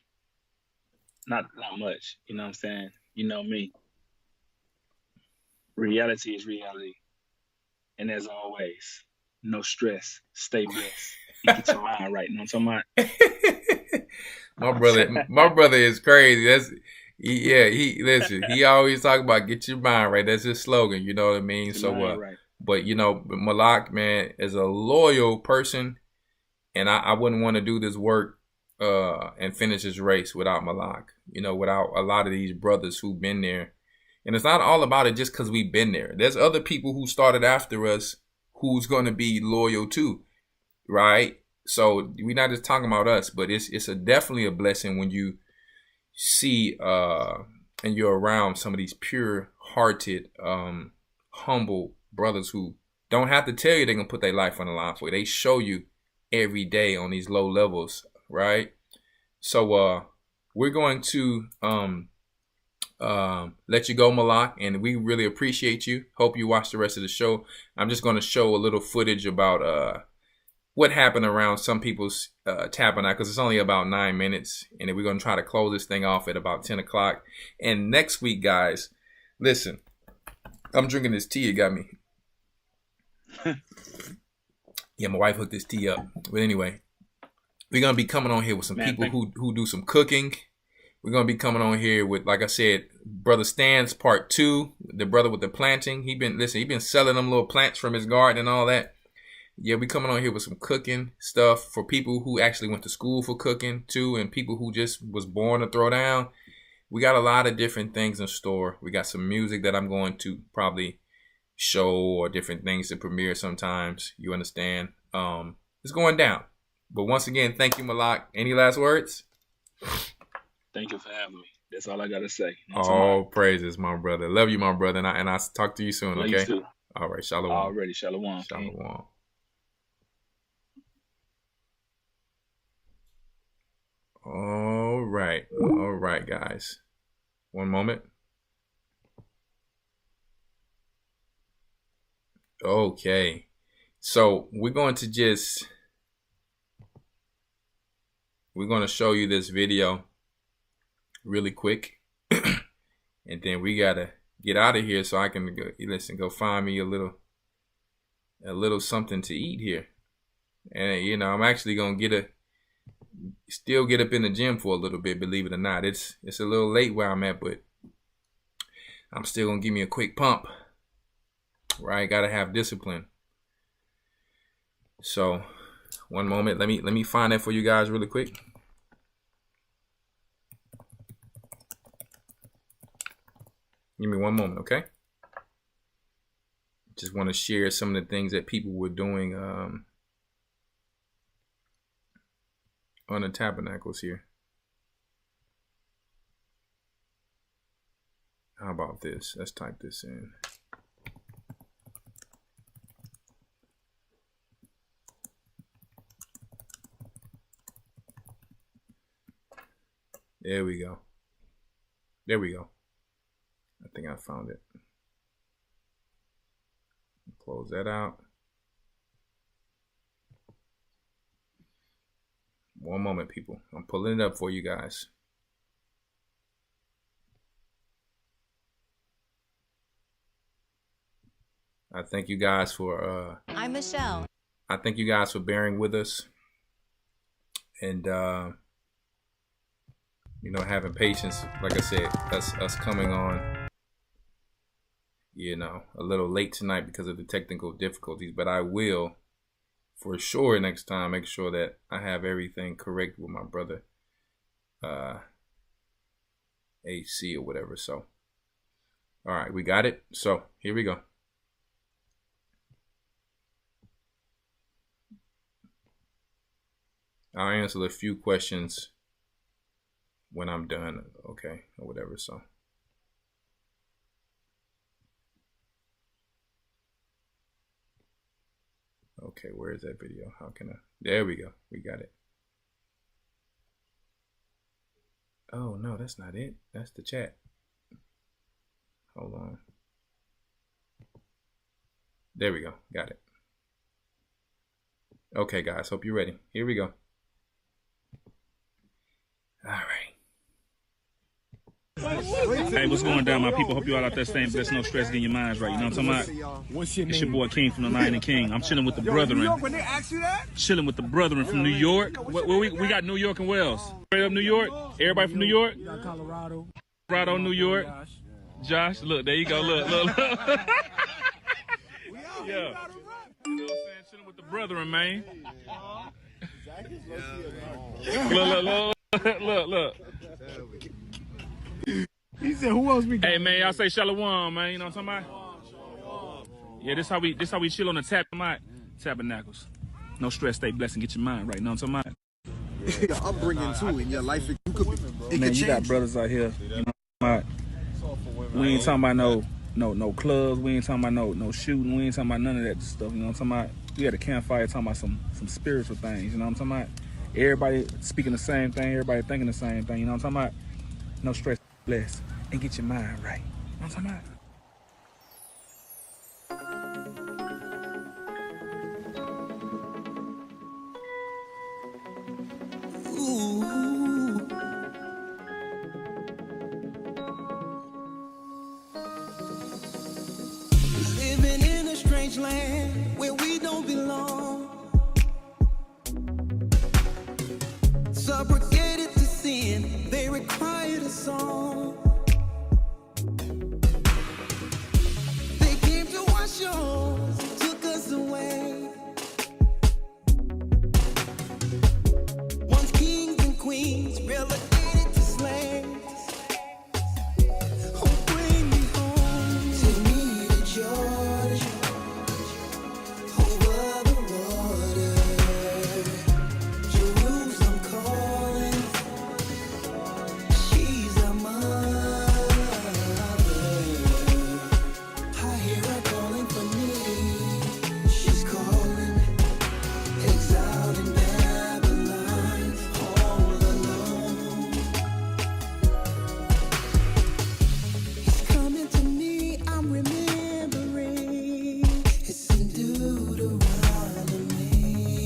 not much. You know what I'm saying? You know me. Reality is reality. And as always, no stress. Stay blessed. And get your mind right. You know what I'm talking about? my brother is crazy. Listen, he always talk about get your mind right. That's his slogan, you know what I mean? Get your mind right. But you know, Malak, man, is a loyal person, and I wouldn't want to do this work and finish his race without Malak, you know, without a lot of these brothers who've been there. And it's not all about it just because we've been there. There's other people who started after us who's going to be loyal too, right? So we're not just talking about us, but it's definitely a blessing when you see and you're around some of these pure-hearted, humble brothers who don't have to tell you they're going to put their life on the line for you. They show you every day on these low levels, right? So we're going to let you go, Malak, and we really appreciate you. Hope you watch the rest of the show. I'm just going to show a little footage about what happened around some people's tabernacle, because it's only about 9 minutes, and then we're going to try to close this thing off at about 10 o'clock. And next week, guys, listen, I'm drinking this tea. It got me. Yeah, my wife hooked this tea up. But anyway, we're going to be coming on here with some people who do some cooking. We're going to be coming on here with, like I said, Brother Stan's part 2, the brother with the planting. He been selling them little plants from his garden and all that. Yeah, we coming on here with some cooking stuff for people who actually went to school for cooking too, and people who just was born to throw down. We got a lot of different things in store. We got some music that I'm going to probably show, or different things to premiere sometimes. You understand? It's going down. But once again, thank you, Malak. Any last words? Thank you for having me. That's all I got to say. All praises, my brother. Love you, my brother. And I'll talk to you soon, Love okay? You too. All right, shalom. Already, shalom. Shalom. All right, guys. One moment. Okay. So we're going to show you this video really quick. And then we gotta get out of here so I can go find me a little something to eat here. And you know, I'm actually gonna still get up in the gym for a little bit, believe it or not. It's a little late where I'm at, but I'm still gonna give me a quick pump. Right? Gotta have discipline. So one moment, let me find that for you guys really quick. Give me one moment, okay? Just want to share some of the things that people were doing on the tabernacles here. How about this? Let's type this in. There we go. There we go. I think I found it. Close that out. One moment, people. I'm pulling it up for you guys. I thank you guys for I'm Michelle. I thank you guys for bearing with us. And You know, having patience. Like I said, us coming on, you know, a little late tonight because of the technical difficulties. But I will, for sure, next time make sure that I have everything correct with my brother, AC or whatever. So, all right, we got it. So here we go. I'll answer a few questions when I'm done, okay, or whatever. So, okay, where is that video? How can I? There we go. We got it. Oh, no, that's not it. That's the chat. Hold on. There we go. Got it. Okay, guys, hope you're ready. Here we go. All right. Hey, what's going down, my people? Hope you all out there staying blessed, no stress, getting your minds right. You know what I'm talking about? What's your name? It's your boy King from the Lion and King. I'm chilling with the brethren. New York, when they ask you that? Chilling with the brethren from New York. Where we got New York and Wales. Straight up New York. Everybody from New York. You got Colorado. Colorado, New York. Josh, look, there you go. Look. Yeah. You know what I'm saying? Chilling with the brethren, man. Look. He said, who else we got? Hey, man, y'all say shalom, man. You know what I'm talking about? Yeah, this how we chill on the Tabernacles. No stress, stay blessed, and get your mind right. You know what I'm talking about? The upbringing too in your life, you could be. Man, you got brothers out here. You know what I'm talking about? We ain't talking about no clubs. We ain't talking about no shooting. We ain't talking about none of that stuff. You know what I'm talking about? We had a campfire talking about some spiritual things. You know what I'm talking about? Everybody speaking the same thing. Everybody thinking the same thing. You know what I'm talking about? No stress, bless, and get your mind right. You know what I'm talking about? Living in a strange land where we don't belong. Subjugated to sin, they required a song. They came to our shores, took us away. Once kings and queens, relegated to slaves. Oh, bring me home. Take me to Georgia, over the water. Jerusalem calling, she's a mother. I hear her calling for me. She's calling, exiled in Babylon, all alone. He's coming to me, I'm remembering. It's in Deuteronomy.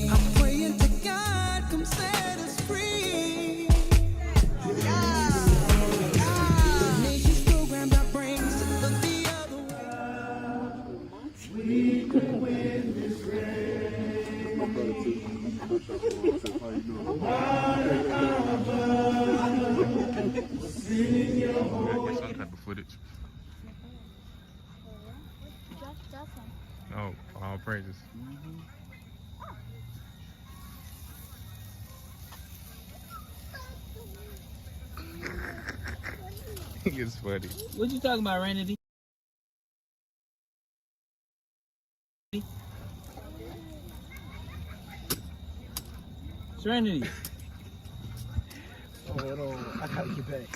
I'm praying to God, come set us free. The nation's programmed our brains to look the other way. Some type of footage. Oh, all praises. It's funny. What you talking about, Randy? Serenity. Hold on, I gotta get back.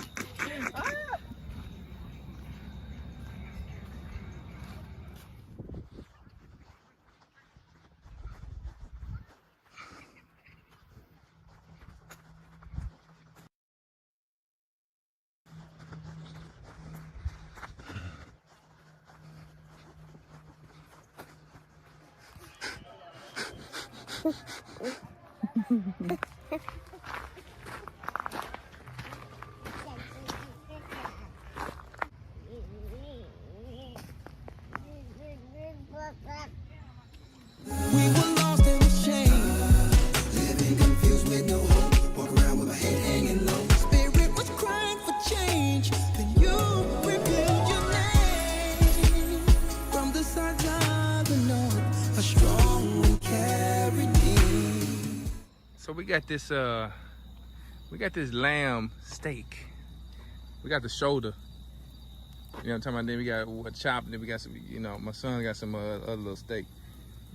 We were lost and ashamed, living confused with no hope. Walk around with my head hanging low. Spirit was got this lamb steak. We got the shoulder. You know what I'm talking about? Then we got a chop, and then we got some, you know, my son got some other little steak.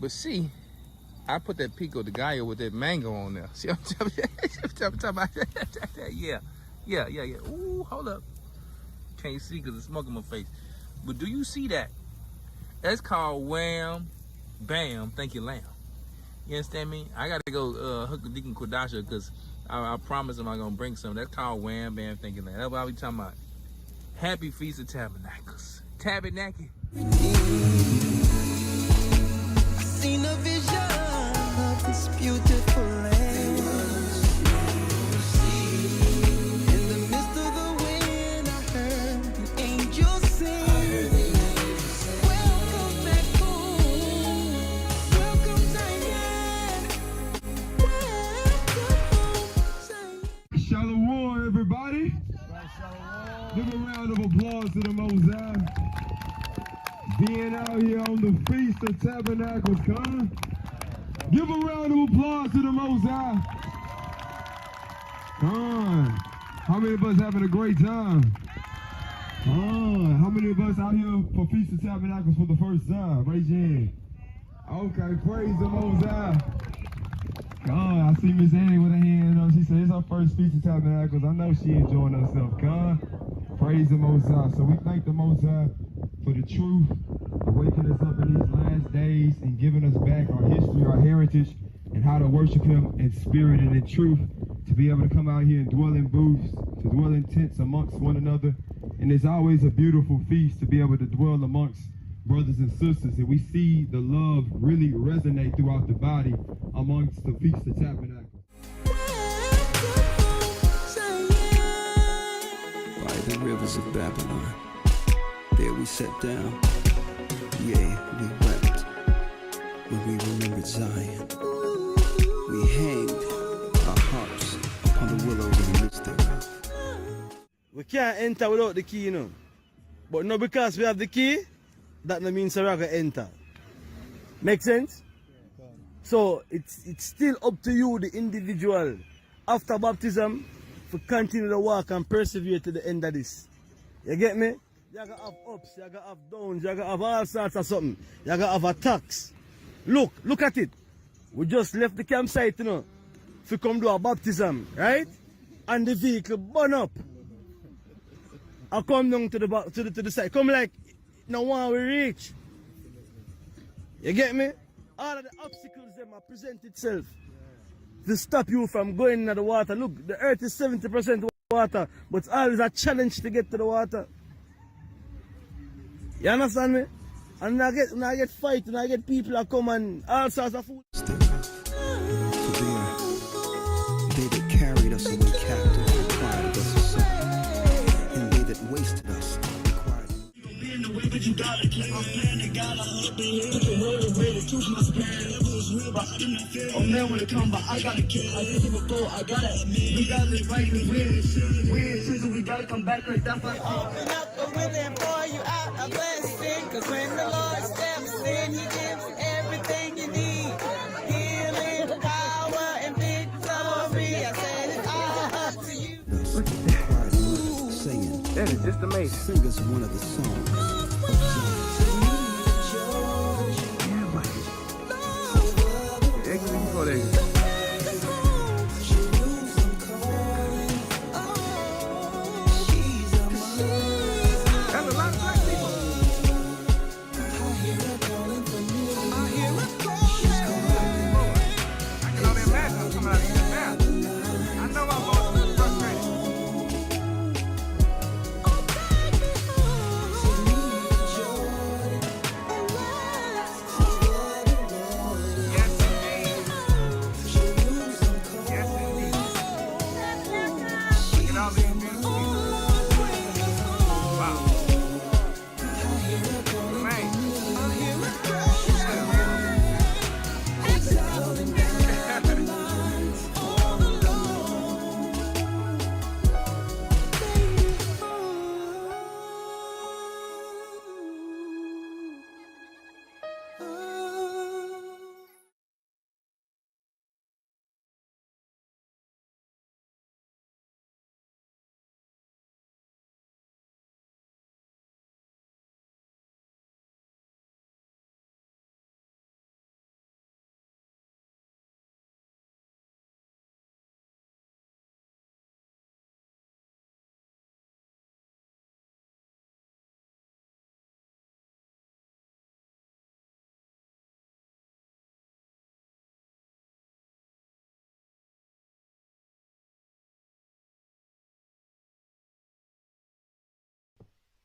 But see, I put that pico de gallo with that mango on there. See what I'm talking about? Yeah. Ooh, hold up. Can't see because the smoke in my face. But do you see that? That's called wham, bam, thank you, lamb. You understand me? I got to go hook the Deacon Kodasha because I promise him I'm going to bring some. That's called wham, bam, thank you, lamb. That's what I be talking about. Happy Feast of Tabernacles. Tabernacle. Seen a vision of this beautiful land. In the midst of the wind, I heard the angels sing. Welcome back home. Welcome, Zion. Welcome home, Zion. Shalom, everybody. Give a round of applause to the Most High. Being out here on the Feast of Tabernacles, come. Give a round of applause to the Most High. Come on. How many of us having a great time? Come on. How many of us out here for Feast of Tabernacles for the first time? Raise your hand. Okay, praise the Most High. God, I see Miss Annie with her hand up. She said it's her first Feast of Tabernacles. I know she enjoying herself. God, praise the Most High. So we thank the Most High for the truth, waking us up in these last days and giving us back our history, our heritage, and how to worship Him in spirit and in truth, to be able to come out here and dwell in booths, to dwell in tents amongst one another. And it's always a beautiful feast to be able to dwell amongst brothers and sisters, and we see the love really resonate throughout the body amongst the Feast of Tabernacles. By the rivers of Babylon, there we sat down, yea, we wept, when we remembered Zion. We hanged our harps upon the willow in the midst thereof. We can't enter without the key, you know. But not because we have the key, that no means we're going to enter. Make sense? So it's still up to you, the individual, after baptism, to continue the walk and persevere to the end of this. You get me? You're going to have ups, you're going to have downs, you're going to have all sorts of something. You're going to have attacks. Look at it. We just left the campsite, you know, to come do a baptism, right? And the vehicle burn up. I come down to the side. Come like, now when we reach. You get me? All of the obstacles them present itself to stop you from going into the water. Look, the earth is 70% water, but it's always a challenge to get to the water. You understand me? And I get fight, and I get people that come and all sorts of food. For there, they that carried us away captive required us a song, and they that wasted us required. But you gotta keep my plan, you gotta hold me in. Put the word away, the truth must stand. It was real, but I didn't feel. Oh man, when it come, but I gotta kill. I didn't even go, I gotta admit. We gotta live right and win. Weird season, we gotta come back like that. Open up the window and pour you out a blessing. Cause when the Lord steps in, He gives everything you need. Healing, power, and victory. I said it's all up to you. Singing. That is just amazing. Sing us one of the songs.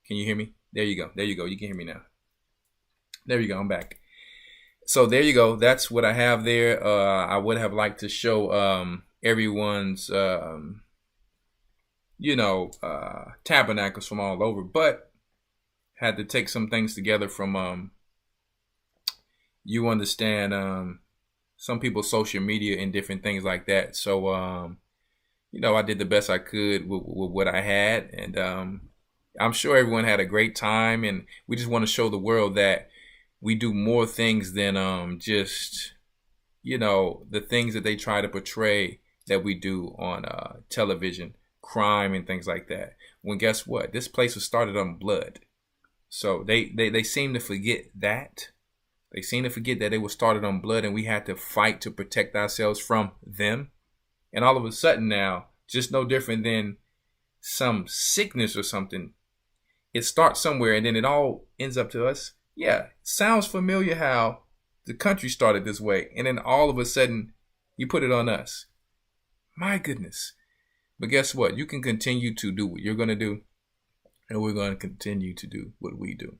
Can you hear me? There you go. There you go. You can hear me now. There you go. I'm back. So there you go. That's what I have there. I would have liked to show everyone's, tabernacles from all over, but had to take some things together from, you understand, some people's social media and different things like that. So, I did the best I could with what I had. And I'm sure everyone had a great time. And we just want to show the world that we do more things than just, the things that they try to portray that we do on television, crime and things like that. When guess what? This place was started on blood. So they seem to forget that. They seem to forget that it was started on blood and we had to fight to protect ourselves from them. And all of a sudden now, just no different than some sickness or something. It starts somewhere and then it all ends up to us. Yeah, sounds familiar how the country started this way. And then all of a sudden, you put it on us. My goodness. But guess what? You can continue to do what you're going to do. And we're going to continue to do what we do.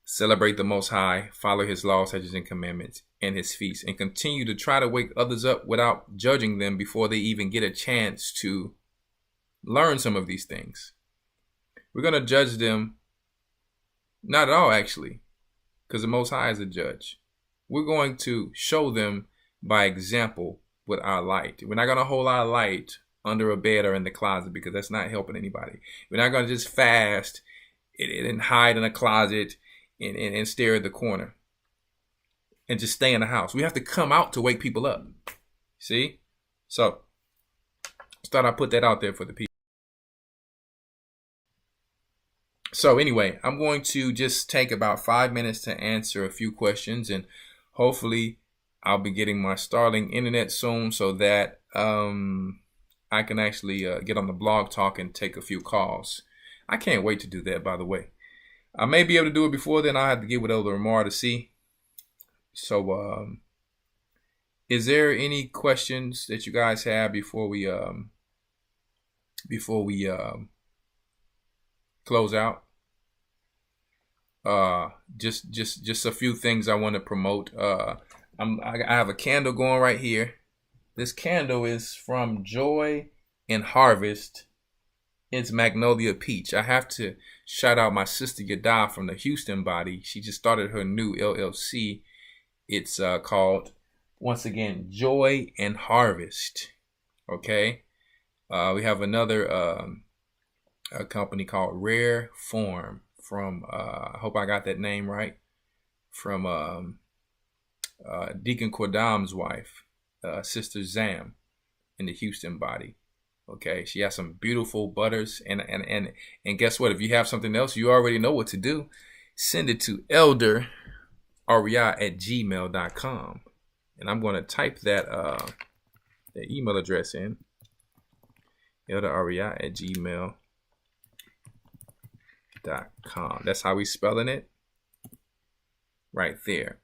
Celebrate the Most High, follow his laws, statutes, and commandments, and his feasts, and continue to try to wake others up without judging them before they even get a chance to learn some of these things. We're going to judge them, not at all actually, because the Most High is a judge. We're going to show them by example with our light. We're not going to hold our light under a bed or in the closet because that's not helping anybody. We're not going to just fast and hide in a closet and stare at the corner and just stay in the house. We have to come out to wake people up. See? So, just thought I'd put that out there for the people. So anyway, I'm going to just take about 5 minutes to answer a few questions, and hopefully I'll be getting my Starlink internet soon so that I can actually get on the blog talk and take a few calls. I can't wait to do that, by the way. I may be able to do it before then. I'll have to get with Elder Rawchaa to see. So, is there any questions that you guys have before we close out? Just a few things I want to promote. I have a candle going right here. This candle is from Joy and Harvest. It's Magnolia Peach. I have to shout out my sister Yada from the Houston body. She just started her new LLC. It's called, once again, Joy and Harvest. Okay. We have another a company called Rare Form from, I hope I got that name right, from Deacon Cordam's wife, Sister Zam in the Houston body. Okay, she has some beautiful butters, and guess what? If you have something else, you already know what to do. Send it to Elder Rawchaa at gmail.com, and I'm going to type that email address in. Elder Rawchaa at gmail.com. That's how we spelling it, right there.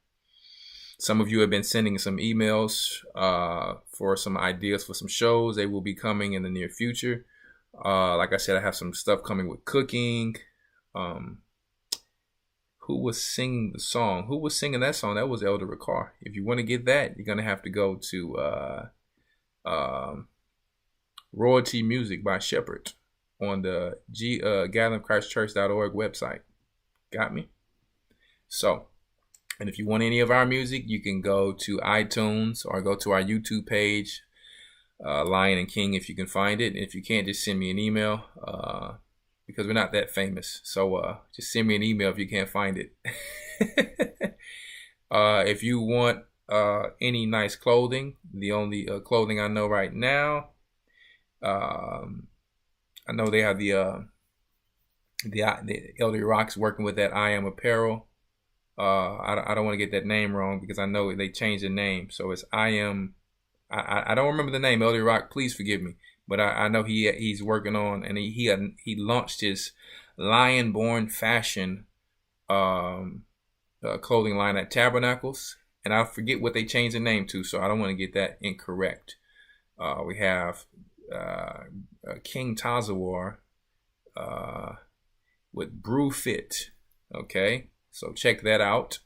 Some of you have been sending some emails for some ideas for some shows. They will be coming in the near future. Like I said, I have some stuff coming with cooking. Who was singing the song? Who was singing that song? That was Elder Rawchaa. If you want to get that, you're going to have to go to Royalty Music by Shepherd on the gatheringchristchurch.org website. Got me? So, and if you want any of our music, you can go to iTunes or go to our YouTube page, Lion and King, if you can find it. And if you can't, just send me an email because we're not that famous. So just send me an email if you can't find it. If you want any nice clothing, the only clothing I know right now, I know they have the Elder Rawchaa working with that I Am Apparel. I don't want to get that name wrong because I know they changed the name. So it's I Am. I don't remember the name, Elder Rawchaa. Please forgive me, but I know he's working on, and he launched his Lion Born Fashion clothing line at Tabernacles, and I forget what they changed the name to, so I don't want to get that incorrect. We have King Tazawar, with Brew Fit. Okay, so check that out.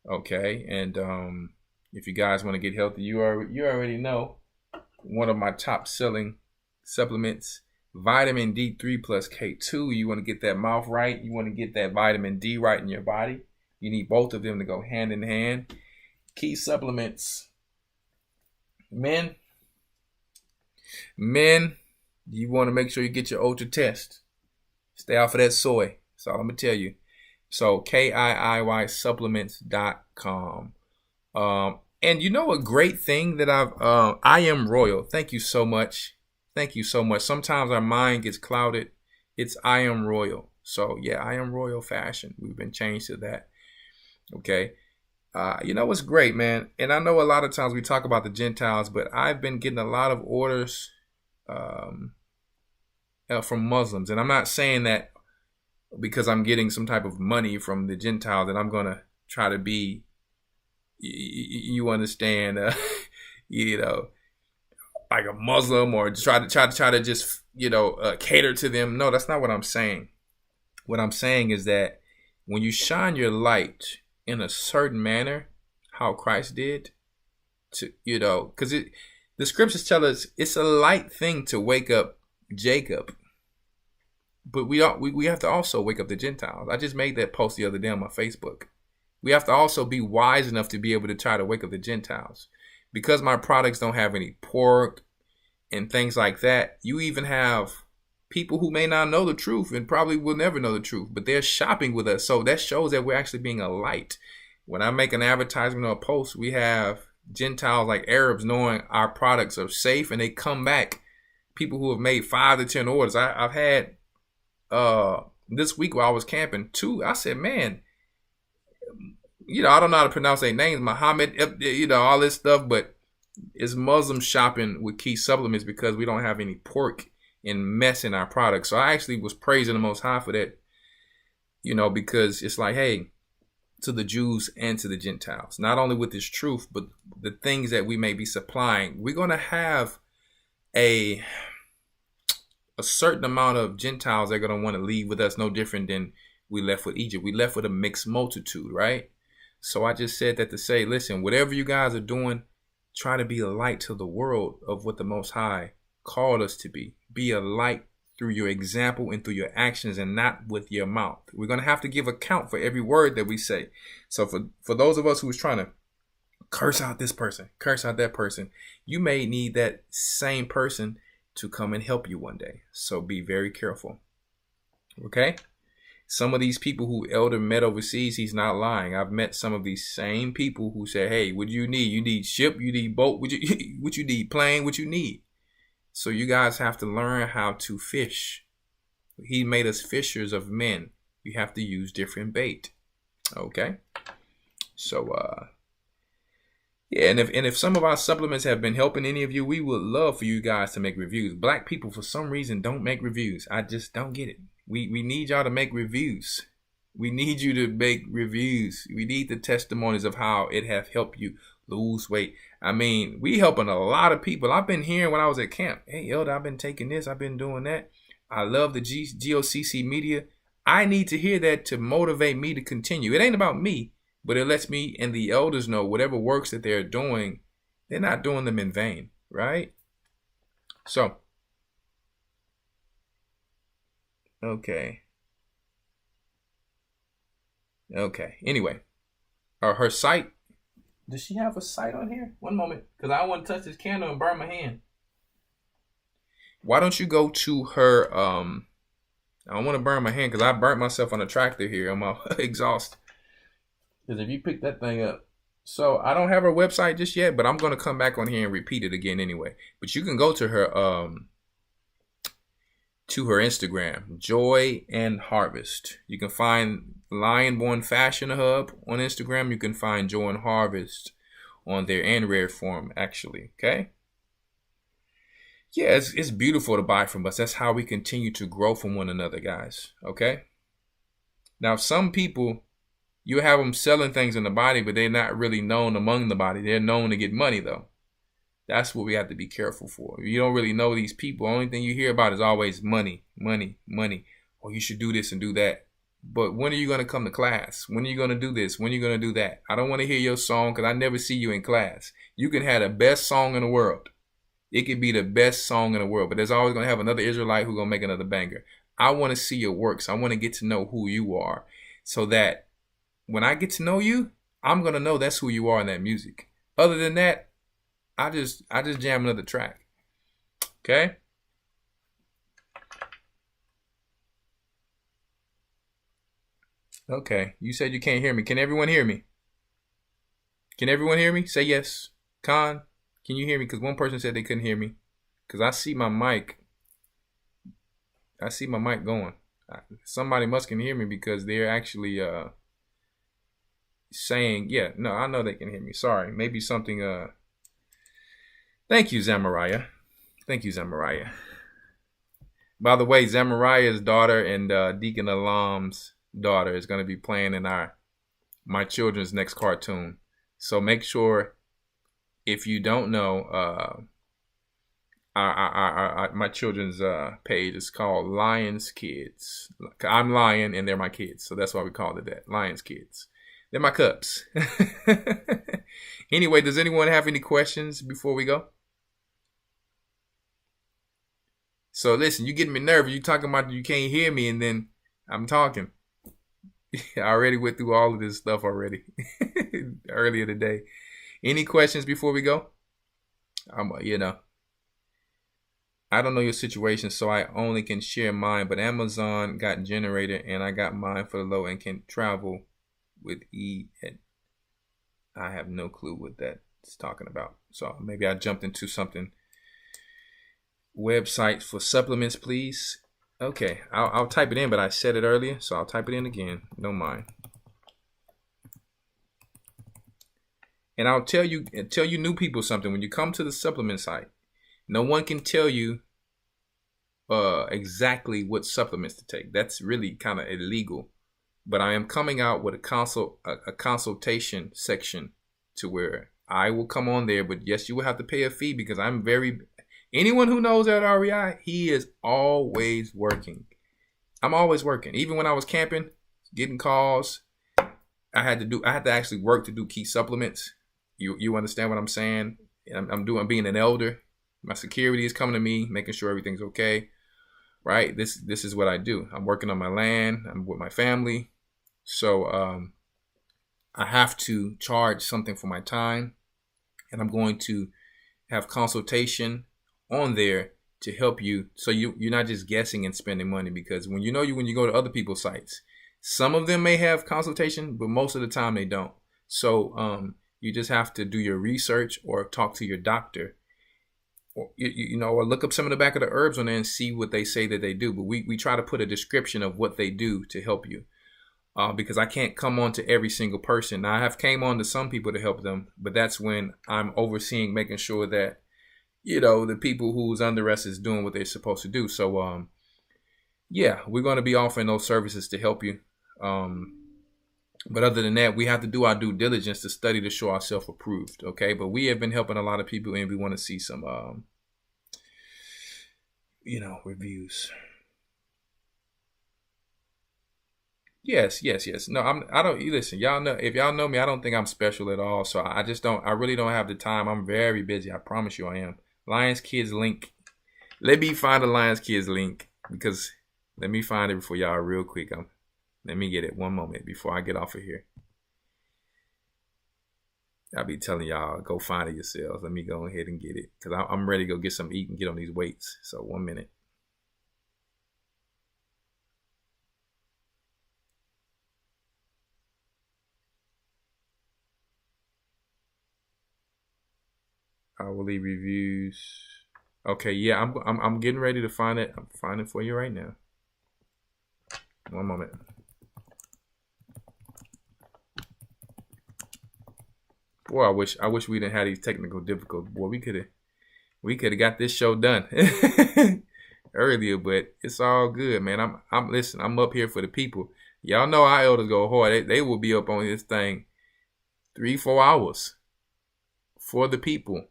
Okay, and if you guys want to get healthy, you already know one of my top selling supplements, vitamin D3 plus K2. You want to get that mouth right. You want to get that vitamin D right in your body. You need both of them to go hand in hand. Key supplements. Men, you want to make sure you get your ultra test. Stay off of that soy. That's all I'm going to tell you. So KIIYsupplements.com. And you know a great thing that I am royal. Thank you so much. Thank you so much. Sometimes our mind gets clouded. It's I am royal. So yeah, I am royal fashion. We've been changed to that. Okay. You know what's great, man? And I know a lot of times we talk about the Gentiles, but I've been getting a lot of orders from Muslims. And I'm not saying that because I'm getting some type of money from the Gentiles that I'm going to try to be, you understand, you know, like a Muslim or try to just, you know, cater to them. No, that's not what I'm saying. What I'm saying is that when you shine your light in a certain manner, how Christ did, to, you know, because the scriptures tell us it's a light thing to wake up Jacob, but we have to also wake up the Gentiles. I just made that post the other day on my Facebook. We have to also be wise enough to be able to try to wake up the Gentiles. Because my products don't have any pork and things like that, you even have people who may not know the truth and probably will never know the truth, but they're shopping with us. So that shows that we're actually being a light. When I make an advertisement or a post, we have Gentiles like Arabs knowing our products are safe, and they come back. People who have made 5 to 10 orders. I've had this week while I was camping 2. I said, man, you know, I don't know how to pronounce their names, Muhammad, you know, all this stuff, but it's Muslim shopping with key supplements because we don't have any pork and mess in our products. So I actually was praising the Most High for that, you know, because it's like, hey, to the Jews and to the Gentiles, not only with this truth, but the things that we may be supplying, we're going to have a certain amount of Gentiles that are going to want to leave with us, no different than we left with Egypt. We left with a mixed multitude, right? So I just said that to say, listen, whatever you guys are doing, try to be a light to the world of what the Most High called us to be. Be a light through your example and through your actions and not with your mouth. We're going to have to give account for every word that we say. So for those of us who's trying to curse out this person, curse out that person, you may need that same person to come and help you one day. So be very careful. Okay? Some of these people who Elder met overseas, he's not lying. I've met some of these same people who say, hey, what do you need? You need ship, you need boat, what you need plane, what you need. So you guys have to learn how to fish. He made us fishers of men. You have to use different bait. Okay? So yeah, and if some of our supplements have been helping any of you, we would love for you guys to make reviews. Black people, for some reason, don't make reviews. I just don't get it. We need y'all to make reviews. We need you to make reviews. We need the testimonies of how it have helped you lose weight. I mean, we helping a lot of people. I've been hearing when I was at camp, hey, Elder, I've been taking this. I've been doing that. I love the G.O.C.C media. I need to hear that to motivate me to continue. It ain't about me, but it lets me and the elders know whatever works that they're doing, they're not doing them in vain, right? So, okay. Anyway, her site. Does she have a site on here? One moment, because I don't want to touch this candle and burn my hand. Why don't you go to her? I don't want to burn my hand because I burnt myself on a tractor here on my exhaust. Because if you pick that thing up. So I don't have her website just yet, but I'm going to come back on here and repeat it again anyway. But you can go to her Instagram, Joy and Harvest. You can find Lionborn Fashion Hub on Instagram. You can find Joy and Harvest on there, and Rare Form, actually. Okay. Yeah, it's beautiful to buy from us. That's how we continue to grow from one another, guys. Okay. Now, some people, you have them selling things in the body, but they're not really known among the body. They're known to get money, though. That's what we have to be careful for. You don't really know these people. The only thing you hear about is always money, money, money. oh, you should do this and do that. But when are you going to come to class? When are you going to do this? When are you going to do that? I don't want to hear your song because I never see you in class. You can have the best song in the world. It could be the best song in the world, but there's always going to have another Israelite who's going to make another banger. I want to see your works. I want to get to know who you are so that when I get to know you, I'm going to know that's who you are in that music. Other than that, I just jam another track. Okay? Okay, you said you can't hear me. Can everyone hear me? Can everyone hear me? Say yes. Khan, can you hear me? Because one person said they couldn't hear me. Because I see my mic. I see my mic going. Somebody must can hear me because they're actually saying, yeah, no, I know they can hear me. Sorry, maybe something. Thank you, Zamariah. Thank you, Zamariah. By the way, Zamariah's daughter and Deacon Alam's daughter is going to be playing in my children's next cartoon. So make sure, if you don't know, my children's page is called Lions Kids. I'm Lion and they're my kids, so that's why we call it that. Lions Kids. They're my cubs. Anyway, does anyone have any questions before we go? So listen, you getting me nervous. You talking about you can't hear me, and then I'm talking. I already went through all of this stuff already earlier today. Any questions before we go? I don't know your situation, so I only can share mine. But Amazon got generator, and I got mine for the low and can travel with E. I have no clue what that's talking about. So maybe I jumped into something. Website for supplements, please. Okay, I'll type it in, but I said it earlier, so I'll type it in again. Don't mind. And I'll tell you new people something. When you come to the supplement site, no one can tell you exactly what supplements to take. That's really kind of illegal. But I am coming out with a consultation section to where I will come on there. But yes, you will have to pay a fee because anyone who knows Elder Rawchaa, he is always working. I'm always working. Even when I was camping, getting calls, I had to actually work to do key supplements. You understand what I'm saying? I'm being an elder. My security is coming to me, making sure everything's okay. Right? This is what I do. I'm working on my land. I'm with my family. So I have to charge something for my time. And I'm going to have consultation on there to help you, so you're not just guessing and spending money, because when you go to other people's sites, some of them may have consultation, but most of the time they don't. So you just have to do your research or talk to your doctor, or or look up some of the back of the herbs on there and see what they say that they do. But we try to put a description of what they do to help you, because I can't come on to every single person. Now, I have came on to some people to help them, but that's when I'm overseeing, making sure that the people who's under us is doing what they're supposed to do. So, yeah, we're going to be offering those services to help you. But other than that, we have to do our due diligence to study to show ourselves approved. Okay. But we have been helping a lot of people, and we want to see some, reviews. Yes. No, I don't listen. Y'all know, if y'all know me, I don't think I'm special at all. So I really don't have the time. I'm very busy. I promise you I am. Lions Kids link. Let me find the Lions Kids link, because let me find it for y'all real quick. Let me get it one moment before I get off of here. I'll be telling y'all, go find it yourselves. Let me go ahead and get it, because I'm ready to go get some eat and get on these weights. So 1 minute. Hourly reviews. Okay, yeah, I'm getting ready to find it. I'm finding it for you right now. 1 moment. Boy, I wish we didn't have these technical difficulties. Boy, we could have got this show done earlier, but it's all good, man. I'm up here for the people. Y'all know our elders go hard. They will be up on this thing 3-4 hours for the people.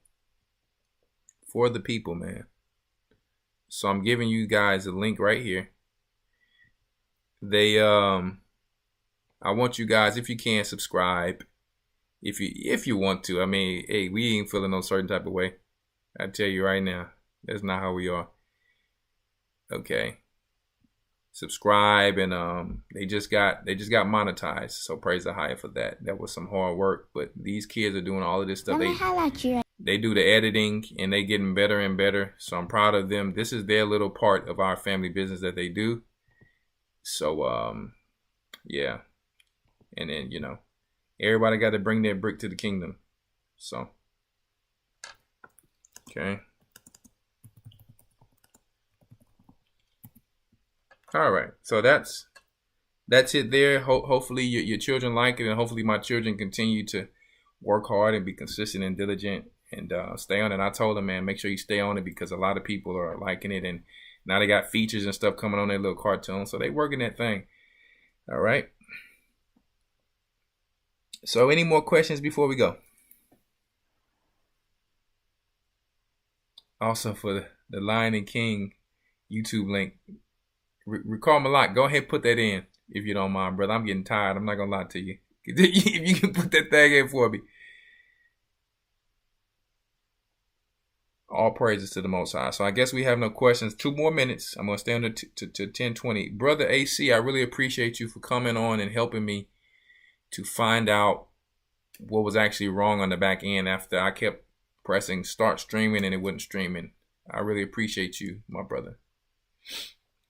For the people, man. So I'm giving you guys a link right here. They I want you guys, if you can, subscribe. If you want to. I mean, hey, we ain't feeling no certain type of way. I tell you right now, that's not how we are. Okay. Subscribe, and they just got monetized. So praise the high for that. That was some hard work, but these kids are doing all of this stuff. They do the editing, and they getting better and better. So I'm proud of them. This is their little part of our family business that they do. So yeah. And then, you know, everybody got to bring their brick to the kingdom. So, okay. All right. So that's it there. Hopefully your children like it, and hopefully my children continue to work hard and be consistent and diligent and stay on it. And I told them, man, make sure you stay on it, because a lot of people are liking it, and now they got features and stuff coming on their little cartoon. So they working that thing. All right. So any more questions before we go? Also, for the Lion and King YouTube link, recall Malak, go ahead and put that in if you don't mind, brother. I'm getting tired. I'm not going to lie to you. If you can put that thing in for me. All praises to the Most High. So I guess we have no questions. 2 more minutes. I'm going to stay on to 10:20. Brother AC, I really appreciate you for coming on and helping me to find out what was actually wrong on the back end after I kept pressing start streaming and it wasn't streaming. I really appreciate you, my brother.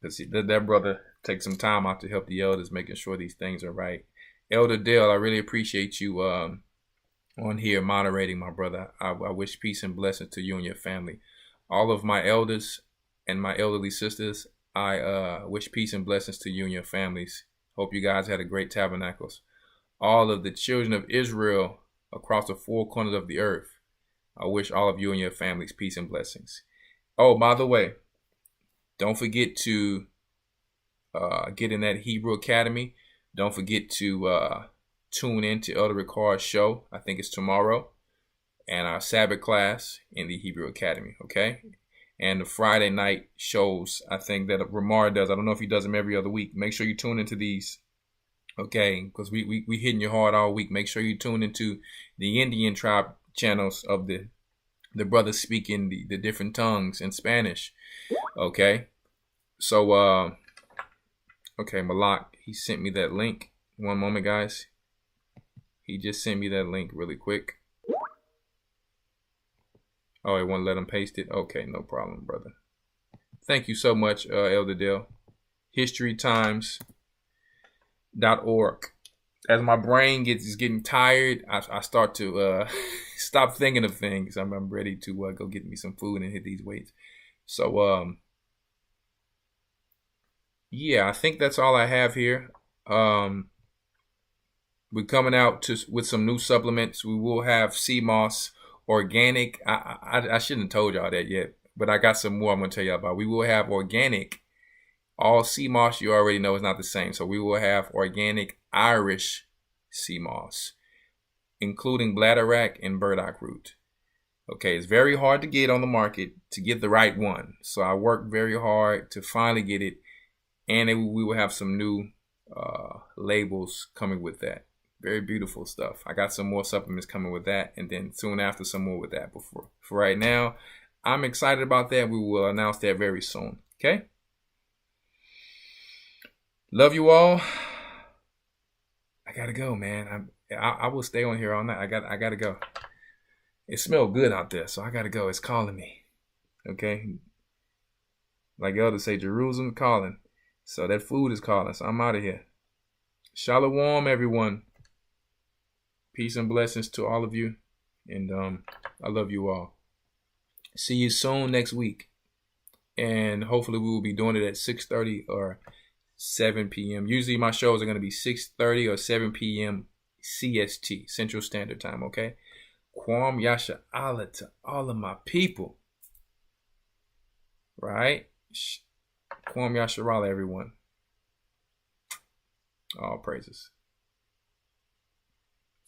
Let's see, that brother take some time out to help the elders, making sure these things are right. Elder Dale, I really appreciate you on here moderating, my brother. I wish peace and blessings to you and your family. All of my elders and my elderly sisters, I wish peace and blessings to you and your families. Hope you guys had a great Tabernacles. All of the children of Israel across the 4 corners of the earth, I wish all of you and your families peace and blessings. Oh, by the way, don't forget to get in that Hebrew Academy. Don't forget to tune in to Elder Rawchaa show. I think it's tomorrow. And our Sabbath class in the Hebrew Academy, okay? And the Friday night shows, I think that Ramar does. I don't know if he does them every other week. Make sure you tune into these. Okay, because we hitting you hard all week. Make sure you tune into the Indian tribe channels of the brothers speaking the different tongues in Spanish. Okay, so okay, Malak, he sent me that link. One moment, guys. He just sent me that link really quick. Oh, it won't let him paste it. Okay, no problem, brother. Thank you so much, Elder Dale. HistoryTimes.org. As my brain is getting tired, I start to stop thinking of things. I'm ready to go get me some food and hit these weights. So yeah, I think that's all I have here. We're coming out with some new supplements. We will have sea moss organic. I shouldn't have told y'all that yet, but I got some more I'm gonna tell y'all about. We will have organic. All sea moss, you already know, is not the same. So we will have organic Irish sea moss, including bladderwrack and burdock root. Okay, it's very hard to get on the market to get the right one. So I worked very hard to finally get it. And we will have some new labels coming with that. Very beautiful stuff. I got some more supplements coming with that. And then soon after, some more with that. But for right now, I'm excited about that. We will announce that very soon. Okay? Love you all. I gotta go, man. I will stay on here all night. I gotta go. It smells good out there, so I gotta go. It's calling me. Okay? Like elders say, Jerusalem calling. So that food is calling. So I'm out of here. Shalom, everyone. Peace and blessings to all of you. And I love you all. See you soon next week. And hopefully we will be doing it at 6:30 or 7 p.m. Usually my shows are going to be 6:30 or 7 p.m. CST, Central Standard Time, okay? Kwam Yasha Allah to all of my people. Right? Kwam Yasha Allah, everyone. All praises.